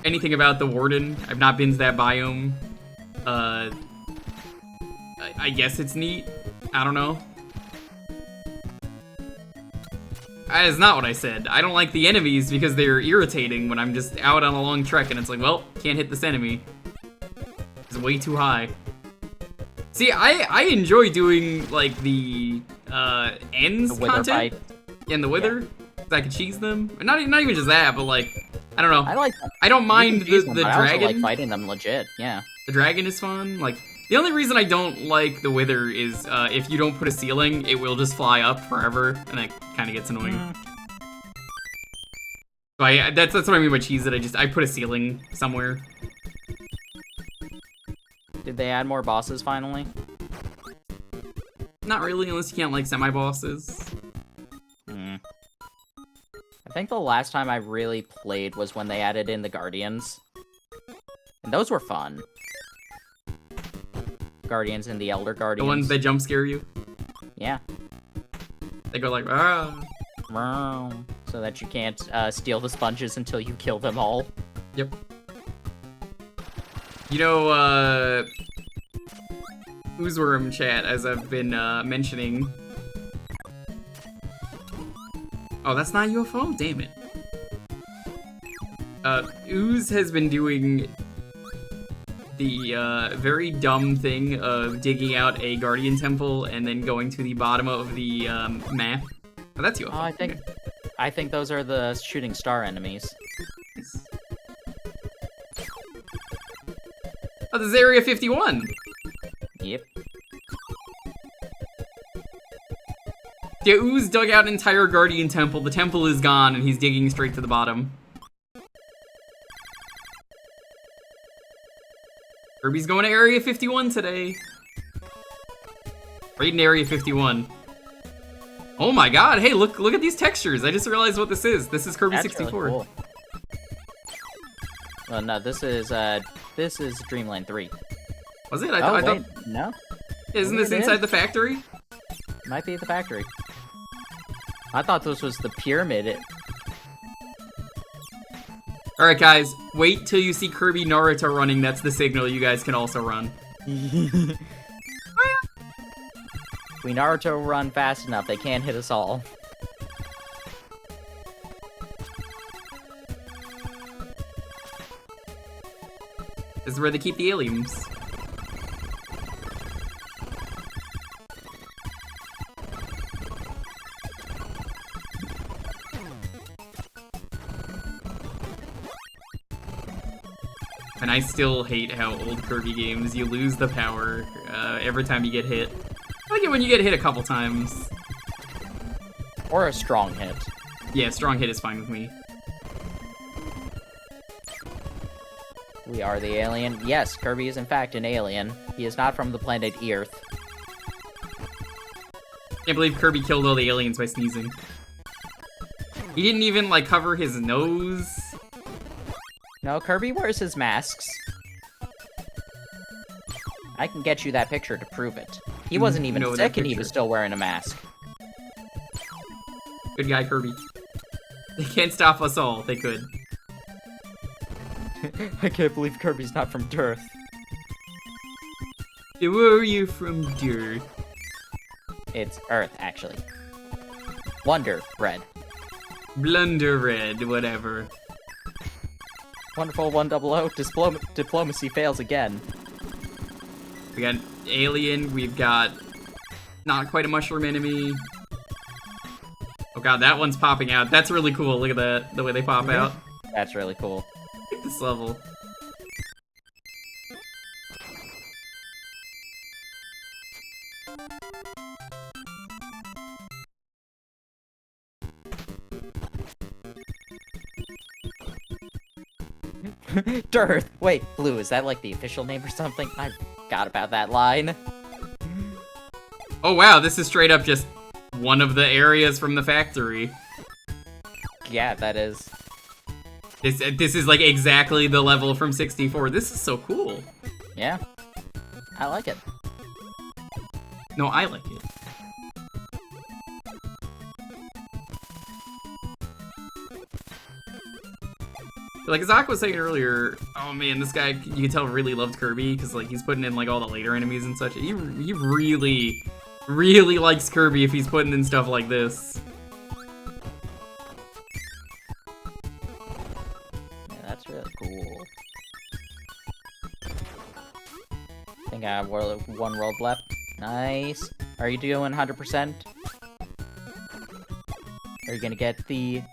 Speaker 1: anything about the Warden. I've not been to that biome. I guess it's neat. I don't know. That is not what I said. I don't like the enemies because they're irritating when I'm just out on a long trek and it's like, well, can't hit this enemy. It's way too high. See, I enjoy doing, like, the, ends
Speaker 4: The wither
Speaker 1: content.
Speaker 4: fight.
Speaker 1: Yeah, and the wither. 'Cause I can cheese them. Not even just that, but, like, I don't know.
Speaker 4: I like them.
Speaker 1: I don't mind
Speaker 4: You can use them,
Speaker 1: the
Speaker 4: but I also
Speaker 1: dragon.
Speaker 4: like fighting them legit, yeah.
Speaker 1: The dragon is fun. Like, the only reason I don't like the wither is, if you don't put a ceiling, it will just fly up forever, and that kind of gets annoying. So that's what I mean by cheese it. I put a ceiling somewhere.
Speaker 4: Did they add more bosses finally?
Speaker 1: Not really, unless you can't like semi-bosses.
Speaker 4: I think the last time I really played was when they added in the Guardians. And those were fun. Guardians and the Elder Guardians.
Speaker 1: The ones that jump scare you.
Speaker 4: Yeah.
Speaker 1: They go like, ah.
Speaker 4: So that you can't steal the sponges until you kill them all.
Speaker 1: Yep. You know, Oozeworm chat, as I've been mentioning. Oh, that's not UFO? Damn it. Ooze has been doing the very dumb thing of digging out a Guardian Temple and then going to the bottom of the map. Oh, that's UFO.
Speaker 4: Oh, I think those are the shooting star enemies.
Speaker 1: Nice. Oh, this is Area 51.
Speaker 4: Yep.
Speaker 1: Yeah, Ooze dug out an entire Guardian Temple. The temple is gone, and he's digging straight to the bottom. Kirby's going to Area 51 today. Raiding Area 51. Oh my god, hey, look at these textures. I just realized what this is. This is Kirby
Speaker 4: That's
Speaker 1: 64.
Speaker 4: really cool. Oh no, this is Dreamland 3.
Speaker 1: Was it?
Speaker 4: Oh,
Speaker 1: I thought.
Speaker 4: wait, no?
Speaker 1: Isn't
Speaker 4: Maybe
Speaker 1: this
Speaker 4: it
Speaker 1: inside
Speaker 4: is.
Speaker 1: the factory?
Speaker 4: Might be the factory. I thought this was the pyramid.
Speaker 1: Alright, guys, wait till you see Kirby Naruto running. That's the signal you guys can also run.
Speaker 4: If we Naruto run fast enough, they can't hit us all.
Speaker 1: This is where they keep the aliens. And I still hate how old Kirby games, you lose the power every time you get hit. I like it when you get hit a couple times.
Speaker 4: Or a strong hit.
Speaker 1: Yeah, strong hit is fine with me.
Speaker 4: We are the alien. Yes, Kirby is in fact an alien. He is not from the planet Earth.
Speaker 1: Can't believe Kirby killed all the aliens by sneezing. He didn't even, like, cover his nose.
Speaker 4: No, Kirby wears his masks. I can get you that picture to prove it. He wasn't even
Speaker 1: No, that
Speaker 4: sick and he
Speaker 1: picture.
Speaker 4: was still wearing a mask.
Speaker 1: Good guy, Kirby. They can't stop us all. They could.
Speaker 4: I can't believe Kirby's not from Earth.
Speaker 1: Where are you from, dear?
Speaker 4: It's Earth, actually. Wonder Bread.
Speaker 1: Blunder red, whatever.
Speaker 4: Wonderful 100. Diplomacy fails again.
Speaker 1: We got alien. We've got not quite a mushroom enemy. Oh god, that one's popping out. That's really cool. Look at that, the way they pop out.
Speaker 4: That's really cool.
Speaker 1: Look at this level.
Speaker 4: Dearth! Wait, Blue, is that like the official name or something? I forgot about that line.
Speaker 1: Oh wow, this is straight up just one of the areas from the factory.
Speaker 4: Yeah, that is.
Speaker 1: This is like exactly the level from 64. This is so cool.
Speaker 4: Yeah. I like it.
Speaker 1: No, I like it. Like Zach was saying earlier, oh man, this guy, you can tell, really loved Kirby because like he's putting in like all the later enemies and such. He really, really likes Kirby if he's putting in stuff like this.
Speaker 4: Yeah, that's really cool. I think I have one world left. Nice. Are you doing 100%? Are you gonna get the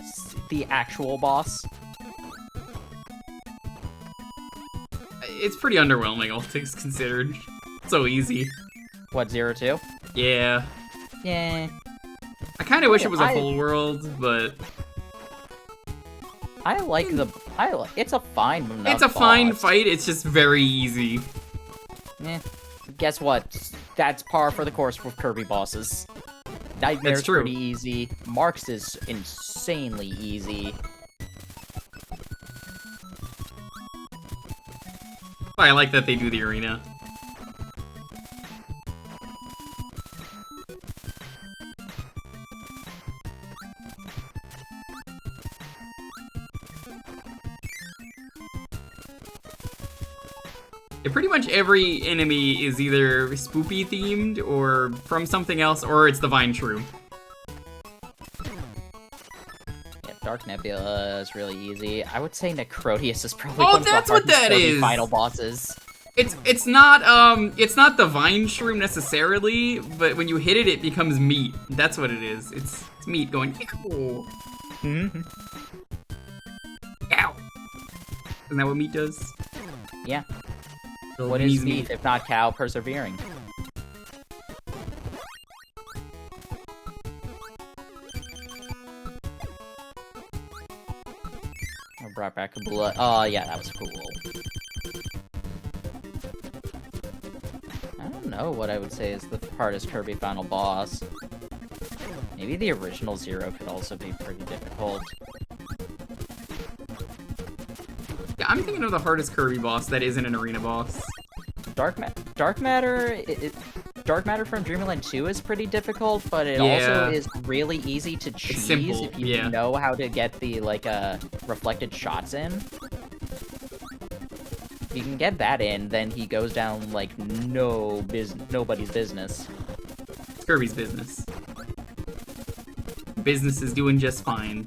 Speaker 4: actual boss?
Speaker 1: It's pretty underwhelming, all things considered. So easy.
Speaker 4: What, 0-2?
Speaker 1: Yeah.
Speaker 4: Yeah.
Speaker 1: I kind of wish it was a full world, but
Speaker 4: I like it's a fine enough
Speaker 1: it's a fine
Speaker 4: boss.
Speaker 1: fight. It's just very easy.
Speaker 4: Eh. Guess what? That's par for the course with Kirby bosses. Nightmare's
Speaker 1: true.
Speaker 4: pretty easy. Marks is insanely easy.
Speaker 1: I like that they do the arena. Yeah, pretty much every enemy is either spoopy themed or from something else, or it's the Vine Shroom.
Speaker 4: Yeah, Dark Nebula is really easy. I would say Necrotius is probably
Speaker 1: Oh,
Speaker 4: one of the
Speaker 1: that's what
Speaker 4: hardest
Speaker 1: that
Speaker 4: Kirby
Speaker 1: is!
Speaker 4: final bosses.
Speaker 1: It's not the Vine Shroom necessarily, but when you hit it, it becomes meat. That's what it is. It's meat going ow. Ow. Isn't that what meat does?
Speaker 4: Yeah.
Speaker 1: Little
Speaker 4: What is
Speaker 1: knees
Speaker 4: meat if not cow persevering? I brought back a blood. Oh yeah, that was cool. I don't know what I would say is the hardest Kirby final boss. Maybe the original Zero could also be pretty difficult.
Speaker 1: Yeah, I'm thinking of the hardest Kirby boss that isn't an arena boss.
Speaker 4: Dark Matter. Dark Matter from Dreamland 2 is pretty difficult, but it
Speaker 1: Yeah.
Speaker 4: also is really easy to cheese
Speaker 1: simple,
Speaker 4: if you
Speaker 1: yeah.
Speaker 4: know how to get the reflected shots in. If you can get that in, then he goes down like nobody's business.
Speaker 1: It's Kirby's business. Business is doing just fine.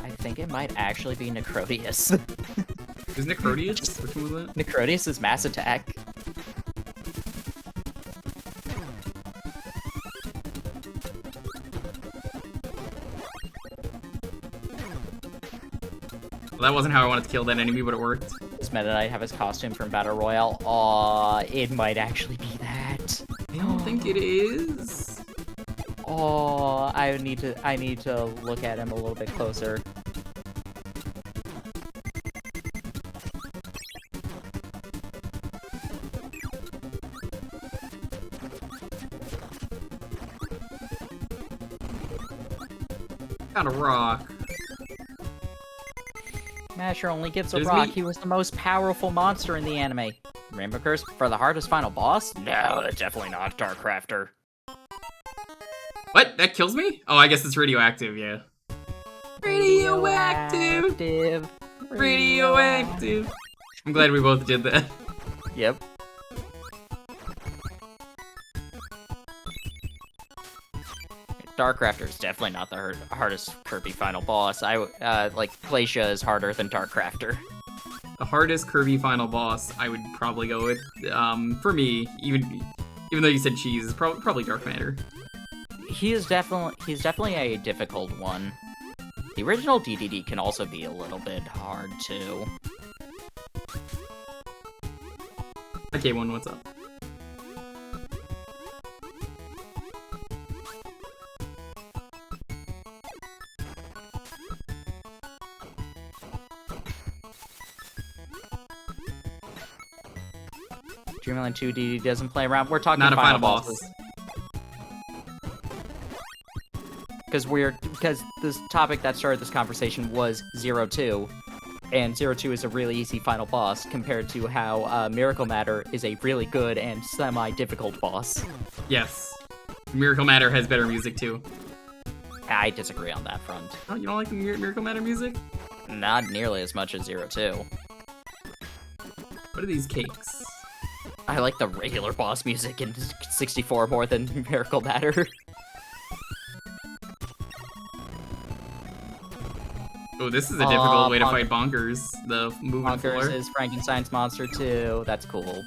Speaker 4: I think it might actually be Necrotius.
Speaker 1: Is Necrotius? Which one was that?
Speaker 4: Necrotius is Mass Attack.
Speaker 1: Well, that wasn't how I wanted to kill that enemy, but it worked.
Speaker 4: Does Meta Knight have his costume from Battle Royale? Aw, it might actually be that.
Speaker 1: I don't think it is.
Speaker 4: Oh, I need to look at him a little bit closer.
Speaker 1: Got a rock.
Speaker 4: Masher only gives a
Speaker 1: There's
Speaker 4: rock.
Speaker 1: me-
Speaker 4: He was the most powerful monster in the anime. Rainbow Curse for the hardest final boss? No, that's definitely not Darkrafter.
Speaker 1: What? That kills me? Oh, I guess it's radioactive, yeah. Radioactive! Radioactive! I'm glad we both did that.
Speaker 4: Yep. Darkrafter is definitely not the hardest Kirby final boss. Like, Glacia is harder than Darkrafter.
Speaker 1: The hardest Kirby final boss I would probably go with, for me, even though you said cheese, is probably Dark Matter.
Speaker 4: He's definitely a difficult one. The original DDD can also be a little bit hard, too.
Speaker 1: Okay, what's up?
Speaker 4: Dreamland 2 DDD doesn't play around. We're talking
Speaker 1: Not a final
Speaker 4: bosses.
Speaker 1: boss.
Speaker 4: Because this topic that started this conversation was 0-2, and 0-2 is a really easy final boss compared to how Miracle Matter is a really good and semi-difficult boss.
Speaker 1: Yes. Miracle Matter has better music too.
Speaker 4: I disagree on that front.
Speaker 1: Oh, you don't like the Miracle Matter music?
Speaker 4: Not nearly as much as 0-2.
Speaker 1: What are these cakes?
Speaker 4: I like the regular boss music in 64 more than Miracle Matter.
Speaker 1: Oh, this is a difficult way to
Speaker 4: Bonk-
Speaker 1: fight Bonkers, the moving floor.
Speaker 4: Bonkers is Frankenstein's monster too. That's cool.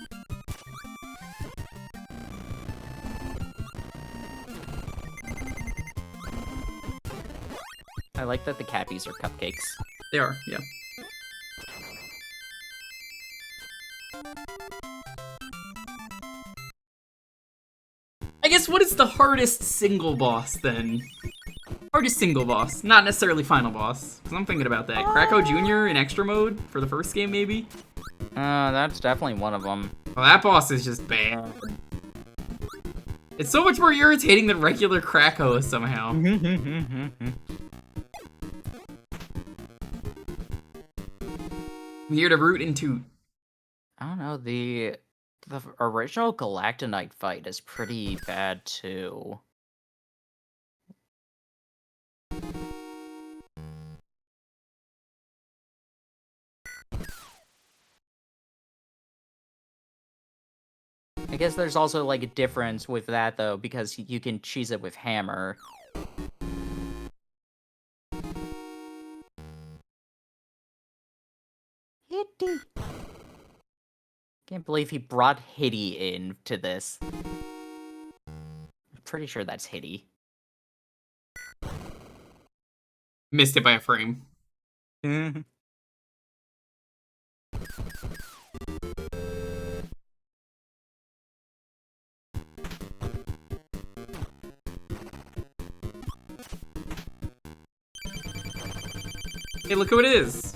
Speaker 4: I like that the Cappies are cupcakes.
Speaker 1: They are, yeah. I guess what is the hardest single boss then? Hardest single boss, not necessarily final boss. Cause I'm thinking about that. Krakow Jr. in extra mode for the first game, maybe.
Speaker 4: That's definitely one of them.
Speaker 1: Well, that boss is just bad. It's so much more irritating than regular Krakow somehow. I'm here to root and toot.
Speaker 4: I don't know, the original Galactonite fight is pretty bad too. I guess there's also like a difference with that though, because you can cheese it with hammer. Hitty. Can't believe he brought Hitty into this. I'm pretty sure that's Hitty.
Speaker 1: Missed it by a frame. Hey, look who it is!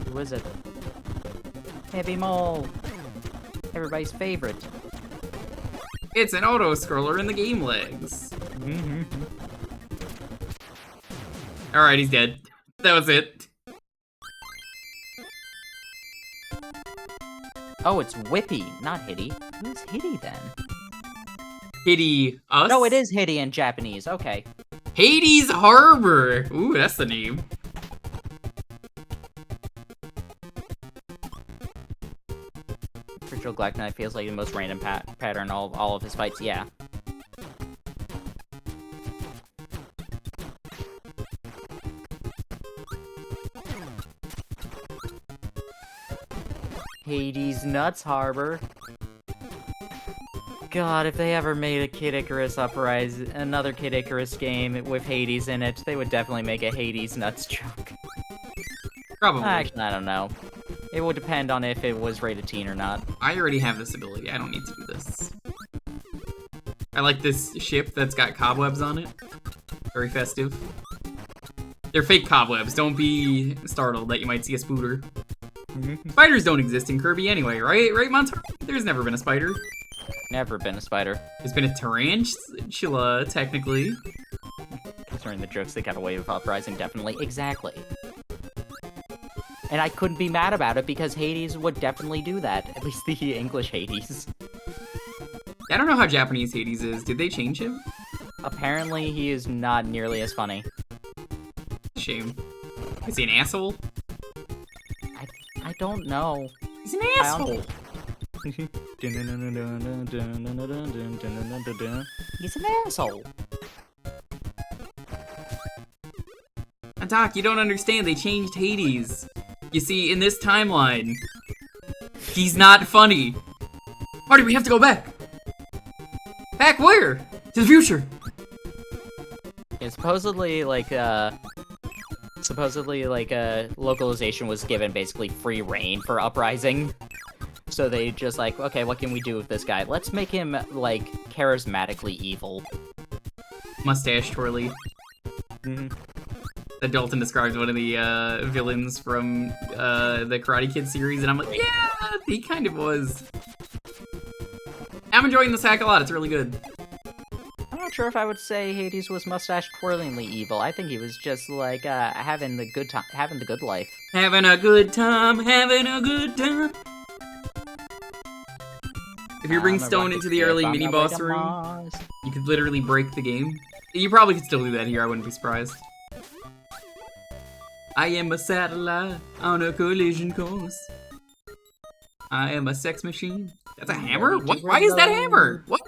Speaker 4: Who is it? Heavy Mole! Everybody's favorite.
Speaker 1: It's an auto-scroller in the game legs. Alright, he's dead. That was it.
Speaker 4: Oh, it's Whippy, not Hitty. Who's Hitty then?
Speaker 1: Hitty us?
Speaker 4: No, it is Hitty in Japanese. Okay.
Speaker 1: Hades Harbor! Ooh, that's the name.
Speaker 4: Virtual Galactonite feels like the most random pattern all of his fights. Yeah. Hades Nuts Harbor. God, if they ever made a Kid Icarus Uprising, another Kid Icarus game with Hades in it, they would definitely make a Hades Nuts joke.
Speaker 1: Probably.
Speaker 4: Actually, I don't know. It would depend on if it was rated teen or not.
Speaker 1: I already have this ability. I don't need to do this. I like this ship that's got cobwebs on it. Very festive. They're fake cobwebs. Don't be startled that you might see a spooter. Spiders don't exist in Kirby anyway, right? Right, Montar? There's never been a spider.
Speaker 4: Never been a spider.
Speaker 1: There's been a tarantula, technically.
Speaker 4: Considering the jokes that got away with Uprising, definitely. Exactly. And I couldn't be mad about it because Hades would definitely do that. At least the English Hades.
Speaker 1: I don't know how Japanese Hades is. Did they change him?
Speaker 4: Apparently, he is not nearly as funny.
Speaker 1: Shame. Is he an asshole?
Speaker 4: I don't know.
Speaker 1: He's an asshole.
Speaker 4: He's an asshole.
Speaker 1: Doc, you don't understand. They changed Hades. You see, in this timeline, he's not funny. Marty, we have to go back. Back where? To the future.
Speaker 4: Yeah, supposedly, localization was given basically free reign for Uprising. So they just like, okay, what can we do with this guy? Let's make him, like, charismatically evil.
Speaker 1: Mustache twirly. That Dalton describes one of the villains from the Karate Kid series, and I'm like, yeah, he kind of was. I'm enjoying this hack a lot. It's really good.
Speaker 4: I'm not sure if I would say Hades was mustache twirlingly evil. I think he was just like having the good time, having the good life.
Speaker 1: Having a good time, having a good time. If you bring Stone into the early mini-boss room, you could literally break the game. You probably could still do that here, I wouldn't be surprised. I am a satellite on a collision course. I am a sex machine. That's a hammer? What? Why is that hammer? What?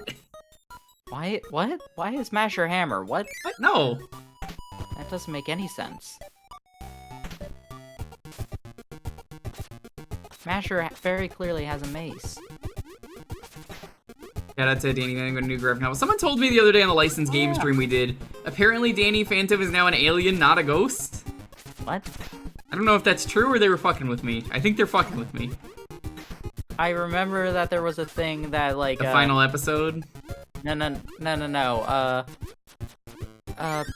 Speaker 4: Why? What? Why is Masher hammer? What?
Speaker 1: What? No.
Speaker 4: That doesn't make any sense. Masher very clearly has a mace.
Speaker 1: Yeah, that's it, Danny Phantom got a new graphic novel. Someone told me the other day on the licensed game stream we did, apparently Danny Phantom is now an alien, not a ghost.
Speaker 4: What?
Speaker 1: I don't know if that's true or they were fucking with me. I think they're fucking with me.
Speaker 4: I remember that there was a thing that, like,
Speaker 1: The final episode?
Speaker 4: No.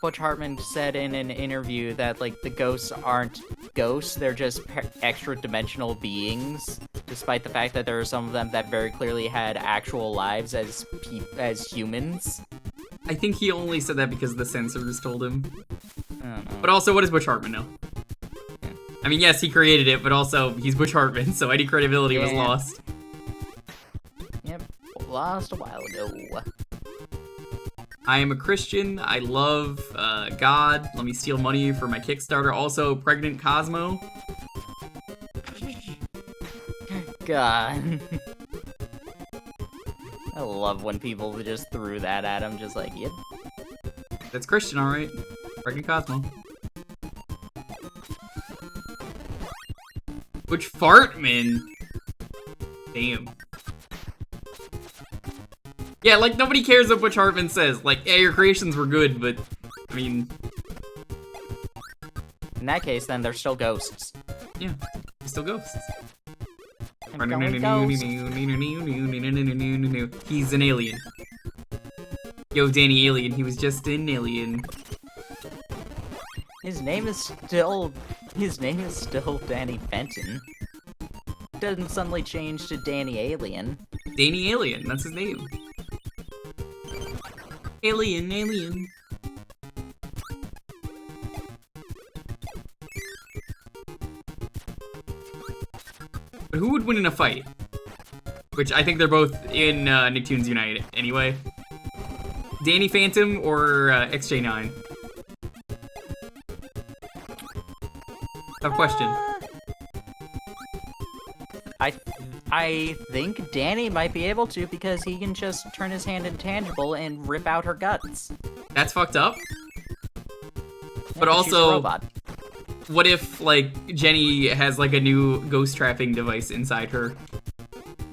Speaker 4: Butch Hartman said in an interview that, like, the ghosts aren't ghosts, they're just extra-dimensional beings, despite the fact that there are some of them that very clearly had actual lives as humans.
Speaker 1: I think he only said that because the censors told him.
Speaker 4: I don't know.
Speaker 1: But also, what does Butch Hartman know? I mean, yes, he created it, but also, he's Butch Hartman, so any credibility was lost.
Speaker 4: Yep, lost a while ago.
Speaker 1: I am a Christian. I love God. Let me steal money for my Kickstarter. Also, pregnant Cosmo.
Speaker 4: God. I love when people just threw that at him, just like, yep.
Speaker 1: That's Christian, alright. Pregnant Cosmo. Butch Fartman. Damn. Yeah, like, nobody cares what Butch Hartman says. Like, yeah, your creations were good, but, I mean...
Speaker 4: In that case, then they're still ghosts.
Speaker 1: Yeah, they're still ghosts. He's an alien. Yo, Danny Alien, he was just an alien.
Speaker 4: His name is still Danny Fenton. Doesn't suddenly change to Danny Alien.
Speaker 1: Danny Alien, that's his name. Alien. But who would win in a fight? Which I think they're both in Nicktoons Unite anyway. Danny Phantom or XJ9? Tough question.
Speaker 4: I think Danny might be able to because he can just turn his hand intangible and rip out her guts.
Speaker 1: That's fucked up.
Speaker 4: Yeah,
Speaker 1: But
Speaker 4: she's a
Speaker 1: also,
Speaker 4: robot.
Speaker 1: what if, like, Jenny has, like, a new ghost trapping device inside her?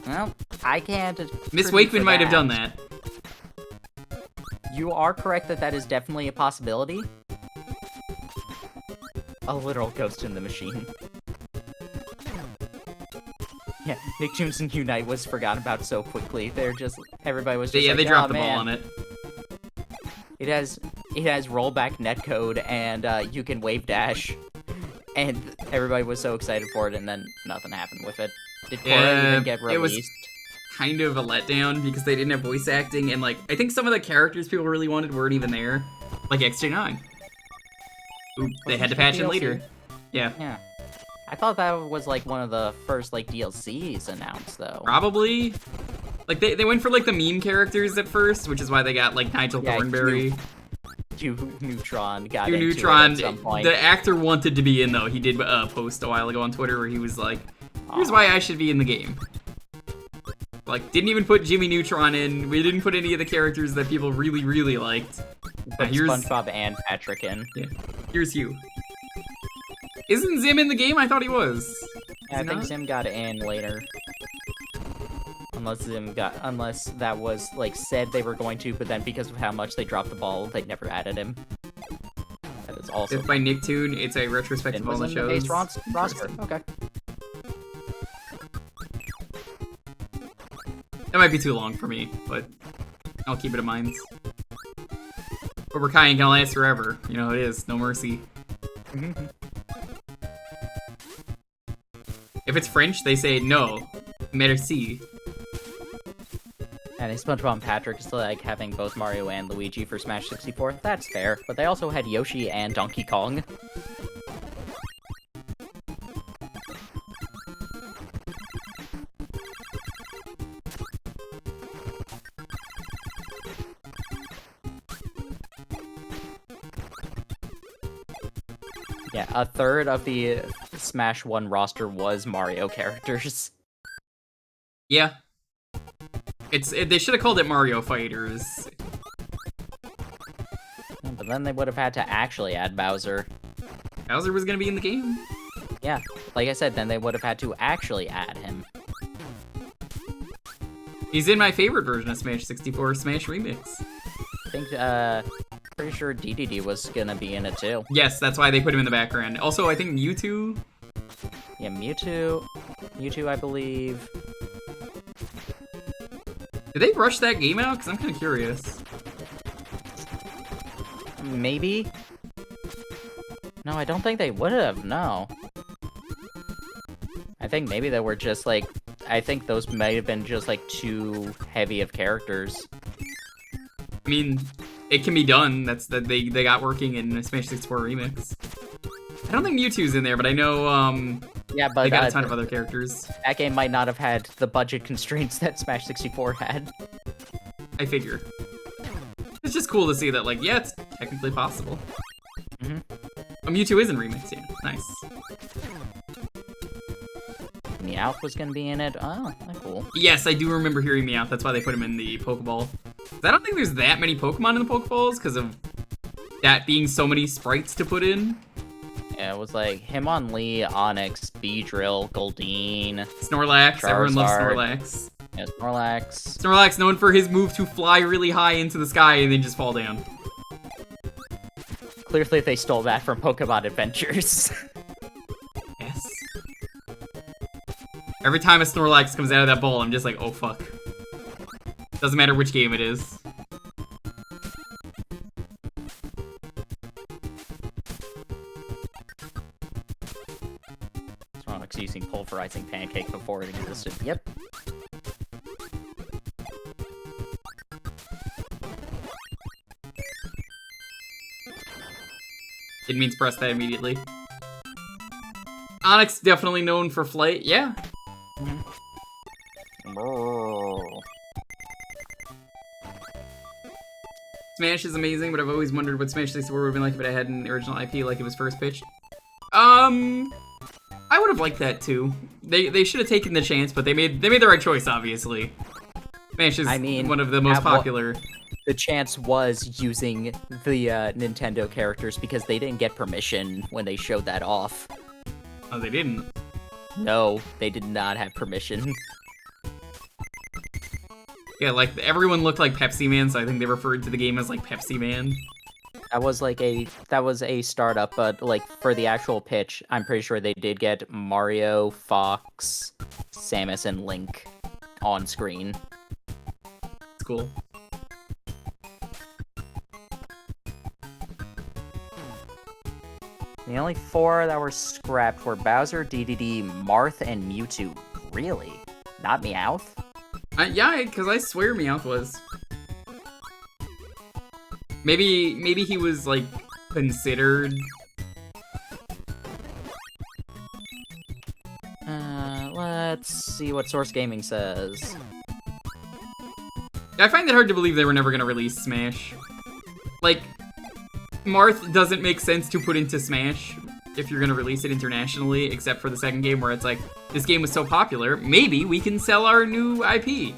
Speaker 4: Well, I can't.
Speaker 1: Miss
Speaker 4: attribute
Speaker 1: Wakeman
Speaker 4: for
Speaker 1: might have
Speaker 4: that.
Speaker 1: done that.
Speaker 4: You are correct that that is definitely a possibility. A literal ghost in the machine. Yeah, Nicktoons Unite was forgotten about so quickly. They're just everybody was just
Speaker 1: Yeah,
Speaker 4: like,
Speaker 1: they dropped
Speaker 4: "Oh,
Speaker 1: the ball
Speaker 4: man."
Speaker 1: on it.
Speaker 4: It has rollback netcode and you can wave dash, and everybody was so excited for it, and then nothing happened with it. Did Korra even get
Speaker 1: it was
Speaker 4: released?
Speaker 1: kind of a letdown because they didn't have voice acting, and, like, I think some of the characters people really wanted weren't even there. Like XJ9. Oop, they had to
Speaker 4: Wasn't
Speaker 1: patch it
Speaker 4: DLC?
Speaker 1: later. Yeah,
Speaker 4: Yeah. I thought that was like one of the first like DLCs announced though.
Speaker 1: probably. Like they went for like the meme characters at first, which is why they got like Nigel
Speaker 4: Yeah,
Speaker 1: Thornberry.
Speaker 4: Q Neutron got
Speaker 1: Q
Speaker 4: into
Speaker 1: Neutron.
Speaker 4: it at some point.
Speaker 1: The actor wanted to be in though. He did post a while ago on Twitter where he was like, "Here's why I should be in the game." Like, didn't even put Jimmy Neutron in. We didn't put any of the characters that people really, really liked.
Speaker 4: Put
Speaker 1: here's
Speaker 4: SpongeBob and Patrick in.
Speaker 1: yeah. Here's Hugh. Isn't Zim in the game? I thought he was.
Speaker 4: Yeah, I
Speaker 1: he
Speaker 4: think
Speaker 1: not?
Speaker 4: Zim got in later. Unless that was like said they were going to, but then because of how much they dropped the ball, they never added him. That is also
Speaker 1: It's by Nicktoon. It's a retrospective of all the
Speaker 4: was in the
Speaker 1: shows.
Speaker 4: base roster. Okay.
Speaker 1: That might be too long for me, but I'll keep it in mind. But we're kind of gonna last forever. You know, it is. No mercy. If it's French, they say no. Merci.
Speaker 4: And SpongeBob and Patrick is like having both Mario and Luigi for Smash 64. That's fair, but they also had Yoshi and Donkey Kong. Yeah, a third of the Smash 1 roster was Mario characters.
Speaker 1: Yeah. They should have called it Mario Fighters.
Speaker 4: But then they would have had to actually add Bowser.
Speaker 1: Bowser was gonna be in the game.
Speaker 4: Yeah, like I said, then they would have had to actually add him.
Speaker 1: He's in my favorite version of Smash 64, Smash Remix.
Speaker 4: I think, pretty sure DDD was gonna be in it too.
Speaker 1: Yes, that's why they put him in the background. Also, I think Mewtwo.
Speaker 4: Yeah, Mewtwo, I believe.
Speaker 1: Did they rush that game out? Because I'm kind of curious.
Speaker 4: Maybe? No, I don't think they would have, no. I think maybe they were just like, I think those might have been just like too heavy of characters.
Speaker 1: I mean, it can be done. That's that they got working in Smash 64 Remix. I don't think Mewtwo's in there, but I know
Speaker 4: Yeah, but
Speaker 1: they got a ton of other characters.
Speaker 4: that game might not have had the budget constraints that Smash 64 had.
Speaker 1: I figure. It's just cool to see that, like, yeah, it's technically possible.
Speaker 4: Mhm.
Speaker 1: Oh, Mewtwo is in Remix, yeah. Nice.
Speaker 4: Meowth was gonna be in it. Oh, that's cool.
Speaker 1: Yes, I do remember hearing Meowth. That's why they put him in the Pokeball. I don't think there's that many Pokemon in the Pokeballs because of that being so many sprites to put in.
Speaker 4: Yeah, it was like Hitmonlee, Onyx, Beedrill, Goldeen,
Speaker 1: Snorlax, everyone loves
Speaker 4: Charizard.
Speaker 1: Snorlax.
Speaker 4: yeah, Snorlax.
Speaker 1: Snorlax known for his move to fly really high into the sky and then just fall down.
Speaker 4: Clearly they stole that from Pokemon Adventures.
Speaker 1: Yes. Every time a Snorlax comes out of that bowl, I'm just like, oh fuck. Doesn't matter which game it is.
Speaker 4: Snorlax using pulverizing pancake before it existed. Yep.
Speaker 1: Didn't mean to press that immediately. Onyx definitely known for flight, yeah. Smash is amazing, but I've always wondered what Smash 64 would have been like if it had an original IP like it was first pitched. I would have liked that too. They should have taken the chance, but they made the right choice, obviously. Smash is one of the most popular.
Speaker 4: The chance was using the Nintendo characters because they didn't get permission when they showed that off.
Speaker 1: Oh, they didn't.
Speaker 4: No, they did not have permission.
Speaker 1: Yeah, like everyone looked like Pepsi Man, so I think they referred to the game as like Pepsi Man.
Speaker 4: That was a startup, but like for the actual pitch, I'm pretty sure they did get Mario, Fox, Samus, and Link on screen.
Speaker 1: It's cool.
Speaker 4: The only 4 that were scrapped were Bowser, DDD, Marth, and Mewtwo. Really? Not Meowth?
Speaker 1: Yeah, because I swear Meowth was. Maybe he was like considered
Speaker 4: let's see what Source Gaming says.
Speaker 1: I find it hard to believe they were never gonna release Smash. Like, Marth doesn't make sense to put into Smash if you're gonna release it internationally, except for the second game where it's like, this game was so popular, maybe we can sell our new IP.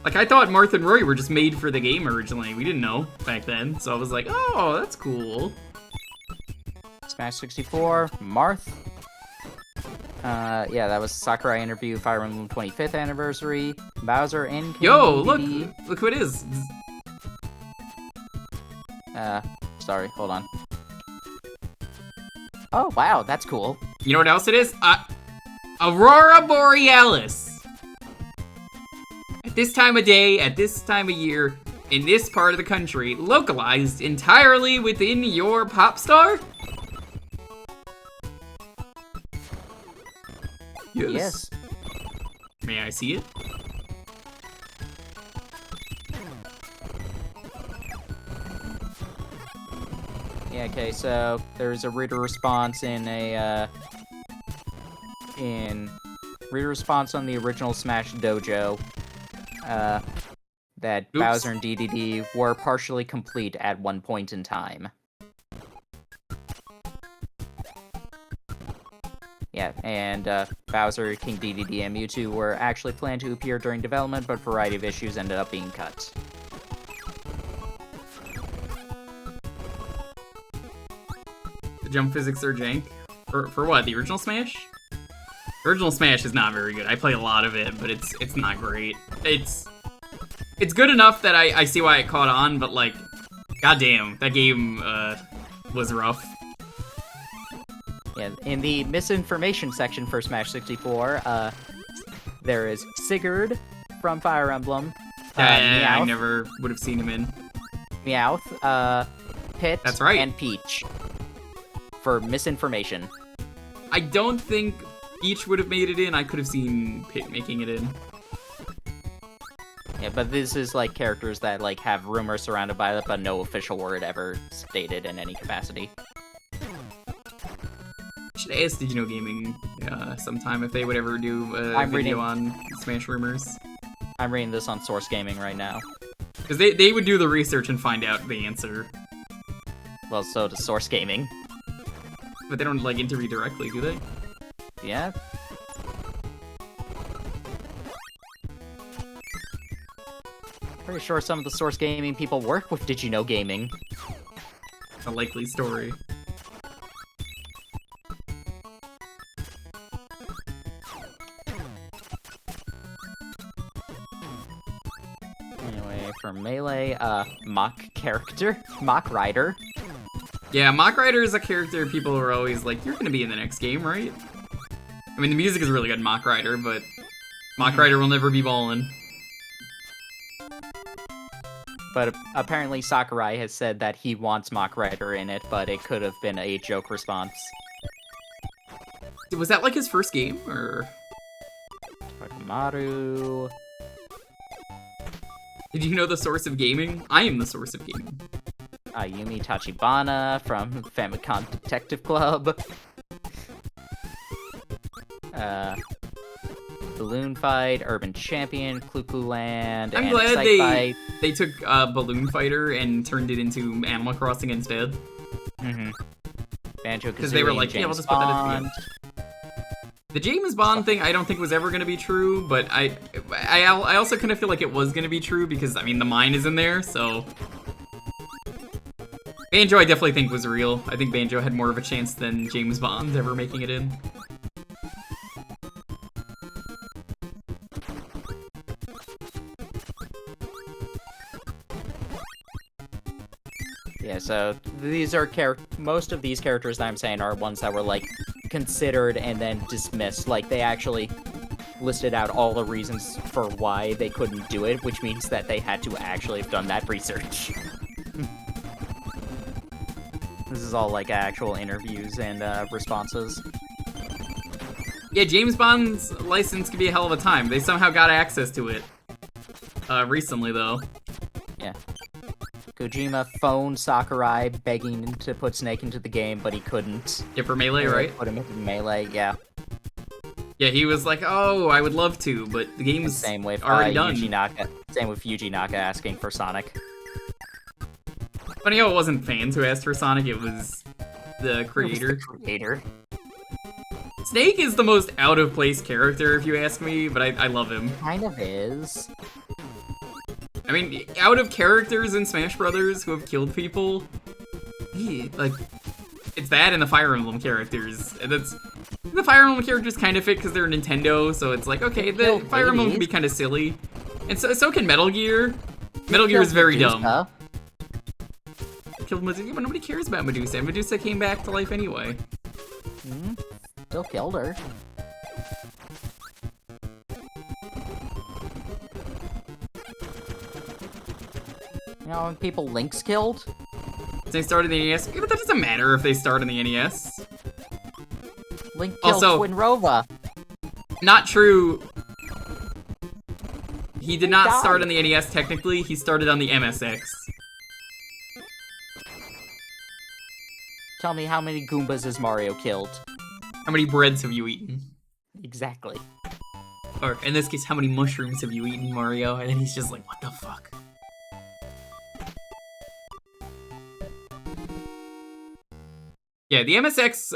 Speaker 1: Like, I thought Marth and Roy were just made for the game originally. We didn't know back then, so I was like, oh, that's cool.
Speaker 4: Smash 64, Marth. Yeah, that was Sakurai interview, Fire Emblem 25th anniversary, Bowser and King
Speaker 1: Yo,
Speaker 4: DDD.
Speaker 1: look who it is.
Speaker 4: Sorry, hold on. Oh, wow, that's cool.
Speaker 1: You know what else it is? Aurora Borealis. At this time of day, at this time of year, in this part of the country, localized entirely within your pop star?
Speaker 4: Yes.
Speaker 1: May I see it?
Speaker 4: Yeah, okay, so there's a reader response in reader response on the original Smash Dojo, that
Speaker 1: Oops.
Speaker 4: Bowser and DDD were partially complete at one point in time. Yeah, and Bowser, King DDD, and Mewtwo were actually planned to appear during development, but a variety of issues ended up being cut.
Speaker 1: The jump physics are jank. For what? The original Smash? The original Smash is not very good. I play a lot of it, but it's not great. It's good enough that I see why it caught on, but like, goddamn, that game was rough.
Speaker 4: Yeah, in the misinformation section for Smash 64, there is Sigurd from Fire Emblem.
Speaker 1: I
Speaker 4: Meowth,
Speaker 1: never would have seen him in.
Speaker 4: Meowth, Pit,
Speaker 1: That's right.
Speaker 4: and Peach. For misinformation.
Speaker 1: I don't think Peach would have made it in. I could have seen Pit making it in.
Speaker 4: Yeah, but this is like characters that like have rumors surrounded by it, but no official word ever stated in any capacity.
Speaker 1: Should ask Did You Know Gaming sometime if they would ever do a
Speaker 4: I'm
Speaker 1: video
Speaker 4: reading-
Speaker 1: on Smash rumors.
Speaker 4: I'm reading this on Source Gaming right now.
Speaker 1: Because they would do the research and find out the answer.
Speaker 4: Well, so does Source Gaming.
Speaker 1: But they don't, like, interview directly, do they?
Speaker 4: Yeah. Pretty sure some of the Source Gaming people work with Did You Know Gaming.
Speaker 1: A likely story.
Speaker 4: Anyway, for Melee, Mock character, Mock Rider.
Speaker 1: Yeah, Mach Rider is a character people are always like, you're gonna be in the next game, right? I mean, the music is really good in Mach Rider, but Mach Rider will never be ballin'.
Speaker 4: But apparently Sakurai has said that he wants Mock Rider in it, but it could have been a joke response.
Speaker 1: Was that like his first game, or?
Speaker 4: Maru.
Speaker 1: Did you know the source of gaming? I am the source of gaming.
Speaker 4: Ayumi Tachibana from Famicom Detective Club. Balloon Fight, Urban Champion, Clue Land,
Speaker 1: I'm
Speaker 4: and
Speaker 1: glad
Speaker 4: Excite Fight.
Speaker 1: they took Balloon Fighter and turned it into Animal Crossing instead.
Speaker 4: Mm-hmm. Banjo-Kazooie,
Speaker 1: Because they were like, yeah, we'll just put that at the end. The James Bond thing, I don't think was ever going to be true, but I also kind of feel like it was going to be true because, I mean, the mine is in there, so... Banjo I definitely think was real. I think Banjo had more of a chance than James Bond ever making it in.
Speaker 4: Yeah, so these are most of these characters that I'm saying are ones that were like considered and then dismissed. Like they actually listed out all the reasons for why they couldn't do it, which means that they had to actually have done that research. This is all like actual interviews and responses.
Speaker 1: Yeah, James Bond's license could be a hell of a time. They somehow got access to it. Recently, though.
Speaker 4: Yeah. Kojima phoned Sakurai begging to put Snake into the game, but he couldn't.
Speaker 1: Yeah, for Melee, right?
Speaker 4: Put him into Melee, yeah.
Speaker 1: Yeah, he was like, "Oh, I would love to, but the game's
Speaker 4: Same with
Speaker 1: already done."
Speaker 4: Yuji Naka. Same with Yuji Naka asking for Sonic.
Speaker 1: Funny how it wasn't fans who asked for Sonic; it was the creator.
Speaker 4: Creator.
Speaker 1: Snake is the most out of place character, if you ask me, but I love him.
Speaker 4: Kind of is.
Speaker 1: I mean, out of characters in Smash Brothers who have killed people, like, it's that and the Fire Emblem characters. And the Fire Emblem characters kind of fit because they're Nintendo, so it's like, okay, the Fire Emblem can be kind of silly. And so can Metal Gear. Metal Gear is very dumb. Killed Medusa, but nobody cares about Medusa. Medusa came back to life anyway.
Speaker 4: Still killed her. You know, when people Link's killed?
Speaker 1: They started the NES. Yeah, but that doesn't matter if they start in the NES.
Speaker 4: Link killed
Speaker 1: Also,
Speaker 4: Twin Rova.
Speaker 1: Not true. He did not
Speaker 4: died.
Speaker 1: start on the NES technically. He started on the MSX.
Speaker 4: Tell me how many Goombas has Mario killed?
Speaker 1: How many breads have you eaten?
Speaker 4: Exactly.
Speaker 1: Or in this case, how many mushrooms have you eaten, Mario? And then he's just like, what the fuck? Yeah, the MSX,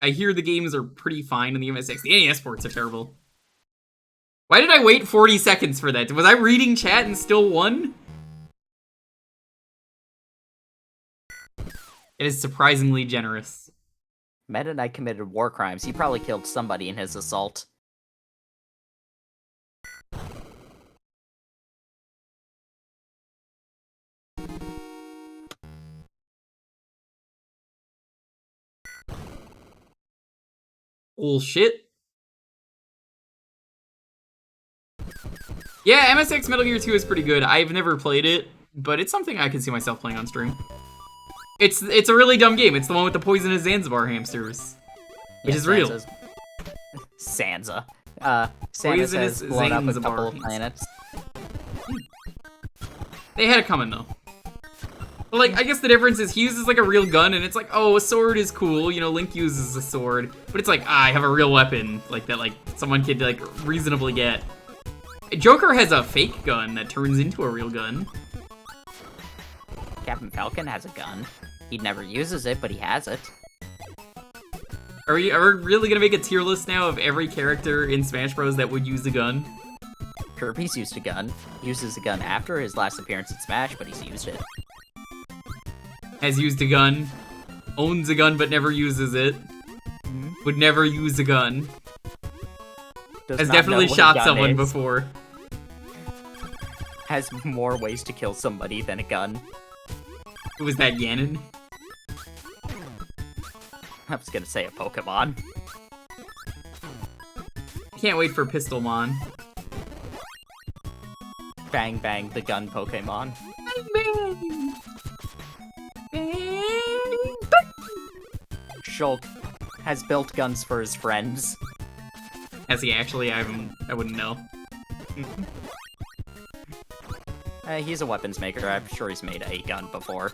Speaker 1: I hear the games are pretty fine in the MSX. The NES ports are terrible. Why did I wait 40 seconds for that? Was I reading chat and still won? It is surprisingly generous.
Speaker 4: Meta Knight committed war crimes. He probably killed somebody in his assault.
Speaker 1: Bullshit. Yeah, MSX Metal Gear 2 is pretty good. I've never played it, but it's something I could see myself playing on stream. It's a really dumb game. It's the one with the poisonous Zanzibar hamsters. Which is real.
Speaker 4: Sansa. Sansa has blown up a couple of planets.
Speaker 1: They had it coming, though. But, like, I guess the difference is he uses, like, a real gun, and it's like, oh, a sword is cool. You know, Link uses a sword. But it's like, I have a real weapon, like, that, like, someone could, like, reasonably get. Joker has a fake gun that turns into a real gun.
Speaker 4: Captain Falcon has a gun. He never uses it, but he has it.
Speaker 1: Are we really gonna make a tier list now of every character in Smash Bros. That would use a gun?
Speaker 4: Kirby's used a gun. He uses a gun after his last appearance in Smash, but he's used it.
Speaker 1: Has used a gun. Owns a gun but never uses it. Would never use a gun. Has definitely shot someone before.
Speaker 4: Has more ways to kill somebody than a gun.
Speaker 1: Who was that, Ganon?
Speaker 4: I was gonna say a Pokemon.
Speaker 1: Can't wait for Pistolmon.
Speaker 4: Bang Bang, the gun Pokemon.
Speaker 1: Bang, bang. Bang, bang.
Speaker 4: Shulk has built guns for his friends.
Speaker 1: Has he actually? I wouldn't know.
Speaker 4: He's a weapons maker. I'm sure he's made a gun before.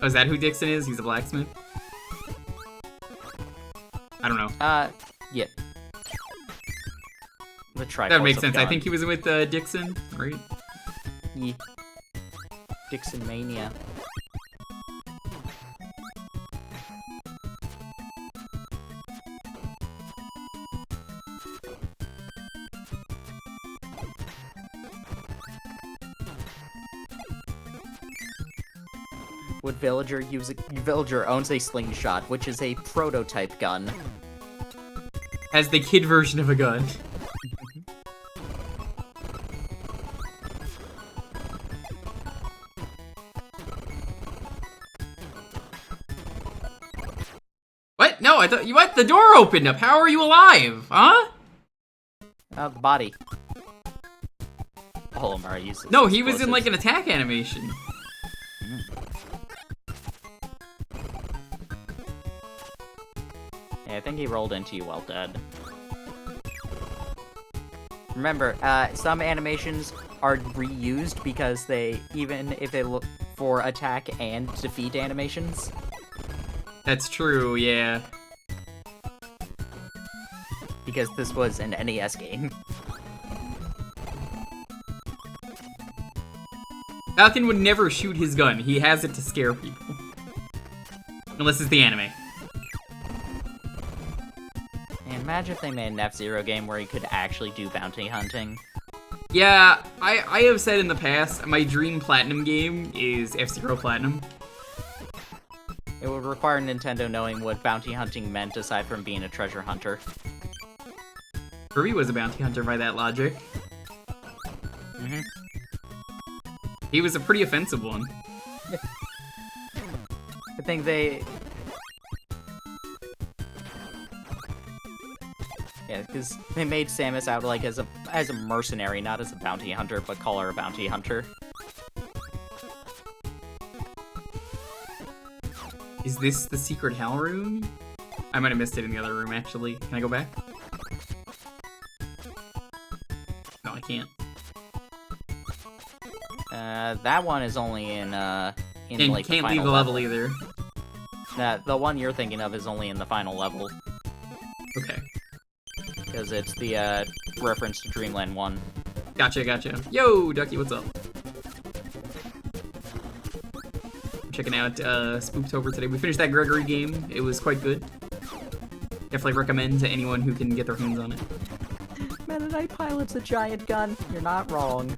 Speaker 1: Oh, is that who Dixon is? He's a blacksmith? I don't know.
Speaker 4: Yeah. The Triforce
Speaker 1: That makes sense.
Speaker 4: gun.
Speaker 1: I think he was with Dixon, right?
Speaker 4: Yeah. Dixon Mania. Would Villager use a... Villager owns a slingshot, which is a prototype gun.
Speaker 1: Has the kid version of a gun. What? No, I thought you. What? The door opened up. How are you alive? Huh?
Speaker 4: The body. Olimar uses.
Speaker 1: No, he was in
Speaker 4: explosives.
Speaker 1: like an attack animation.
Speaker 4: Yeah, I think he rolled into you while dead. Remember, some animations are reused because they, even if they look for attack and defeat animations.
Speaker 1: That's true. Yeah.
Speaker 4: because this was an NES game.
Speaker 1: Falcon would never shoot his gun. He has it to scare people. Unless it's the anime.
Speaker 4: And imagine if they made an F-Zero game where you could actually do bounty hunting.
Speaker 1: Yeah, I have said in the past, my dream Platinum game is F-Zero Platinum.
Speaker 4: It would require Nintendo knowing what bounty hunting meant aside from being a treasure hunter.
Speaker 1: Kirby was a bounty hunter by that logic.
Speaker 4: Mm-hmm.
Speaker 1: He was a pretty offensive one.
Speaker 4: I think they... Yeah, because they made Samus out like as a mercenary, not as a bounty hunter, but call her a bounty hunter.
Speaker 1: Is this the secret hell room? I might have missed it in the other room, actually. Can I go back? No, I can't.
Speaker 4: That one is only in
Speaker 1: And
Speaker 4: like
Speaker 1: can't
Speaker 4: the
Speaker 1: leave
Speaker 4: final
Speaker 1: the level either.
Speaker 4: The one you're thinking of is only in the final level,
Speaker 1: Okay.
Speaker 4: because it's the reference to Dreamland 1.
Speaker 1: Gotcha, gotcha. Yo, Ducky, what's up? I'm checking out Spooktober today. We finished that Gregory game. It was quite good. Definitely recommend to anyone who can get their hands on it.
Speaker 4: Mennonite Pilot's a giant gun. You're not wrong.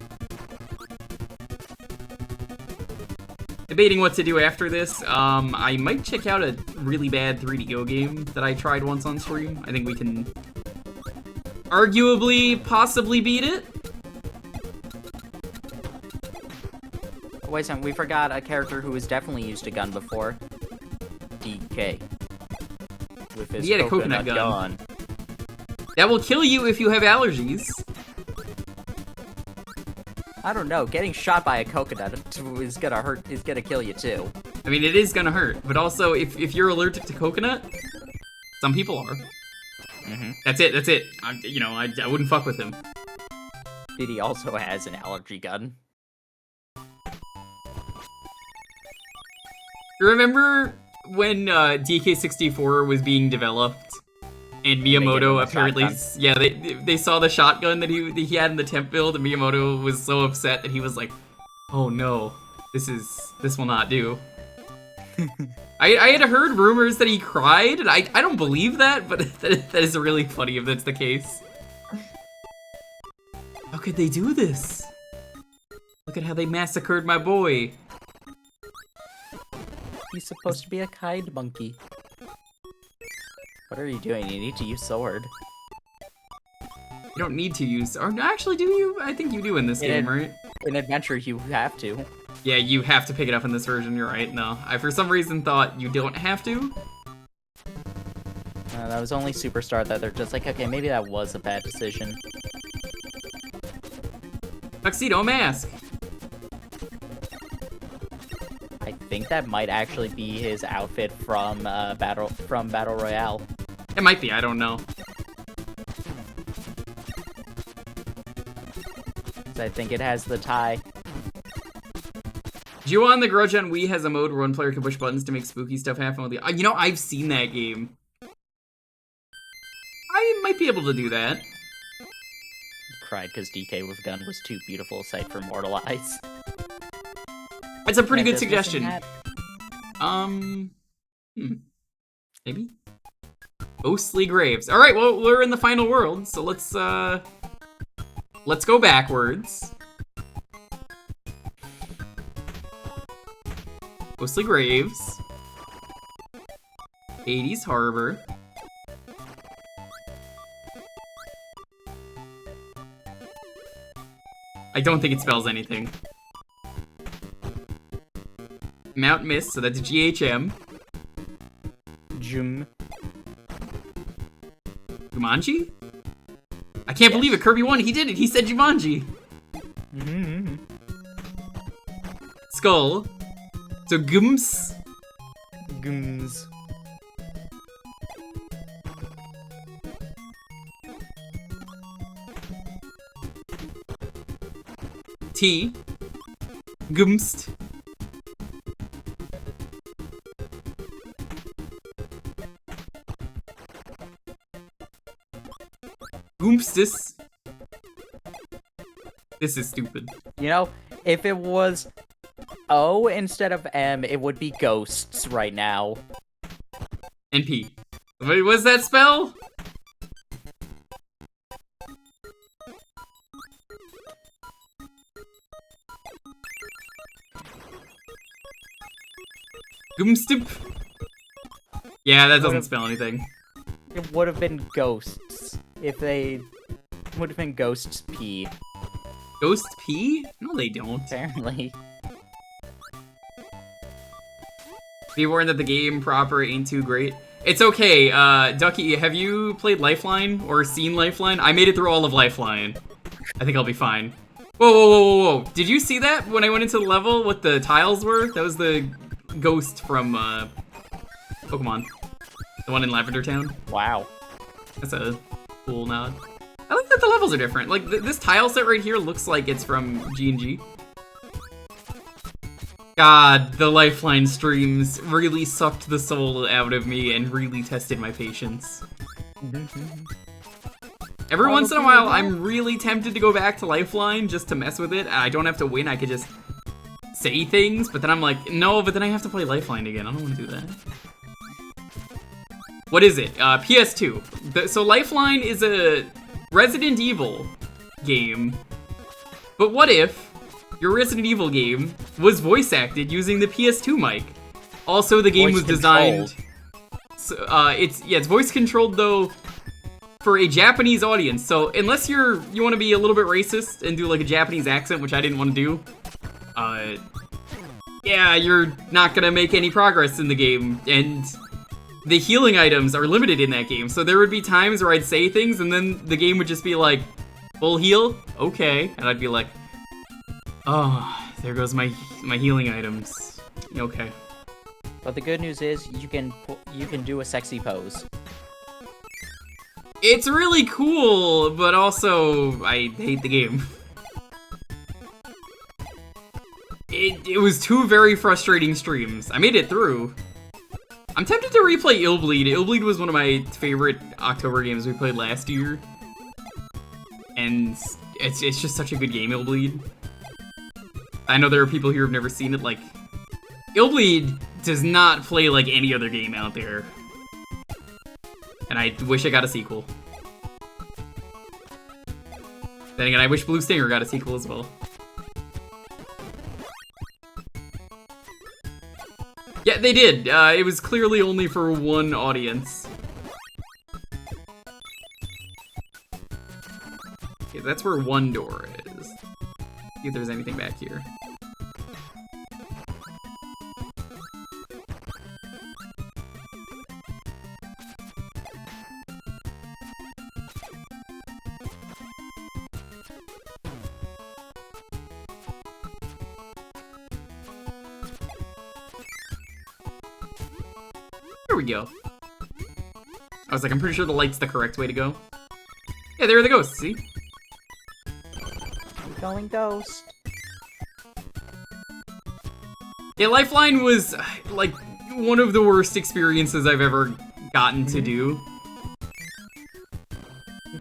Speaker 1: Debating what to do after this. I might check out a really bad 3DO game that I tried once on stream. I think we can arguably, possibly beat it.
Speaker 4: Wait a second, we forgot a character who has definitely used a gun before. DK. With his
Speaker 1: He had a coconut gun. That will kill you if you have allergies.
Speaker 4: I don't know, getting shot by a coconut is gonna kill you too.
Speaker 1: I mean, it is gonna hurt, but also, if you're allergic to coconut, some people are.
Speaker 4: Mm-hmm.
Speaker 1: That's it. I wouldn't fuck with him.
Speaker 4: Diddy also has an allergy gun.
Speaker 1: You remember when DK64 was being developed, and
Speaker 4: gave him
Speaker 1: Miyamoto
Speaker 4: a
Speaker 1: apparently,
Speaker 4: shotgun.
Speaker 1: yeah, they saw the shotgun that he had in the temp build, and Miyamoto was so upset that he was like, "Oh no, this will not do." I had heard rumors that he cried, and I don't believe that, but that is really funny if that's the case. How could they do this? Look at how they massacred my boy.
Speaker 4: He's supposed to be a kind monkey. What are you doing? You need to use sword.
Speaker 1: You don't need to use, or actually, do you? I think you do in this game, right?
Speaker 4: In Adventure, you have to.
Speaker 1: Yeah, you have to pick it up in this version, you're right. No, I for some reason thought you don't have to.
Speaker 4: That was only Superstar that they're just like, okay, maybe that was a bad decision.
Speaker 1: Tuxedo mask.
Speaker 4: I think that might actually be his outfit from Battle Royale.
Speaker 1: It might be, I don't know.
Speaker 4: I think it has the tie.
Speaker 1: Ju-on the Grudge on Wii has a mode where one player can push buttons to make spooky stuff happen with the. You know, I've seen that game. I might be able to do that.
Speaker 4: Cried because DK with gun was too beautiful a sight for mortal eyes.
Speaker 1: It's a pretty
Speaker 4: Can I
Speaker 1: good
Speaker 4: just listen
Speaker 1: suggestion.
Speaker 4: that?
Speaker 1: Maybe? Ghostly Graves. Alright, well, we're in the final world, so let's go backwards. Ghostly Graves. Hades Harbor. I don't think it spells anything. Mount Mist, so that's GHM.
Speaker 4: Jum.
Speaker 1: Jumanji? I can't believe it, Kirby won, he did it, he said Jumanji.
Speaker 4: Mm-hmm.
Speaker 1: Skull. So Gums.
Speaker 4: Gums.
Speaker 1: T. Gumst. Goostus. This is stupid.
Speaker 4: You know, if it was O instead of M, it would be ghosts right now.
Speaker 1: And P. Wait, what's that spell? Goomstip? Yeah, that doesn't spell anything.
Speaker 4: It would have been ghosts if they would have been ghosts P.
Speaker 1: Ghost P? No, they don't.
Speaker 4: Apparently.
Speaker 1: Be warned that the game proper ain't too great. It's okay, Ducky, have you played Lifeline or seen Lifeline? I made it through all of Lifeline. I think I'll be fine. Whoa, whoa, whoa, whoa, whoa. Did you see that when I went into the level, what the tiles were? That was the ghost from, Pokemon. The one in Lavender Town.
Speaker 4: Wow.
Speaker 1: That's a cool nod. I like that the levels are different. Like, this tile set right here looks like it's from G&G. God, the Lifeline streams really sucked the soul out of me and really tested my patience. Every once in a while, I'm really tempted to go back to Lifeline just to mess with it. I don't have to win, I could just say things, but then I'm like, no, but then I have to play Lifeline again. I don't want to do that. What is it? PS2. So Lifeline is a Resident Evil game, but what if your Resident Evil game was voice acted using the PS2 mic? Also, the game was designed. So, it's voice controlled though for a Japanese audience. So unless you want to be a little bit racist and do like a Japanese accent, which I didn't want to do, yeah, you're not gonna make any progress in the game. And the healing items are limited in that game. So there would be times where I'd say things and then the game would just be like, full heal? Okay. And I'd be like, oh, there goes my healing items. Okay.
Speaker 4: But the good news is you can do a sexy pose.
Speaker 1: It's really cool, but also I hate the game. It was two very frustrating streams. I made it through. I'm tempted to replay Illbleed. Illbleed was one of my favorite October games we played last year. And it's just such a good game, Illbleed. I know there are people here who've never seen it. Like, Illbleed does not play like any other game out there. And I wish I got a sequel. Then again, I wish Blue Stinger got a sequel as well. Yeah, they did. It was clearly only for one audience. Okay, that's where one door is. See if there's anything back here. There we go. I was like, I'm pretty sure the light's the correct way to go. Yeah, there are the ghosts, see?
Speaker 4: Going ghost.
Speaker 1: Yeah, Lifeline was, like, one of the worst experiences I've ever gotten to do.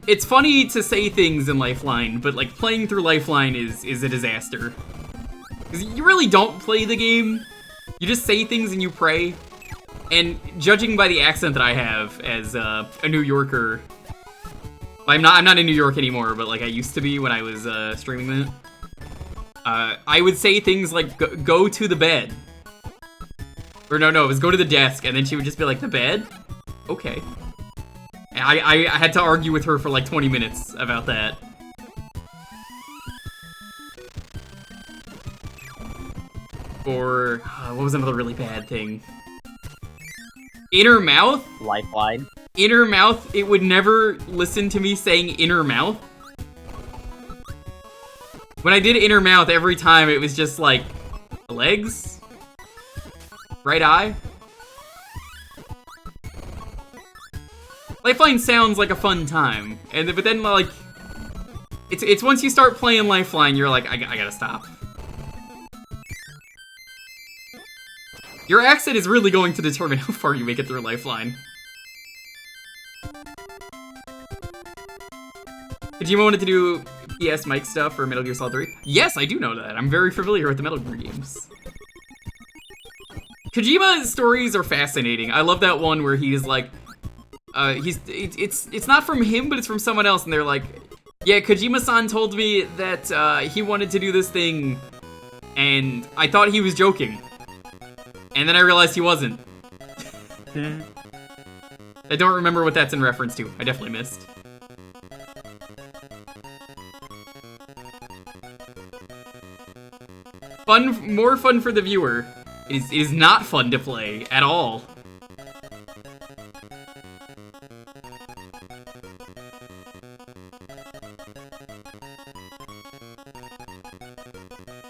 Speaker 1: It's funny to say things in Lifeline, but, like, playing through Lifeline is a disaster. Because you really don't play the game. You just say things and you pray. And judging by the accent that I have as a New Yorker, I'm not in New York anymore, but like I used to be when I was streaming that. I would say things like go to the bed, or no, it was go to the desk, and then she would just be like, the bed? Okay. And I had to argue with her for like 20 minutes about that. Or what was another really bad thing? Inner mouth?
Speaker 4: Lifeline.
Speaker 1: Inner mouth, it would never listen to me saying inner mouth. When I did inner mouth, every time it was just like, legs? Right eye? Lifeline sounds like a fun time, but then like, it's once you start playing Lifeline, you're like, I gotta stop. Your accent is really going to determine how far you make it through Lifeline. Kojima wanted to do PS Mike stuff for Metal Gear Solid 3. Yes, I do know that. I'm very familiar with the Metal Gear games. Kojima's stories are fascinating. I love that one where he's like, it's not from him, but it's from someone else, and they're like, yeah, Kojima-san told me that he wanted to do this thing, and I thought he was joking. And then I realized he wasn't. I don't remember what that's in reference to. I definitely missed. Fun, more fun for the viewer. It is not fun to play at all.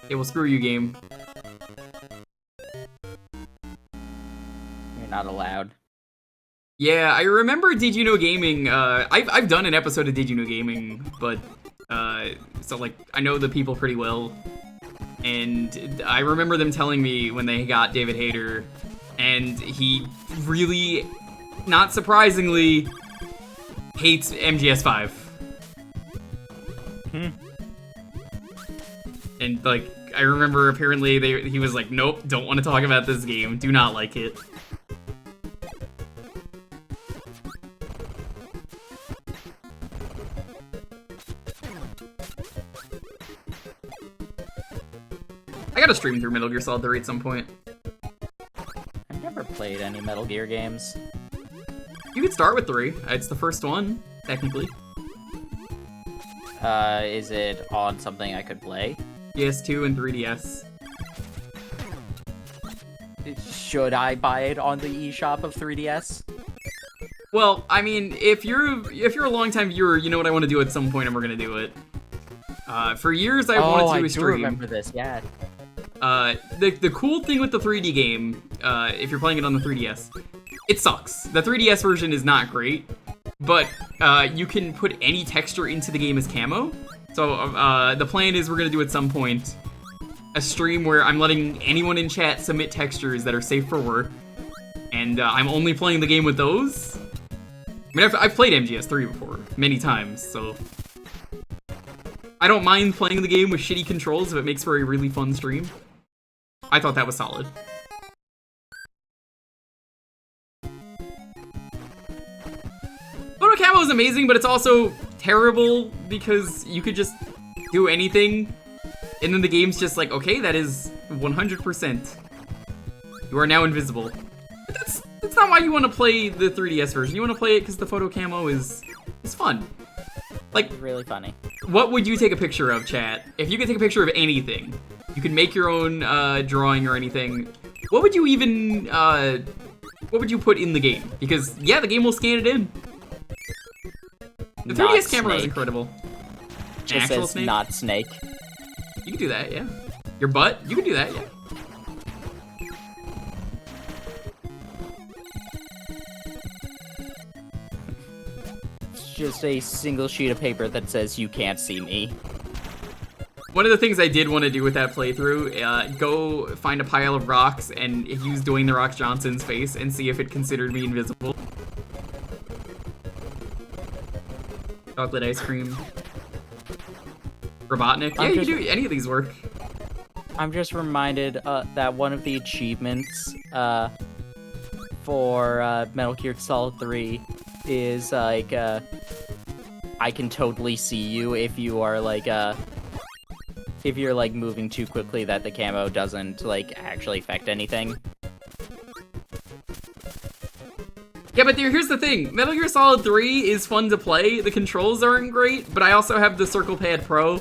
Speaker 1: Okay, well, screw you, game.
Speaker 4: You're not allowed.
Speaker 1: Yeah, I remember Did You Know Gaming. I've done an episode of Did You Know Gaming, but so like I know the people pretty well, and I remember them telling me when they got David Hayter, and he really, not surprisingly, hates MGS5. And like I remember apparently he was like, nope, don't want to talk about this game, do not like it. I gotta stream through Metal Gear Solid 3 at some point.
Speaker 4: I've never played any Metal Gear games.
Speaker 1: You could start with 3. It's the first one, technically.
Speaker 4: Is it on something I could play?
Speaker 1: PS2 and 3DS.
Speaker 4: Should I buy it on the eShop of 3DS?
Speaker 1: Well, I mean, if you're a longtime viewer, you know what I want to do at some point, and we're gonna do it. For years, I wanted to do a stream.
Speaker 4: I do remember this, yeah.
Speaker 1: The cool thing with the 3D game, if you're playing it on the 3DS, it sucks. The 3DS version is not great, but you can put any texture into the game as camo. So the plan is we're gonna do at some point a stream where I'm letting anyone in chat submit textures that are safe for work, and I'm only playing the game with those. I mean, I've played MGS3 before, many times, so I don't mind playing the game with shitty controls if it makes for a really fun stream. I thought that was solid. Photo camo is amazing, but it's also terrible because you could just do anything, and then the game's just like, okay, that is 100%. You are now invisible. But that's not why you want to play the 3DS version. You want to play it because the photo camo is fun. Like,
Speaker 4: It's really funny.
Speaker 1: what would you take a picture of, chat? If you could take a picture of anything, you can make your own drawing or anything. What would you even, what would you put in the game? Because, yeah, the game will scan it in. The 3DS camera is incredible.
Speaker 4: Just
Speaker 1: Actual
Speaker 4: says
Speaker 1: snake?
Speaker 4: not snake.
Speaker 1: You can do that, yeah. Your butt? You can do that, yeah.
Speaker 4: It's just a single sheet of paper that says you can't see me.
Speaker 1: One of the things I did want to do with that playthrough, go find a pile of rocks and use Dwayne The Rock Johnson's face and see if it considered me invisible. Chocolate ice cream. Robotnik. Yeah, you can do any of these work.
Speaker 4: I'm just reminded that one of the achievements for Metal Gear Solid 3 is like I can totally see you if you are like if you're like moving too quickly that the camo doesn't like actually affect anything.
Speaker 1: Yeah, but here's the thing. Metal Gear Solid 3 is fun to play. The controls aren't great, but I also have the Circle Pad Pro,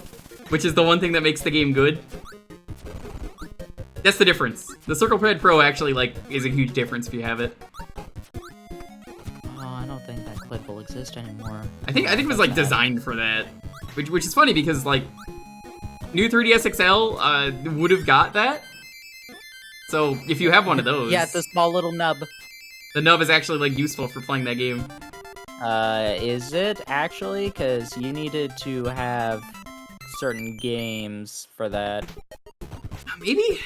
Speaker 1: which is the one thing that makes the game good. That's the difference. The Circle Pad Pro actually, like, is a huge difference if you have it.
Speaker 4: Oh, I don't think that clip will exist anymore.
Speaker 1: I think it was, like, designed for that. Which is funny because, like, new 3DS XL would have got that. So, if you have one of those...
Speaker 4: Yeah, it's a small little nub.
Speaker 1: The nub is actually, like, useful for playing that game.
Speaker 4: Is it actually? Because you needed to have certain games for that.
Speaker 1: Maybe?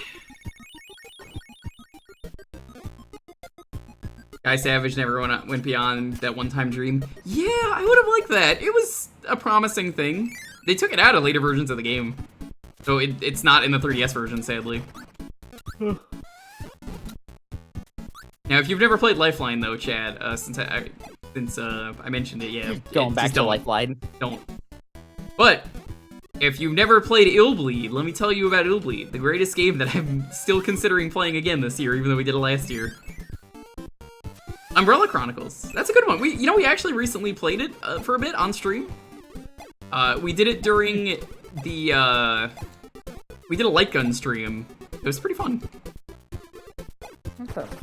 Speaker 1: Guy Savage never went beyond that one-time dream. Yeah, I would have liked that. It was a promising thing. They took it out of later versions of the game. So it's not in the 3DS version, sadly. Now, if you've never played Lifeline, though, Chad, since I mentioned it, yeah.
Speaker 4: Going back to Lifeline.
Speaker 1: Don't. But, if you've never played Illbleed, let me tell you about Illbleed, the greatest game that I'm still considering playing again this year, even though we did it last year. Umbrella Chronicles. That's a good one. We actually recently played it for a bit on stream. We did it during the, we did a light gun stream. It was pretty fun.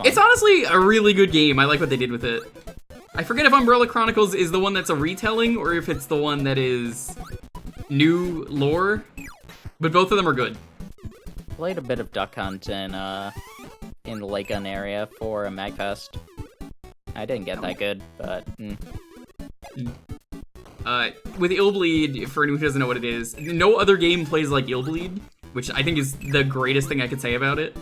Speaker 1: It's honestly a really good game. I like what they did with it. I forget if Umbrella Chronicles is the one that's a retelling or if it's the one that is new lore, but both of them are good.
Speaker 4: Played a bit of Duck Hunt in the light gun area for a Magfest. I didn't get that good, but...
Speaker 1: With Illbleed, for anyone who doesn't know what it is, no other game plays like Illbleed, which I think is the greatest thing I could say about it.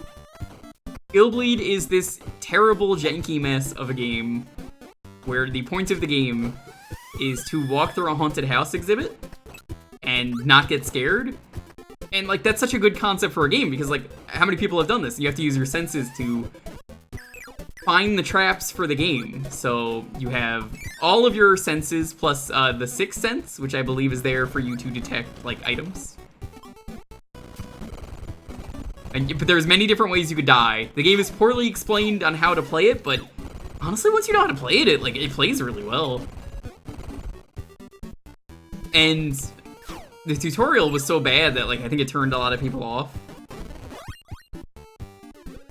Speaker 1: Illbleed is this terrible, janky mess of a game where the point of the game is to walk through a haunted house exhibit and not get scared. And, like, that's such a good concept for a game because, like, how many people have done this? You have to use your senses to find the traps for the game. So you have all of your senses plus the sixth sense, which I believe is there for you to detect, like, items. But there's many different ways you could die. The game is poorly explained on how to play it, but honestly, once you know how to play it, it plays really well. And the tutorial was so bad that, like, I think it turned a lot of people off.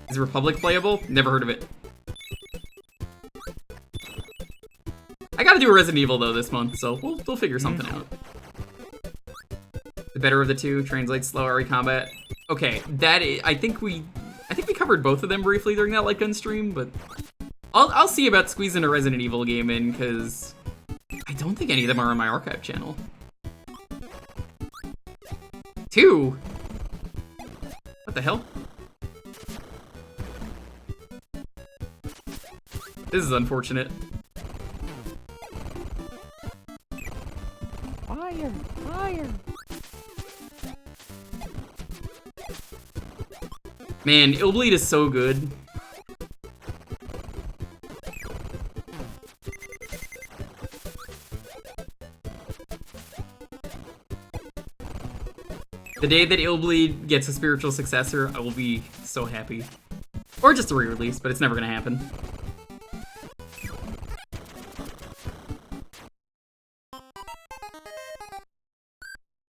Speaker 1: Is Republic playable? Never heard of it. I gotta do a Resident Evil, though, this month, so we'll figure something out. The better of the two translates slow RE combat. Okay, I think we covered both of them briefly during that light gun stream, but I'll see about squeezing a Resident Evil game in, because I don't think any of them are on my archive channel. 2? What the hell? This is unfortunate.
Speaker 4: Fire! Fire!
Speaker 1: Man, Illbleed is so good. The day that Illbleed gets a spiritual successor, I will be so happy. Or just a re-release, but it's never gonna happen.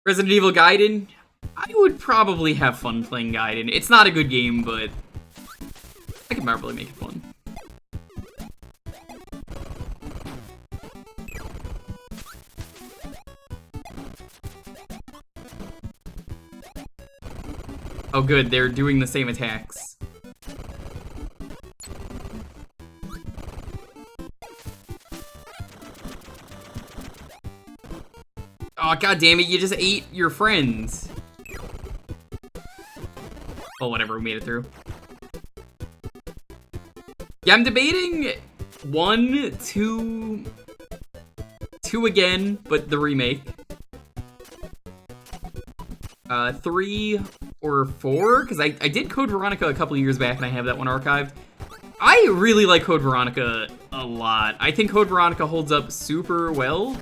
Speaker 1: Resident Evil Gaiden? I would probably have fun playing Gaiden. It's not a good game, but I can probably make it fun. Oh good, they're doing the same attacks. Oh god damn it, you just ate your friends. Oh, whatever, we made it through. Yeah, I'm debating 1, 2 again, but the remake. 3 or 4, because I did Code Veronica a couple years back and I have that one archived. I really like Code Veronica a lot. I think Code Veronica holds up super well.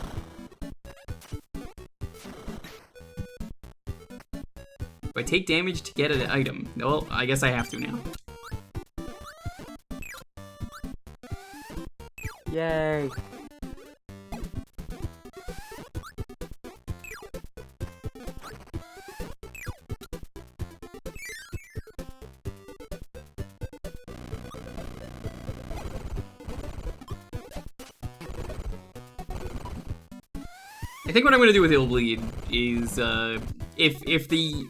Speaker 1: Do I take damage to get an item? Well, I guess I have to now.
Speaker 4: Yay!
Speaker 1: I think what I'm gonna do with Illbleed is, if the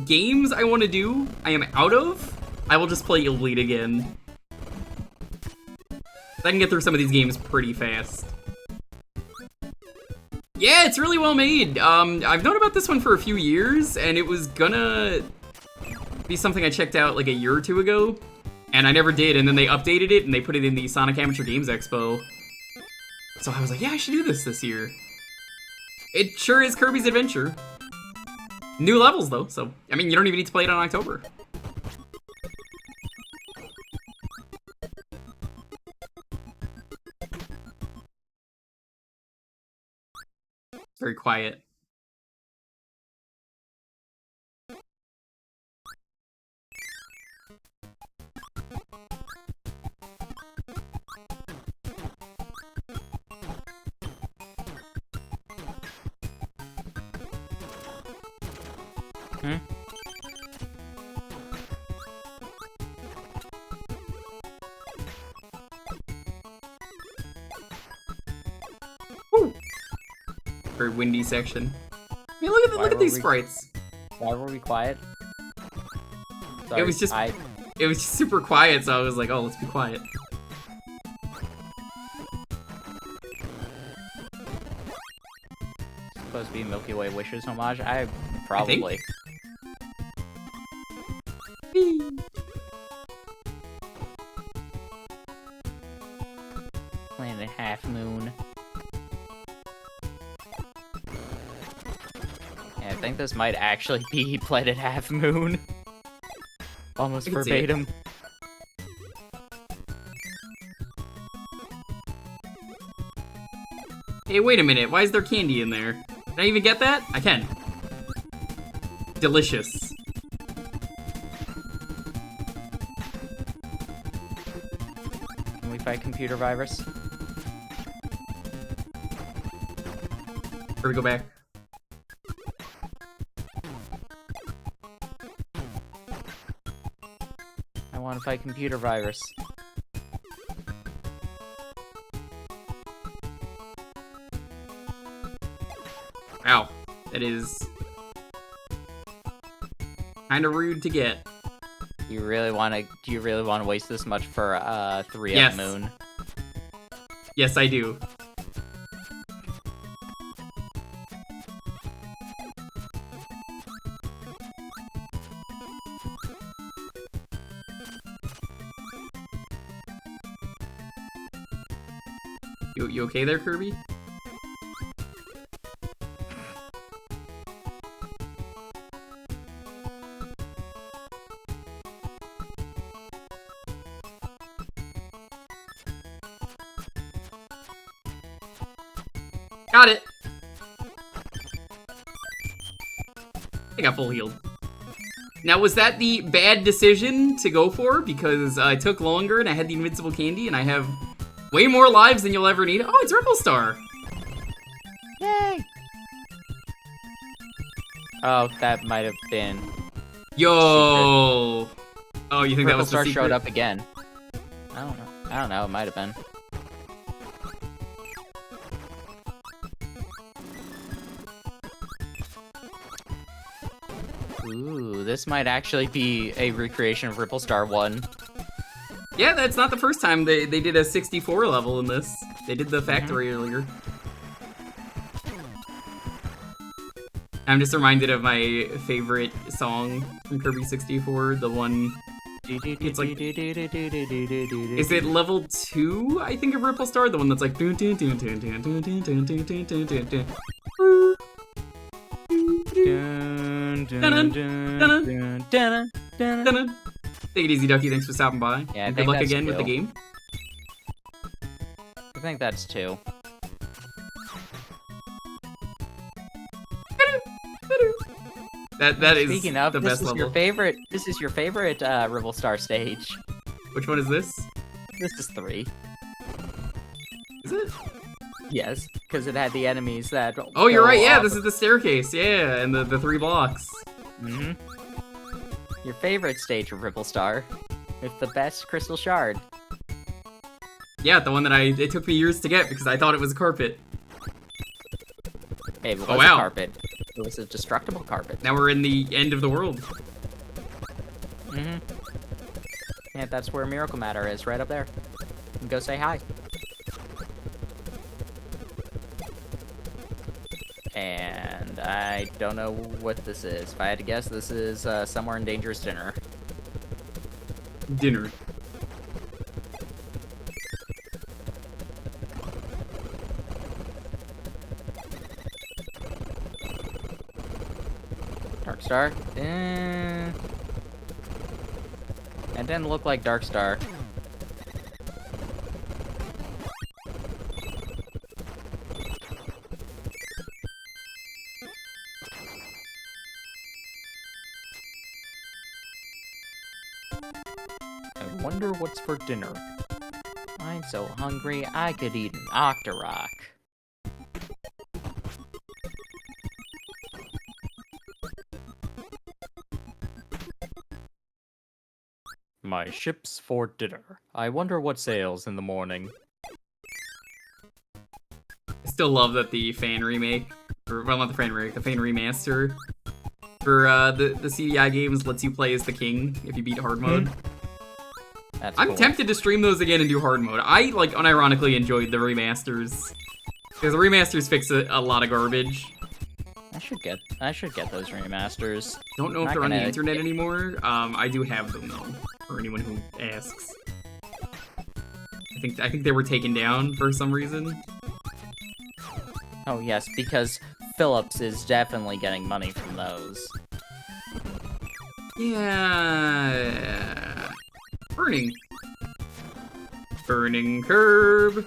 Speaker 1: games I want to do I am out of, I will just play Illbleed again. I can get through some of these games pretty fast. Yeah, it's really well made. I've known about this one for a few years, and it was gonna be something I checked out like a year or two ago. and I never did, and then they updated it, and they put it in the Sonic Amateur Games Expo. So I was like, yeah, I should do this year. It sure is Kirby's Adventure. New levels, though, so, I mean, you don't even need to play it on October. It's very quiet. Woo. Very windy section. I mean, look at these sprites.
Speaker 4: Why were we quiet?
Speaker 1: It was just it was just super quiet, so I was like, oh, let's be quiet.
Speaker 4: Supposed to be Milky Way Wishes homage? Probably. Planet Half Moon. Yeah, I think this might actually be Planet Half Moon. Almost verbatim.
Speaker 1: Hey, wait a minute. Why is there candy in there? Can I even get that? I can. Delicious.
Speaker 4: Can we fight computer virus?
Speaker 1: Where we go back?
Speaker 4: I want to fight computer virus.
Speaker 1: Ow. That is kind of rude to get.
Speaker 4: Do you really want to waste this much for 3
Speaker 1: Yes.
Speaker 4: up Moon?
Speaker 1: Yes, I do. You okay there, Kirby? Got it! I got full healed. Now, was that the bad decision to go for? Because it took longer and I had the invincible candy and I have way more lives than you'll ever need. Oh, it's Ripple Star!
Speaker 4: Yay! Oh, that might have been...
Speaker 1: Yo!
Speaker 4: Secret.
Speaker 1: Oh, you think
Speaker 4: Ripple
Speaker 1: that was the
Speaker 4: Star
Speaker 1: secret?
Speaker 4: showed up again. I don't know, it might have been. Ooh, this might actually be a recreation of Ripple Star 1.
Speaker 1: Yeah, that's not the first time they did a 64 level in this. They did the factory earlier. I'm just reminded of my favorite song from Kirby 64, the one... It's like... Is it level 2, I think, of Ripple Star? The one that's like... Take it easy, Ducky. Thanks for stopping by.
Speaker 4: Yeah,
Speaker 1: and good luck again with the game.
Speaker 4: I think that's 2.
Speaker 1: That is
Speaker 4: Speaking of,
Speaker 1: the best level.
Speaker 4: This is your favorite Ripple Star stage.
Speaker 1: Which one is this?
Speaker 4: This is 3.
Speaker 1: Is it?
Speaker 4: Yes, because it had the enemies that.
Speaker 1: Oh, you're
Speaker 4: go
Speaker 1: right. Yeah,
Speaker 4: off
Speaker 1: this is the staircase. Yeah, and the 3 blocks.
Speaker 4: Mm-hmm. Your favorite stage of Ripple Star, with the best crystal shard.
Speaker 1: Yeah, the one that it took me years to get because I thought it was a carpet.
Speaker 4: Hey, it was
Speaker 1: Oh, wow.
Speaker 4: a carpet. It was a destructible carpet.
Speaker 1: Now we're in the end of the world.
Speaker 4: Mm-hmm. Yeah, that's where Miracle Matter is, right up there. Go say hi. And I don't know what this is. If I had to guess, this is somewhere in Dangerous Dinner.
Speaker 1: Dinner.
Speaker 4: Darkstar. It didn't look like Darkstar. I wonder what's for dinner. I'm so hungry I could eat an Octorok. My ship's for dinner. I wonder what sails in the morning.
Speaker 1: I still love that the fan remake, or well, not the fan remake, the fan remaster for the CDI games lets you play as the king if you beat hard mode.
Speaker 4: That's
Speaker 1: I'm
Speaker 4: cool.
Speaker 1: tempted to stream those again and do hard mode. I, like, unironically enjoyed the remasters. Because the remasters fix a lot of garbage.
Speaker 4: I should get those remasters.
Speaker 1: Don't know if
Speaker 4: Not
Speaker 1: they're on the
Speaker 4: gonna
Speaker 1: internet
Speaker 4: get-
Speaker 1: anymore. I do have them, though, for anyone who asks. I think they were taken down for some reason.
Speaker 4: Oh yes, because Philips is definitely getting money from those.
Speaker 1: Yeah. Burning. Burning curb.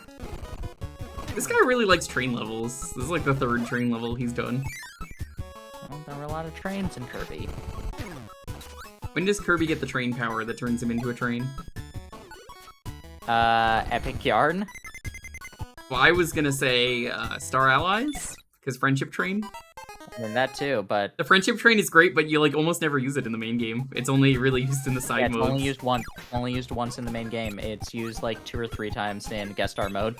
Speaker 1: This guy really likes train levels. This is like the 3rd train level he's done.
Speaker 4: Well, there were a lot of trains in Kirby.
Speaker 1: When does Kirby get the train power that turns him into a train?
Speaker 4: Epic Yarn?
Speaker 1: Well, I was gonna say Star Allies, because Friendship Train.
Speaker 4: I mean, that too, but
Speaker 1: The Friendship Train is great, but you like almost never use it in the main game. It's only really used in the
Speaker 4: yeah,
Speaker 1: side
Speaker 4: it's
Speaker 1: modes.
Speaker 4: only used once in the main game. It's used like 2 or 3 times in guest star mode.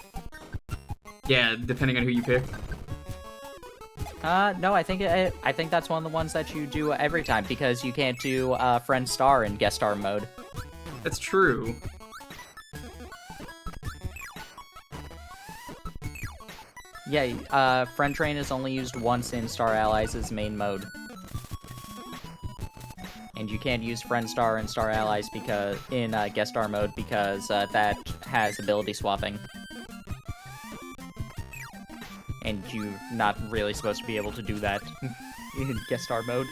Speaker 1: Yeah, depending on who you pick.
Speaker 4: No, I think that's one of the ones that you do every time because you can't do friend star in guest star mode.
Speaker 1: That's true.
Speaker 4: Yeah, friend train is only used once in Star Allies' main mode. And you can't use friend star and Star Allies because in guest star mode because that has ability swapping. And you're not really supposed to be able to do that in guest star mode.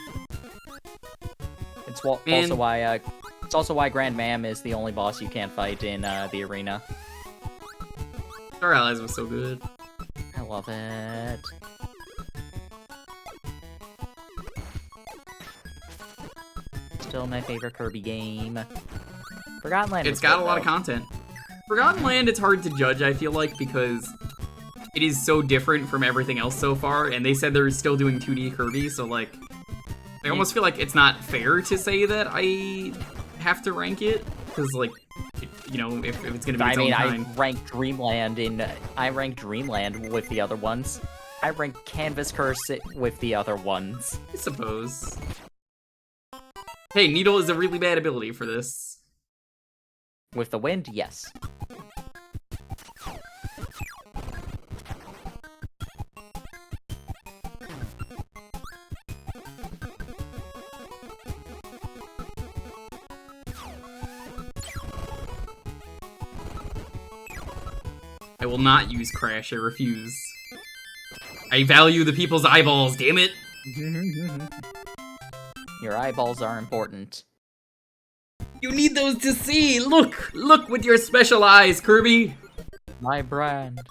Speaker 4: It's also why Grand Mam is the only boss you can't fight in the arena.
Speaker 1: Star Allies was so good.
Speaker 4: I love it. Still my favorite Kirby game. Forgotten Land.
Speaker 1: It's got a lot of content. Forgotten Land, it's hard to judge, I feel like, because it is so different from everything else so far, and they said they're still doing 2D Kirby, so, like, I almost feel like it's not fair to say that I have to rank it, because, like, you know, if it's gonna be its own kind.
Speaker 4: I rank Dreamland with the other ones. I rank Canvas Curse with the other ones.
Speaker 1: I suppose. Hey, Needle is a really bad ability for this.
Speaker 4: With the wind, yes.
Speaker 1: I will not use Crash, I refuse. I value the people's eyeballs, damn it!
Speaker 4: Your eyeballs are important.
Speaker 1: You need those to see! Look! Look with your special eyes, Kirby!
Speaker 4: My brand.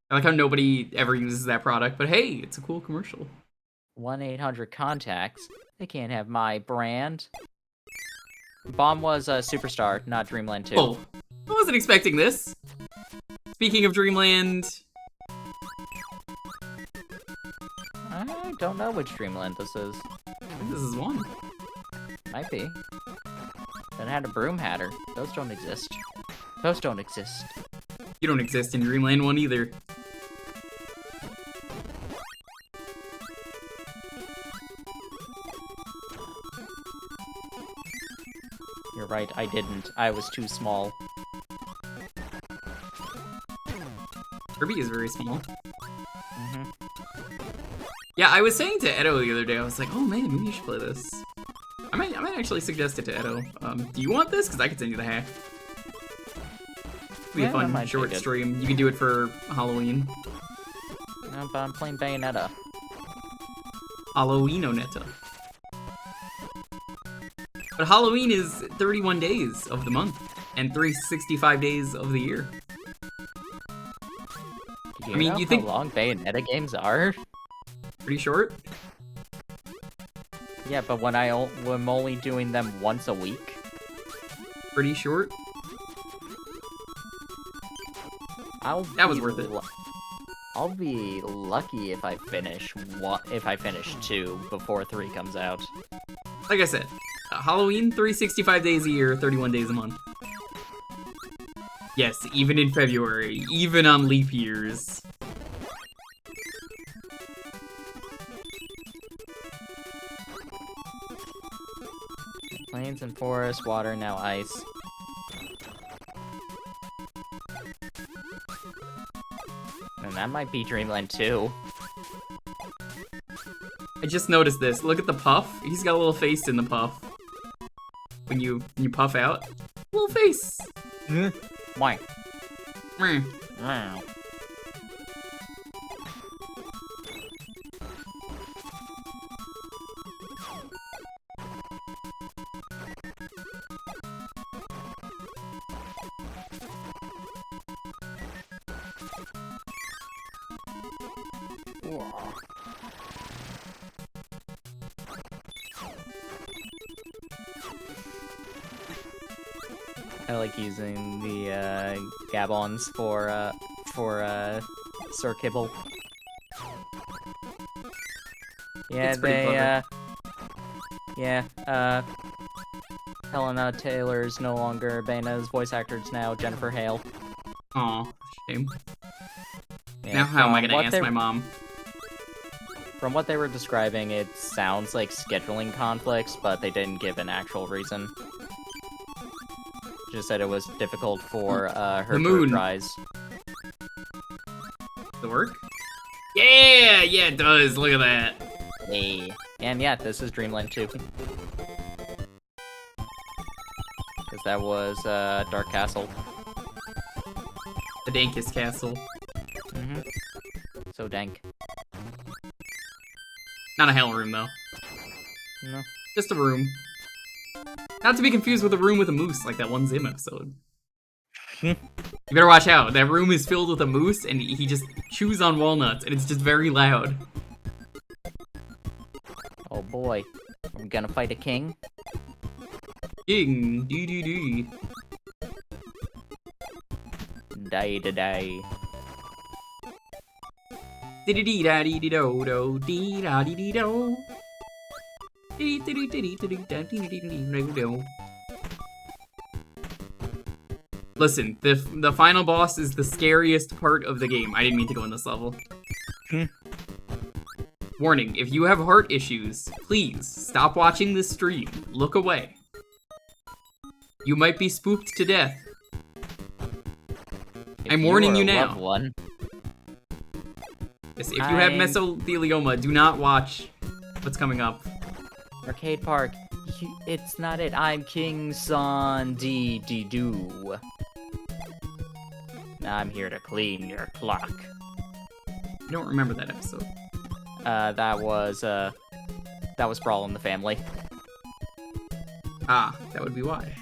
Speaker 1: I like how nobody ever uses that product, but hey, it's a cool commercial.
Speaker 4: 1-800-CONTACTS. They can't have my brand. Bomb was a superstar, not Dreamland 2.
Speaker 1: Oh, I wasn't expecting this. Speaking of Dreamland...
Speaker 4: I don't know which Dreamland this is.
Speaker 1: I think this is one.
Speaker 4: Might be. Then had a broom hatter. Those don't exist. Those don't exist.
Speaker 1: You don't exist in Dreamland 1 either.
Speaker 4: You're right, I didn't. I was too small.
Speaker 1: Kirby is very small.
Speaker 4: Mhm.
Speaker 1: Yeah, I was saying to Edo the other day, I was like, oh man, maybe you should play this. I might actually suggest it to Edo. Do you want this? Because I could send you the hack. It'd be
Speaker 4: Yeah,
Speaker 1: a
Speaker 4: that
Speaker 1: fun
Speaker 4: might be
Speaker 1: short
Speaker 4: good.
Speaker 1: stream. You can do it for Halloween.
Speaker 4: No, but I'm playing Bayonetta.
Speaker 1: Halloween Oneta. But Halloween is 31 days of the month and 365 days of the year.
Speaker 4: Do
Speaker 1: I mean,
Speaker 4: know
Speaker 1: you think-
Speaker 4: how long Bayonetta games are?
Speaker 1: Pretty short.
Speaker 4: Yeah, but when I'm only doing them once a week.
Speaker 1: Pretty short. That was worth it.
Speaker 4: I'll be lucky if I finish two before 3 comes out.
Speaker 1: Like I said, Halloween, 365 days a year, 31 days a month. Yes, even in February, even on leap years.
Speaker 4: Plains and forests, water, now ice. And that might be Dreamland 2.
Speaker 1: I just noticed this. Look at the puff. He's got a little face in the puff. When you puff out, little face.
Speaker 4: Why?
Speaker 1: Meh.
Speaker 4: Wow. I like using the Gabons for Sir Kibble. Yeah,
Speaker 1: It's pretty clever.
Speaker 4: Helena Taylor's no longer Bayonetta's voice actor. It's now Jennifer Hale.
Speaker 1: Aw, shame.
Speaker 4: Yeah,
Speaker 1: Now how am I
Speaker 4: from
Speaker 1: gonna
Speaker 4: what
Speaker 1: ask
Speaker 4: they-
Speaker 1: my mom?
Speaker 4: From what they were describing, it sounds like scheduling conflicts, but they didn't give an actual reason. Just said it was difficult for her
Speaker 1: The moon.
Speaker 4: to rise.
Speaker 1: Does it work? Yeah, it does. Look at that.
Speaker 4: Hey. And yeah, this is Dreamland 2. Because that was Dark Castle.
Speaker 1: The dankest castle.
Speaker 4: Mm-hmm. So dank.
Speaker 1: Not a hell room though.
Speaker 4: No.
Speaker 1: Just a room. Not to be confused with a room with a moose, like that one Zim episode. You better watch out. That room is filled with a moose, and he just chews on walnuts, and it's just very loud.
Speaker 4: Oh boy. I'm gonna fight a king?
Speaker 1: Ding, dee dee dee.
Speaker 4: Die to die.
Speaker 1: Dee dee dee da dee dee do do dee da dee dee do. Dee dee dee dee dee dee da dee dee dee dee do. Listen, the final boss is the scariest part of the game. I didn't mean to go in this level. Warning, if you have heart issues, please stop watching this stream. Look away. You might be spooked to death. I'm warning you now.
Speaker 4: Loved one,
Speaker 1: Yes, if you have
Speaker 4: I'm-
Speaker 1: mesothelioma, do not watch what's coming up.
Speaker 4: Arcade Park. It's not it. I'm King Son Dee Dee Doo. I'm here to clean your clock.
Speaker 1: I don't remember that episode.
Speaker 4: That was Brawl in the Family.
Speaker 1: Ah, that would be why.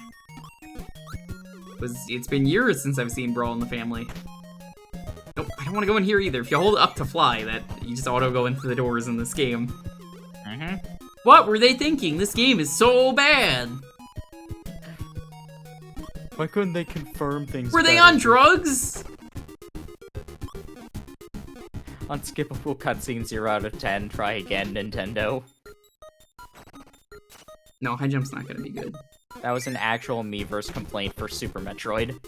Speaker 1: It's been years since I've seen Brawl in the Family. Nope, I don't want to go in here either. If you hold it up to fly, that you just auto go into the doors in this game.
Speaker 4: Mm-hmm.
Speaker 1: What were they thinking? This game is so bad.
Speaker 4: Why couldn't they confirm things?
Speaker 1: Were they on drugs?
Speaker 4: Unskippable cutscene 0 out of 10. Try again, Nintendo.
Speaker 1: No, high jump's not gonna be good.
Speaker 4: That was an actual Miiverse complaint for Super Metroid.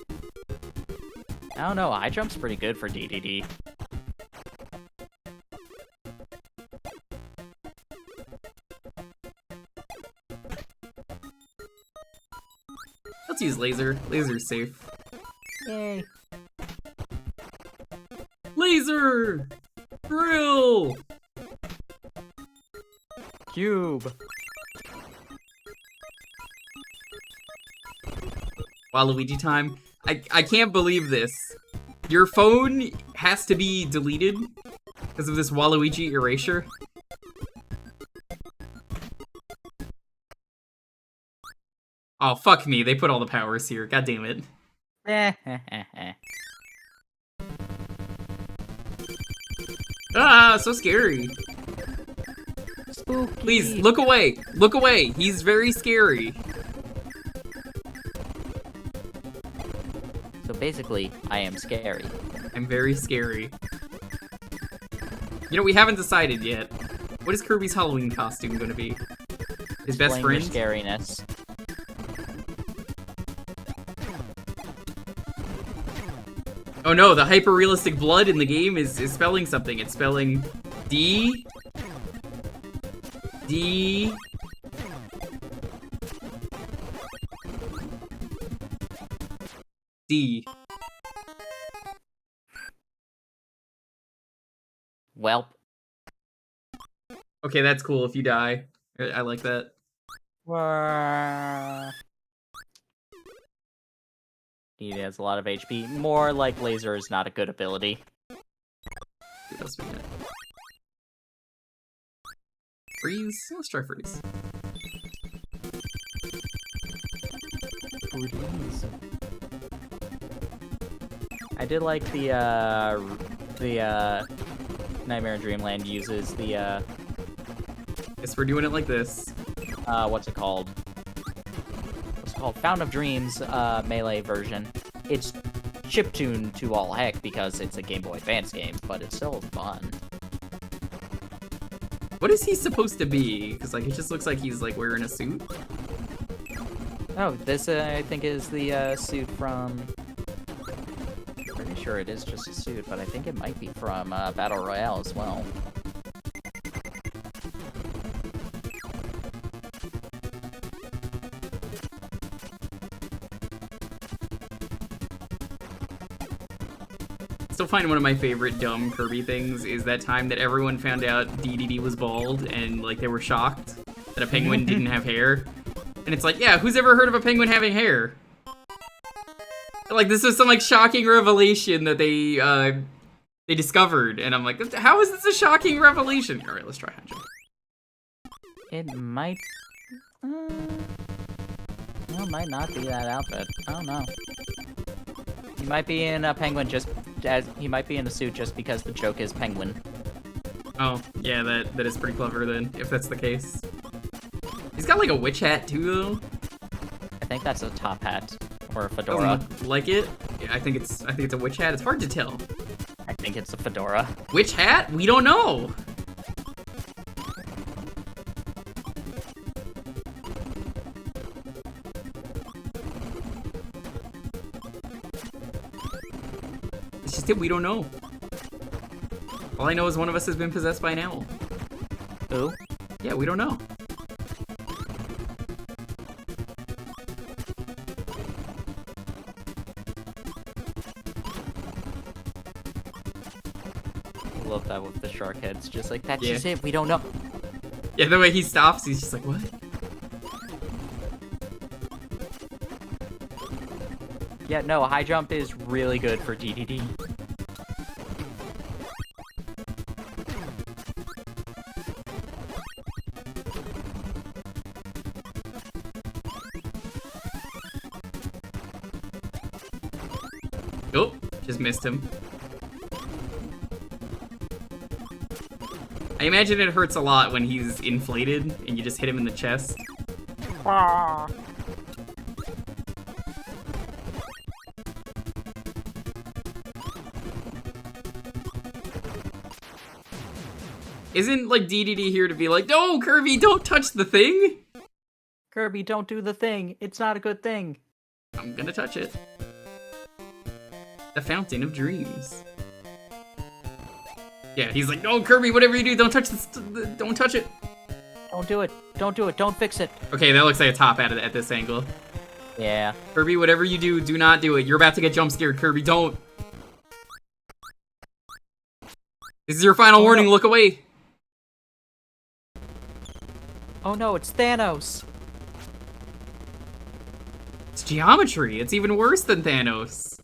Speaker 4: I don't know, high jump's pretty good for DDD.
Speaker 1: Let's use laser. Laser's safe.
Speaker 4: Yay.
Speaker 1: Laser! Drill!
Speaker 4: Cube.
Speaker 1: Waluigi time. I can't believe this. Your phone has to be deleted because of this Waluigi erasure. Oh, fuck me. They put all the powers here. God damn it. Ah, so scary.
Speaker 4: Spooky.
Speaker 1: Please, look away. Look away. He's very scary.
Speaker 4: So basically, I am scary.
Speaker 1: I'm very scary. You know, we haven't decided yet. What is Kirby's Halloween costume gonna be? His best
Speaker 4: Displaying
Speaker 1: friend?
Speaker 4: your scariness.
Speaker 1: Oh no, the hyper-realistic blood in the game is spelling something. It's spelling D... D... D.
Speaker 4: Welp.
Speaker 1: Okay, that's cool if you die. I like that.
Speaker 4: He has a lot of HP. More like laser is not a good ability.
Speaker 1: What else we got? Freeze? Let's try freeze.
Speaker 4: I did like the Nightmare in Dreamland uses the
Speaker 1: Guess we're doing it like this.
Speaker 4: what's it called? What's it called? Fountain of Dreams melee version. It's chiptune to all heck because it's a Game Boy Advance game, but it's still fun.
Speaker 1: What is he supposed to be? Because like it just looks like he's like wearing a suit.
Speaker 4: Oh, this I think is the suit from. Pretty sure it is just a suit, but I think it might be from Battle Royale as well.
Speaker 1: Still find one of my favorite dumb Kirby things is that time that everyone found out DDD was bald and like they were shocked that a penguin didn't have hair. And it's like, yeah, who's ever heard of a penguin having hair? Like this was some like shocking revelation that they discovered, and I'm like, how is this a shocking revelation? All right, let's try Hanjo.
Speaker 4: It might. Well, it might not be that outfit. I don't know. He might be in a penguin just as he might be in a suit just because the joke is penguin.
Speaker 1: Oh, yeah, that is pretty clever then, if that's the case. He's got like a witch hat too, though.
Speaker 4: I think that's a top hat or a
Speaker 1: Doesn't
Speaker 4: fedora.
Speaker 1: look like it. Yeah, I think it's a witch hat. It's hard to tell.
Speaker 4: I think it's a fedora.
Speaker 1: Witch hat? We don't know. It's just that we don't know. All I know is one of us has been possessed by an owl.
Speaker 4: Who?
Speaker 1: Yeah, we don't know.
Speaker 4: I love that with the shark heads. Just like, that's
Speaker 1: Yeah.
Speaker 4: just it. We don't know.
Speaker 1: Yeah, the way he stops, he's just like, what?
Speaker 4: Yeah, no, high jump is really good for DDD.
Speaker 1: Oh, just missed him. I imagine it hurts a lot when he's inflated and you just hit him in the chest. Isn't like DDD here to be like, no, Kirby, don't touch the thing?
Speaker 4: Kirby, don't do the thing. It's not a good thing.
Speaker 1: I'm gonna touch it. The Fountain of Dreams. Yeah, he's like, no, Kirby, whatever you do, don't touch this. Don't touch it.
Speaker 4: Don't do it. Don't do it. Don't fix it.
Speaker 1: Okay, that looks like a top at this angle.
Speaker 4: Yeah.
Speaker 1: Kirby, whatever you do not do it. You're about to get jump scared, Kirby. Don't. This is your final warning.
Speaker 4: no.
Speaker 1: Look away.
Speaker 4: Oh no, it's Thanos.
Speaker 1: It's geometry. It's even worse than Thanos.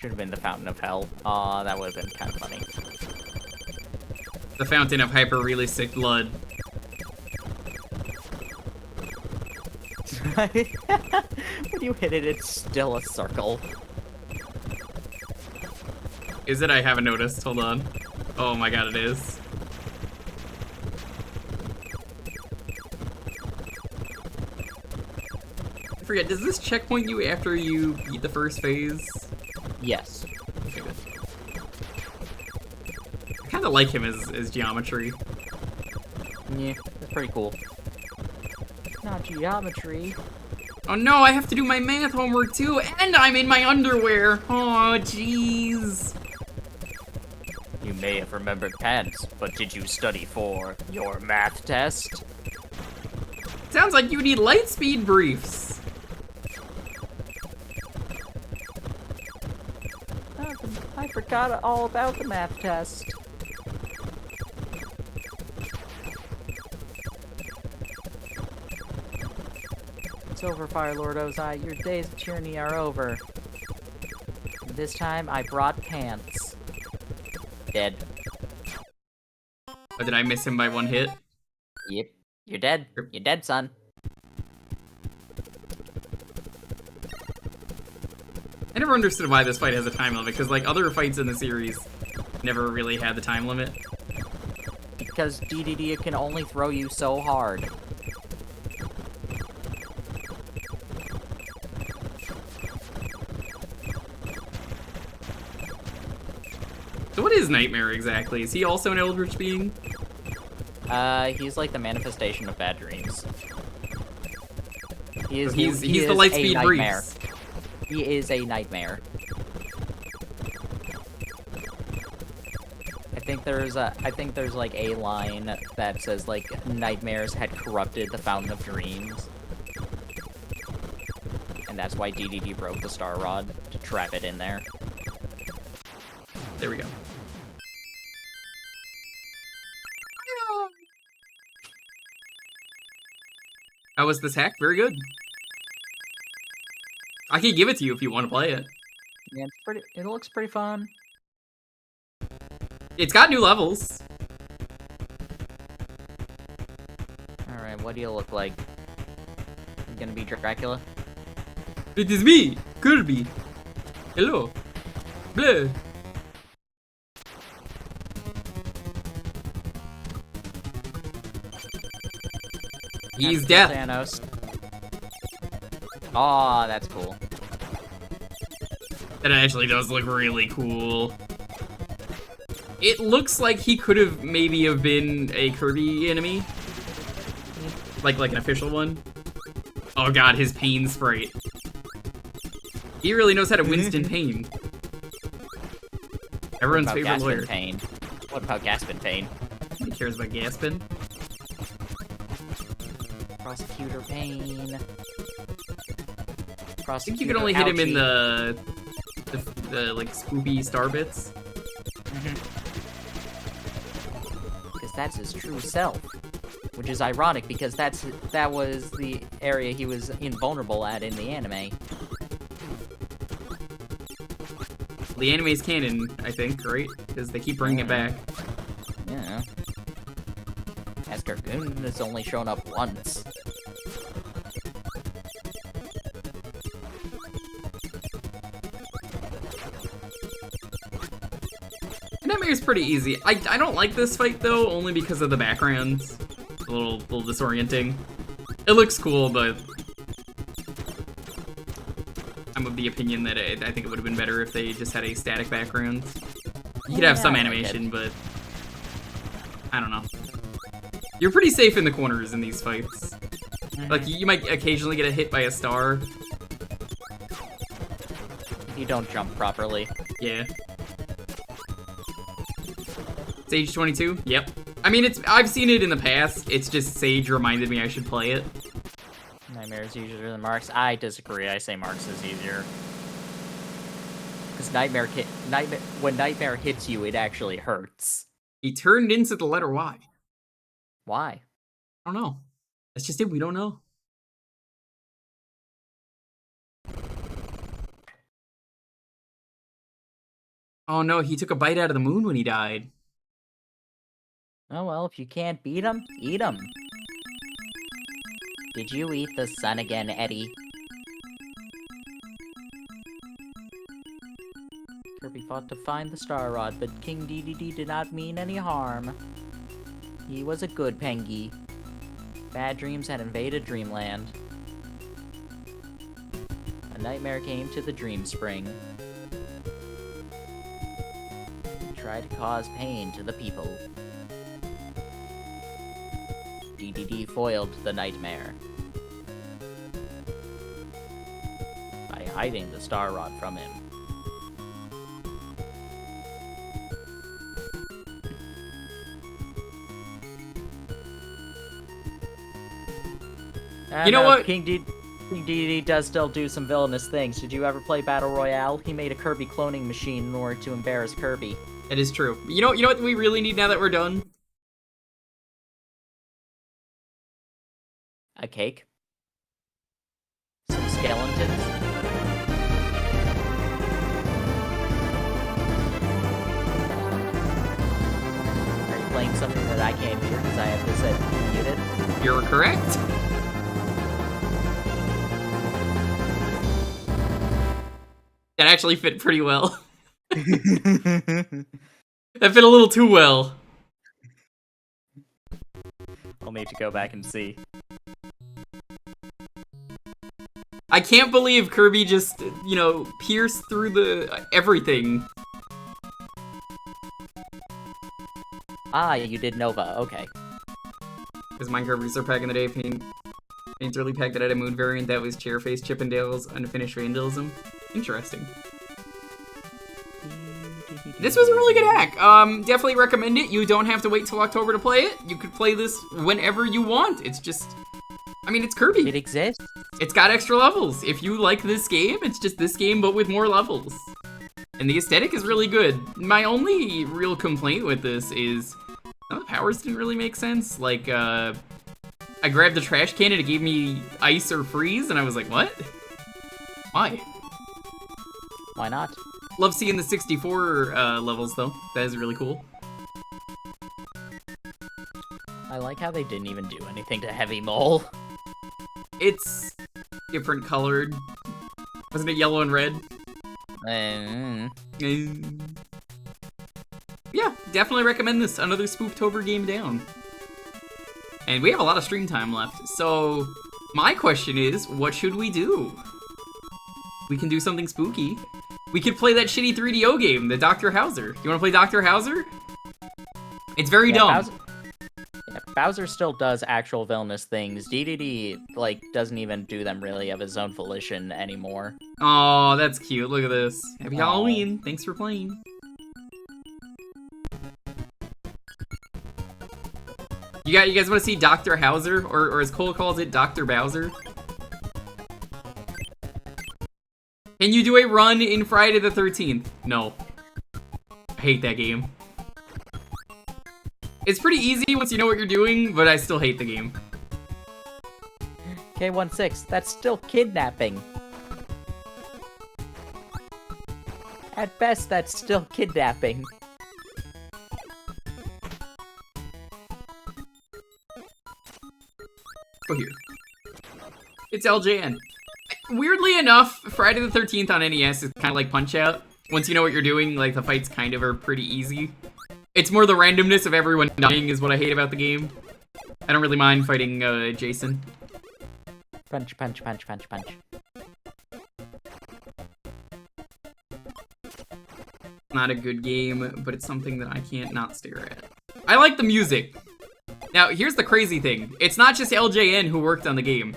Speaker 4: Should have been the Fountain of Hell. Aw, that would have been kind of funny.
Speaker 1: The Fountain of Hyper-Realistic Blood.
Speaker 4: When you hit it, it's still a circle.
Speaker 1: Is it? I haven't noticed. Hold on. Oh my god, it is. I forget, does this checkpoint you after you beat the first phase?
Speaker 4: Yes.
Speaker 1: Okay, good. I kinda like him as geometry.
Speaker 4: Yeah, that's pretty cool. Not geometry.
Speaker 1: Oh no, I have to do my math homework too, and I'm in my underwear! Oh, jeez.
Speaker 4: You may have remembered pants, but did you study for your math test?
Speaker 1: Sounds like you need light speed briefs.
Speaker 4: I forgot all about the math test. It's over, Firelord Ozai. Your days of tyranny are over. And this time, I brought pants. Dead.
Speaker 1: Oh, did I miss him by one hit?
Speaker 4: Yep. You're dead. You're dead, son.
Speaker 1: I never understood why this fight has a time limit, because like other fights in the series never really had the time limit.
Speaker 4: Because DDD can only throw you so hard.
Speaker 1: So what is Nightmare exactly? Is he also an Eldritch being?
Speaker 4: He's like the manifestation of bad dreams. He is.
Speaker 1: He's
Speaker 4: he
Speaker 1: the
Speaker 4: is
Speaker 1: light
Speaker 4: a
Speaker 1: speed
Speaker 4: nightmare.
Speaker 1: briefs.
Speaker 4: He is a nightmare. I think there's like a line that says like nightmares had corrupted the Fountain of Dreams. And that's why DDD broke the Star Rod to trap it in there.
Speaker 1: There we go. How was this hack? Very good. I can give it to you if you want to play it.
Speaker 4: Yeah, it's pretty. It looks pretty fun.
Speaker 1: It's got new levels.
Speaker 4: All right, what do you look like? You gonna be Dracula?
Speaker 1: It is me, Kirby. Hello. Bleh. He's dead.
Speaker 4: Thanos. Aw, that's cool.
Speaker 1: That actually does look really cool. It looks like he could have maybe have been a Kirby enemy. Like an official one. Oh god, his pain sprite. He really knows how to Winston Pain. Everyone's favorite lawyer.
Speaker 4: Payne? What about Gaspin Payne?
Speaker 1: He cares about Gaspin.
Speaker 4: Prosecutor Payne.
Speaker 1: I think you can only hit him in the like spoopy star bits.
Speaker 4: Because that's his true self. Which is ironic because that was the area he was invulnerable at in the anime.
Speaker 1: The anime's canon, I think, right? Because they keep bringing it back.
Speaker 4: Yeah. Escargoon has only shown up once.
Speaker 1: Nightmare's pretty easy. I don't like this fight though, only because of the backgrounds. A little disorienting. It looks cool, but I'm of the opinion that I think it would have been better if they just had a static background. You could have some animation, but I don't know. You're pretty safe in the corners in these fights. Like, you might occasionally get a hit by a star.
Speaker 4: You don't jump properly.
Speaker 1: Yeah. Sage 22? Yep. I mean, I've seen it in the past. It's just Sage reminded me I should play it.
Speaker 4: Nightmare is easier than Marks. I disagree. I say Marks is easier. Because when Nightmare hits you, it actually hurts.
Speaker 1: He turned into the letter Y.
Speaker 4: Why?
Speaker 1: I don't know. That's just it. We don't know. Oh no, he took a bite out of the moon when he died.
Speaker 4: Oh well, if you can't beat him, eat him. Did you eat the sun again, Eddie? Kirby fought to find the Star Rod, but King DDD did not mean any harm. He was a good Pengy. Bad dreams had invaded Dreamland. A nightmare came to the Dream Spring. He tried to cause pain to the people. DDD foiled the nightmare by hiding the Star Rod from him.
Speaker 1: You know what?
Speaker 4: King DDD does still do some villainous things. Did you ever play Battle Royale? He made a Kirby cloning machine in order to embarrass Kirby.
Speaker 1: It is true. You know what we really need now that we're done?
Speaker 4: A cake? Some skeletons? Are you playing something that I can't hear because I have this set muted?
Speaker 1: You're correct. That actually fit pretty well. That fit a little too well.
Speaker 4: I'll need to go back and see.
Speaker 1: I can't believe Kirby just, pierced through the everything.
Speaker 4: Ah, you did Nova, okay.
Speaker 1: Because mine Kirby's are back in the day. Paint's early pack that had a moon variant that was Chairface Chippendale's unfinished vandalism. Interesting. This was a really good hack. Definitely recommend it. You don't have to wait till October to play it. You could play this whenever you want. It's just, it's Kirby.
Speaker 4: It exists.
Speaker 1: It's got extra levels. If you like this game, it's just this game but with more levels. And the aesthetic is really good. My only real complaint with this is the powers didn't really make sense. Like, I grabbed the trash can and it gave me ice or freeze, and I was like, what? Why?
Speaker 4: Why not?
Speaker 1: Love seeing the 64 levels, though. That is really cool.
Speaker 4: I like how they didn't even do anything to Heavy Mole.
Speaker 1: It's different colored. Wasn't it yellow and red? Yeah, definitely recommend this. Another Spooptober game down. And we have a lot of stream time left. So, my question is, what should we do? We can do something spooky. We could play that shitty 3DO game, the Dr. Hauser. You wanna play Dr. Hauser? It's very dumb.
Speaker 4: Bowser still does actual villainous things. DDD, doesn't even do them really of his own volition anymore.
Speaker 1: Oh, that's cute. Look at this. Happy Halloween. Thanks for playing. You guys want to see Dr. Hauser? Or as Cole calls it, Dr. Bowser? Can you do a run in Friday the 13th? No. I hate that game. It's pretty easy once you know what you're doing, but I still hate the game.
Speaker 4: K16, that's still kidnapping. At best, that's still kidnapping.
Speaker 1: Go here. It's LJN. Weirdly enough, Friday the 13th on NES is kind of like Punch-Out. Once you know what you're doing, the fights kind of are pretty easy. It's more the randomness of everyone dying is what I hate about the game. I don't really mind fighting Jason.
Speaker 4: Punch, punch, punch, punch, punch.
Speaker 1: Not a good game, but it's something that I can't not stare at. I like the music. Now, here's the crazy thing. It's not just LJN who worked on the game.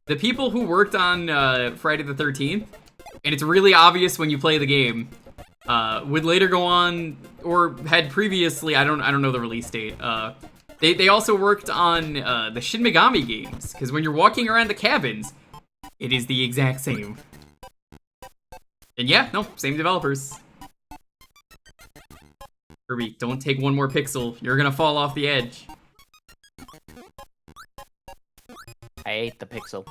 Speaker 1: The people who worked on Friday the 13th, and it's really obvious when you play the game, would later go on, or had previously, I don't know the release date, they also worked on the Shin Megami games, because when you're walking around the cabins, it is the exact same. And yeah, no, same developers. Kirby, don't take one more pixel, you're gonna fall off the edge.
Speaker 4: I ate the pixel.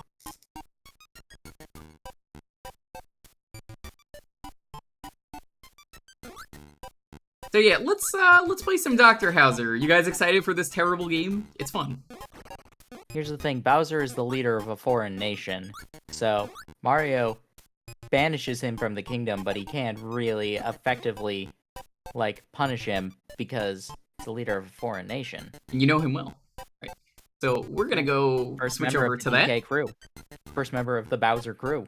Speaker 1: So yeah, let's play some Dr. Hauser. You guys excited for this terrible game? It's fun.
Speaker 4: Here's the thing, Bowser is the leader of a foreign nation, so Mario banishes him from the kingdom, but he can't really effectively, like, punish him because he's the leader of a foreign nation.
Speaker 1: And you know him well. Right. So we're gonna go
Speaker 4: First
Speaker 1: switch
Speaker 4: member
Speaker 1: over
Speaker 4: of
Speaker 1: to
Speaker 4: the
Speaker 1: that.
Speaker 4: DK crew. First member of the Bowser crew.